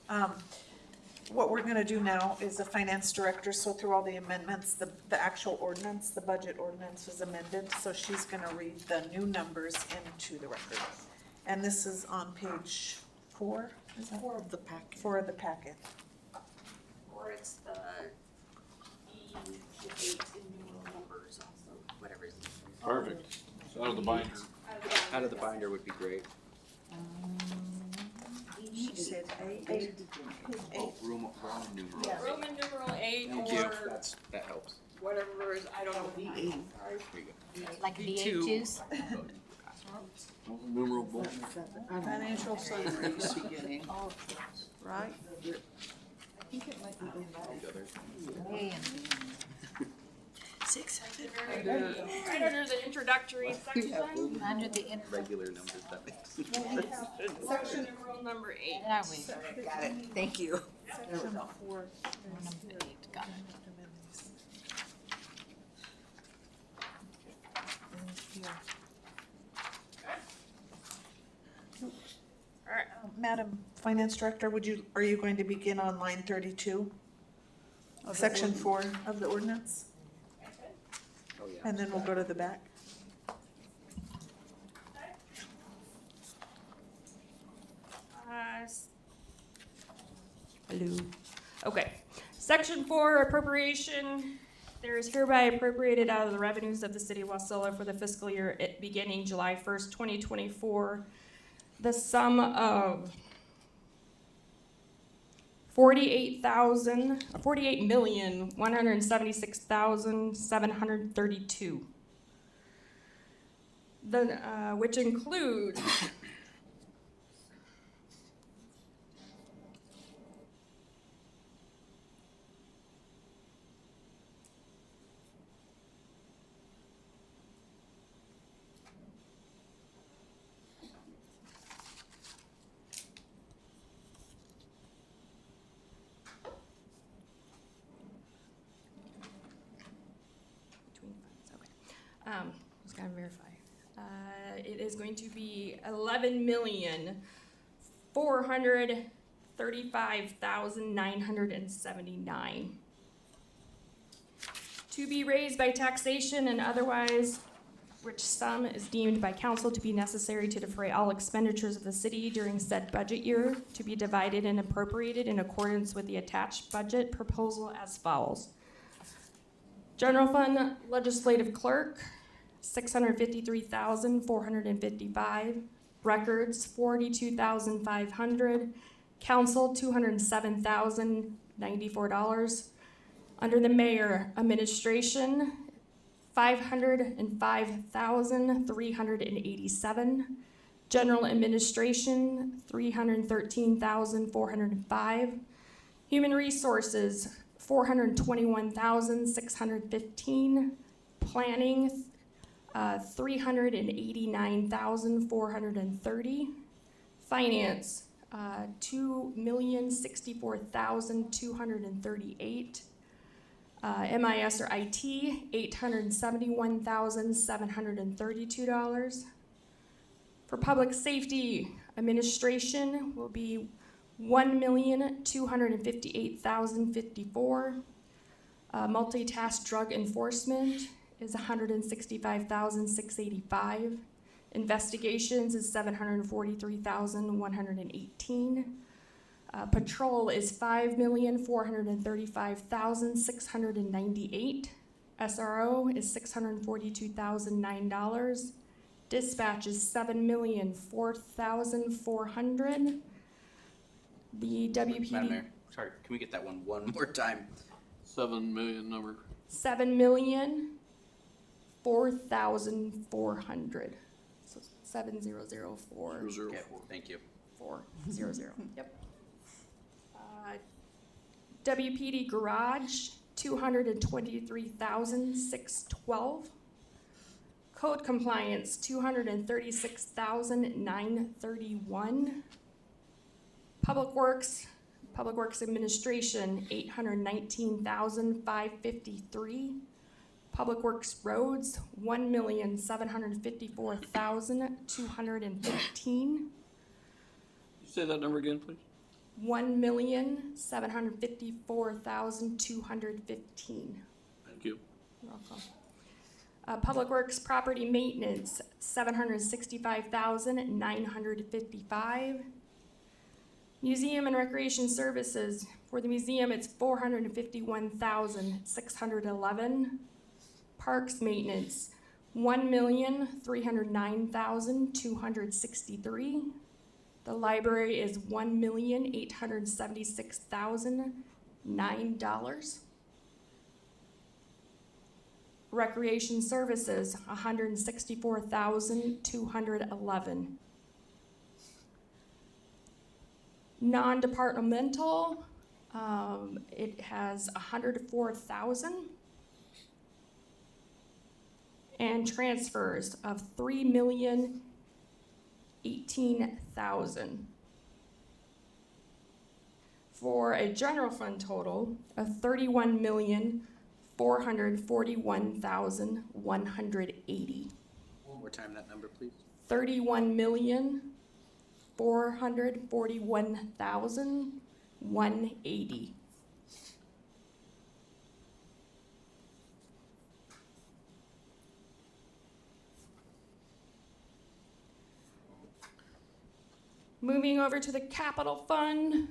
What we're gonna do now is the finance director, so through all the amendments, the actual ordinance, the budget ordinance was amended, so she's gonna read the new numbers into the record. And this is on page 4, is that? 4 of the packet. 4 of the packet. Or it's the E8 in new numbers on Perfect. It's out of the binder. Out of the binder would be great. She said eight. Oh, Roman numeral. Roman numeral 8 Thank you. or That helps. whatever is, I don't know. Sorry. There you go. Like V8 juice? Numeral bolt. Financial summaries beginning, right? A and B. Right under the introductory section, Under the in. Regular numbers, that makes section numeral number 8. There we go. Got it, thank you. Section 4. Number 8, got it. All right, Madam Finance Director, are you going to begin on line 32? Section 4 of the ordinance? Oh, yeah. And then we'll go to the back. Hello. Okay. Section 4, appropriation. There is hereby appropriated out of the revenues of the city of Wasilla for the fiscal year beginning July 1st, 2024, the sum of $48,176,732. Which includes just gotta verify. It is going to be $11,435,979. To be raised by taxation and otherwise, which sum is deemed by council to be necessary to defray all expenditures of the city during said budget year, to be divided and appropriated in accordance with the attached budget proposal as follows. General Fund Legislative Clerk, $653,455. Records, $42,500. Council, $207,094. Under the Mayor, Administration, $505,387. General Administration, $313,405. Human Resources, $421,615. Planning, $389,430. Finance, $2,064,238. MIS or IT, $871,732. For Public Safety Administration will be $1,258,054. Multitask Drug Enforcement is $165,685. Investigations is $743,118. Patrol is $5,435,698. SRO is $642,009. Dispatch is $7,004,400. The Madam WPD, Mayor, sorry, can we get that one more time? 7 million number. $7,004,400. So 7004. 004. Okay, thank you. 400. Yep. WPD Garage, $223,612. Code Compliance, $236,931. Public Works Administration, $819,553. Public Works Roads, $1,754,215. You say that number again, please? $1,754,215. Thank you. You're welcome. Public Works Property Maintenance, $765,955. Museum and Recreation Services, for the museum, it's $451,611. Parks Maintenance, $1,309,263. The library is $1,876,009. Recreation services, $164,211. Non-departmental, it has $104,000. And transfers of $3,018,000. For a general fund total of $31,441,180. One more time that number, please. $31,441,180. Moving over to the capital fund,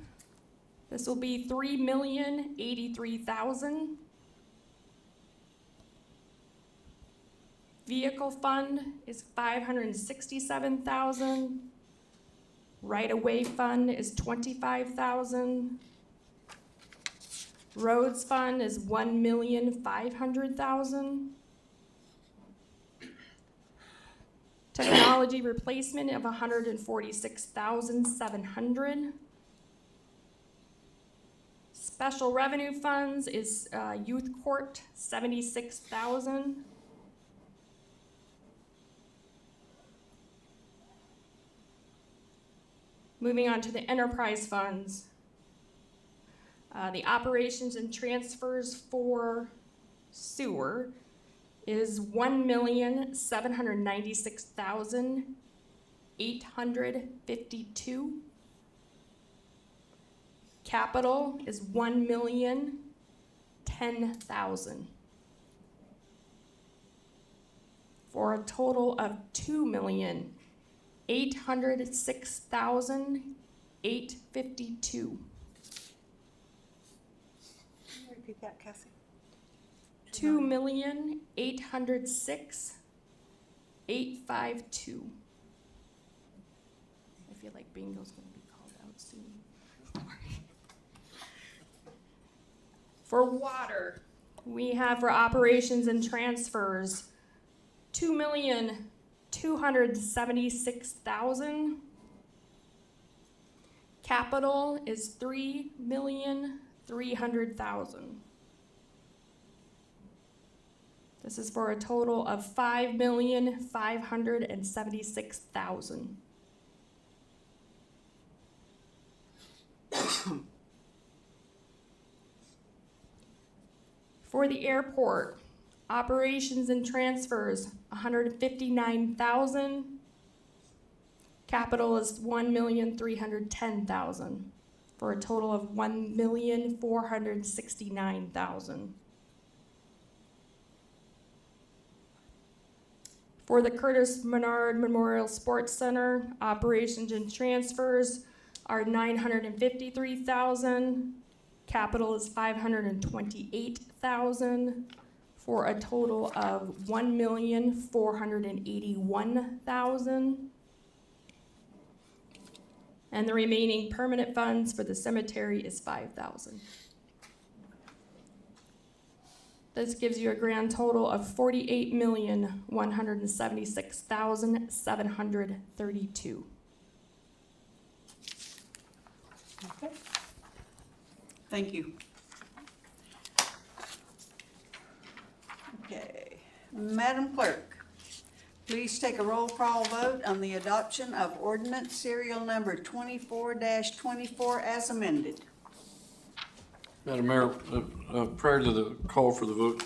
this will be $3,083,000. Vehicle fund is $567,000. Right-of-way fund is $25,000. Roads fund is $1,500,000. Technology replacement of $146,700. Special revenue funds is youth court, $76,000. Moving on to the enterprise funds. The operations and transfers for sewer is $1,796,852. Capital is $1,010,000. For a total of $2,806,852. Repeat that, Cassie. $2,806,852. I feel like bingo's gonna be called out soon. For water, we have for operations and transfers, $2,276,000. Capital is $3,300,000. This is for a total of $5,576,000. For the airport, operations and transfers, $159,000. Capital is $1,310,000 for a total of $1,469,000. For the Curtis Menard Memorial Sports Center, operations and transfers are $953,000. Capital is $528,000 for a total of $1,481,000. And the remaining permanent funds for the cemetery is $5,000. This gives you a grand total of $48,176,732. Okay. Thank you. Okay, Madam Clerk, please take a roll call vote on the adoption of ordinance serial number 24-24 as amended. Madam Mayor, prior to the call for the vote,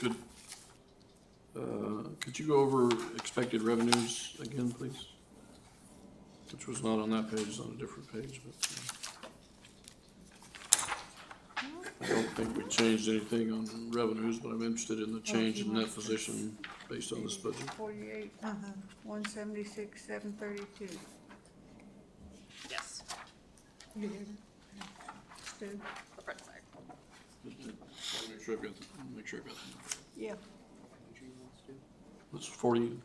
could you go over expected revenues again, please? Which was not on that page, it's on a different page, but I don't think we changed anything on revenues, but I'm interested in the change in that position based on this budget. 48, 176, 732. Yes. Stu? Make sure I've got the number. Yeah. It's 40,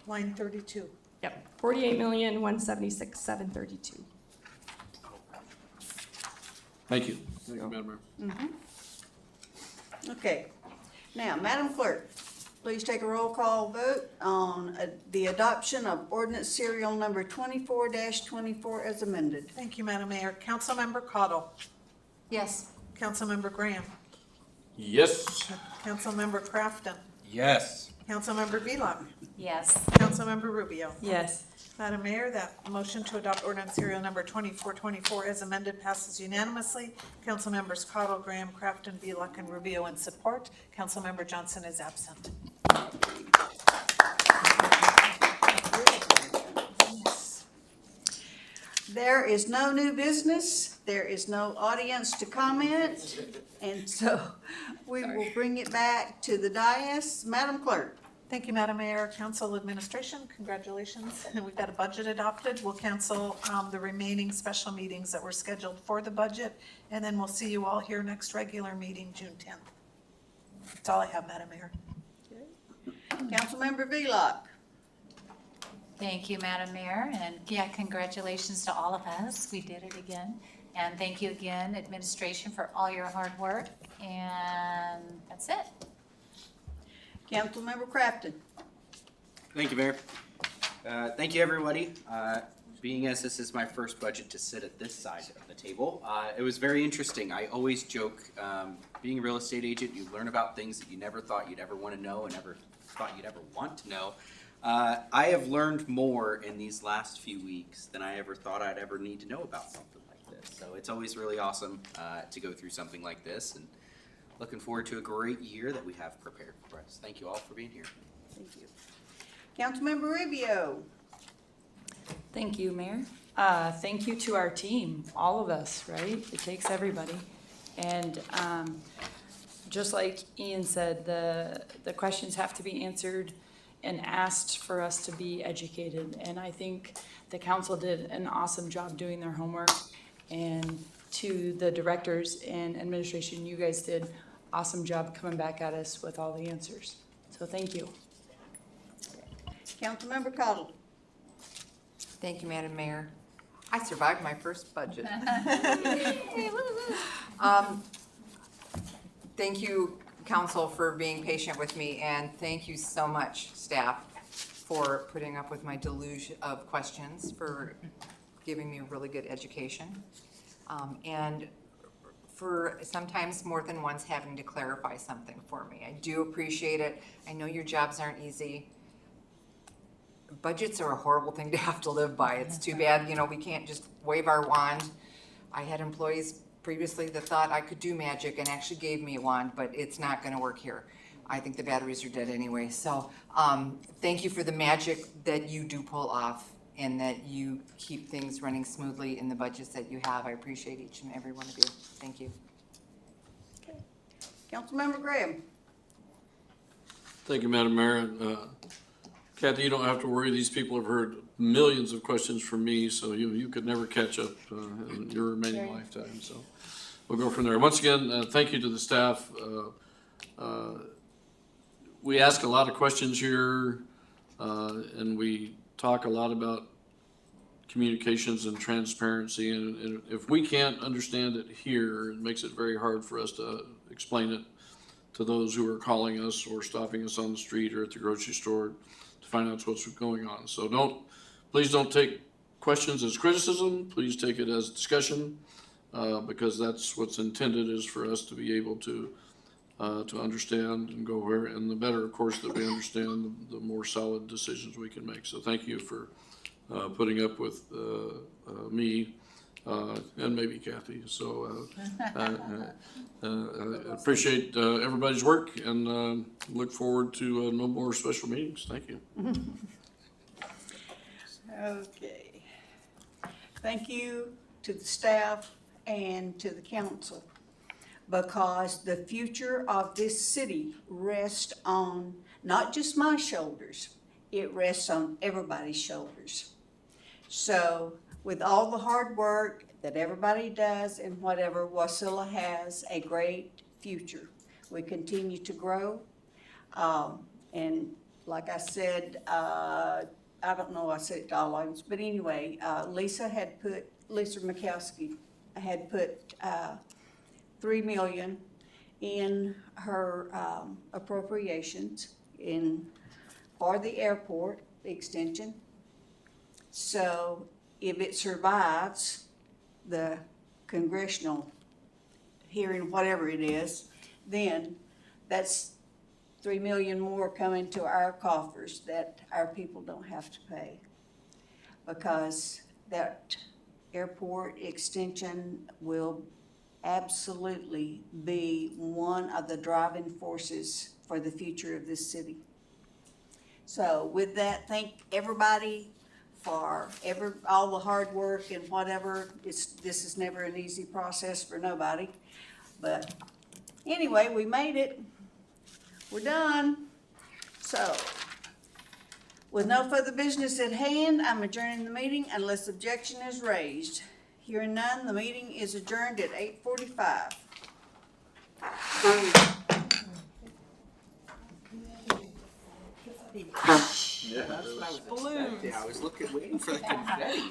Line 32. Yep, 48,176,732. thank you. Thank you, Madam Mayor. Okay. Now, Madam Clerk, please take a roll call vote on the adoption of ordinance serial number 24-24 as amended. Thank you, Madam Mayor. Councilmember Cottle. Yes. Councilmember Graham. Yes. Councilmember Crafton. Yes. Councilmember Vila. Yes. Councilmember Rubio. Yes. Madam Mayor, that motion to adopt ordinance serial number 2424 as amended passes unanimously. Councilmembers Cottle, Graham, Crafton, Velock, and Rubio in support. Councilmember Johnson is absent. There is no new business. There is no audience to comment. And so we will bring it back to the dais. Madam Clerk. Thank you, Madam Mayor. Council Administration, congratulations. We've got a budget adopted. We'll cancel the remaining special meetings that were scheduled for the budget, and then we'll see you all here next regular meeting, June 10th. That's all I have, Madam Mayor. Councilmember Velock. Thank you, Madam Mayor, and yeah, congratulations to all of us. We did it again. And thank you again, administration, for all your hard work. And that's it. Councilmember Crafton. Thank you, Mayor. Thank you, everybody. Being as this is my first budget to sit at this side of the table, it was very interesting. I always joke, being a real estate agent, you learn about things that you never thought you'd ever want to know and never thought you'd ever want to know. I have learned more in these last few weeks than I ever thought I'd ever need to know about something like this. So it's always really awesome to go through something like this, and looking forward to a great year that we have prepared for us. Thank you all for being here. Thank you. Councilmember Rubio. Thank you, Mayor. Thank you to our team, all of us, right? It takes everybody. And just like Ian said, the questions have to be answered and asked for us to be educated. And I think the council did an awesome job doing their homework. And to the directors and administration, you guys did awesome job coming back at us with all the answers. So thank you. Councilmember Cottle. Thank you, Madam Mayor. I survived my first budget. Thank you, council, for being patient with me, and thank you so much, staff, for putting up with my deluge of questions, for giving me a really good education, and for sometimes more than once having to clarify something for me. I do appreciate it. I know your jobs aren't easy. Budgets are a horrible thing to have to live by. It's too bad, we can't just wave our wand. I had employees previously that thought I could do magic and actually gave me a wand, but it's not gonna work here. I think the batteries are dead anyway. So thank you for the magic that you do pull off and that you keep things running smoothly in the budgets that you have. I appreciate each and every one of you. Thank you. Okay. Councilmember Graham. Thank you, Madam Mayor. Kathy, you don't have to worry. These people have heard millions of questions from me, so you could never catch up in your remaining lifetime. So we'll go from there. Once again, thank you to the staff. We ask a lot of questions here, and we talk a lot about communications and transparency. And if we can't understand it here, it makes it very hard for us to explain it to those who are calling us or stopping us on the street or at the grocery store to find out what's going on. So please don't take questions as criticism. Please take it as discussion, because that's what's intended, is for us to be able to understand and go where, and the better, of course, that we understand, the more solid decisions we can make. So thank you for putting up with me and maybe Kathy. So appreciate everybody's work, and look forward to no more special meetings. Thank you. Okay. Thank you to the staff and to the council, because the future of this city rests on not just my shoulders, it rests on everybody's shoulders. So with all the hard work that everybody does and whatever, Wasilla has a great future. We continue to grow, and like I said, I don't know, I said it to all items, but anyway, Lisa Mikowski had put, 3 million in her, appropriations for the airport extension. So if it survives the congressional hearing, whatever it is, then that's 3 million more coming to our coffers that our people don't have to pay. Because that airport extension will absolutely be one of the driving forces for the future of this city. So with that, thank everybody for all the hard work and whatever. This is never an easy process for nobody. But anyway, we made it. We're done. So, with no further business at hand, I'm adjourning the meeting unless objection is raised. Hearing none, the meeting is adjourned at 8:45. Yeah, I was looking, waiting for the confetti.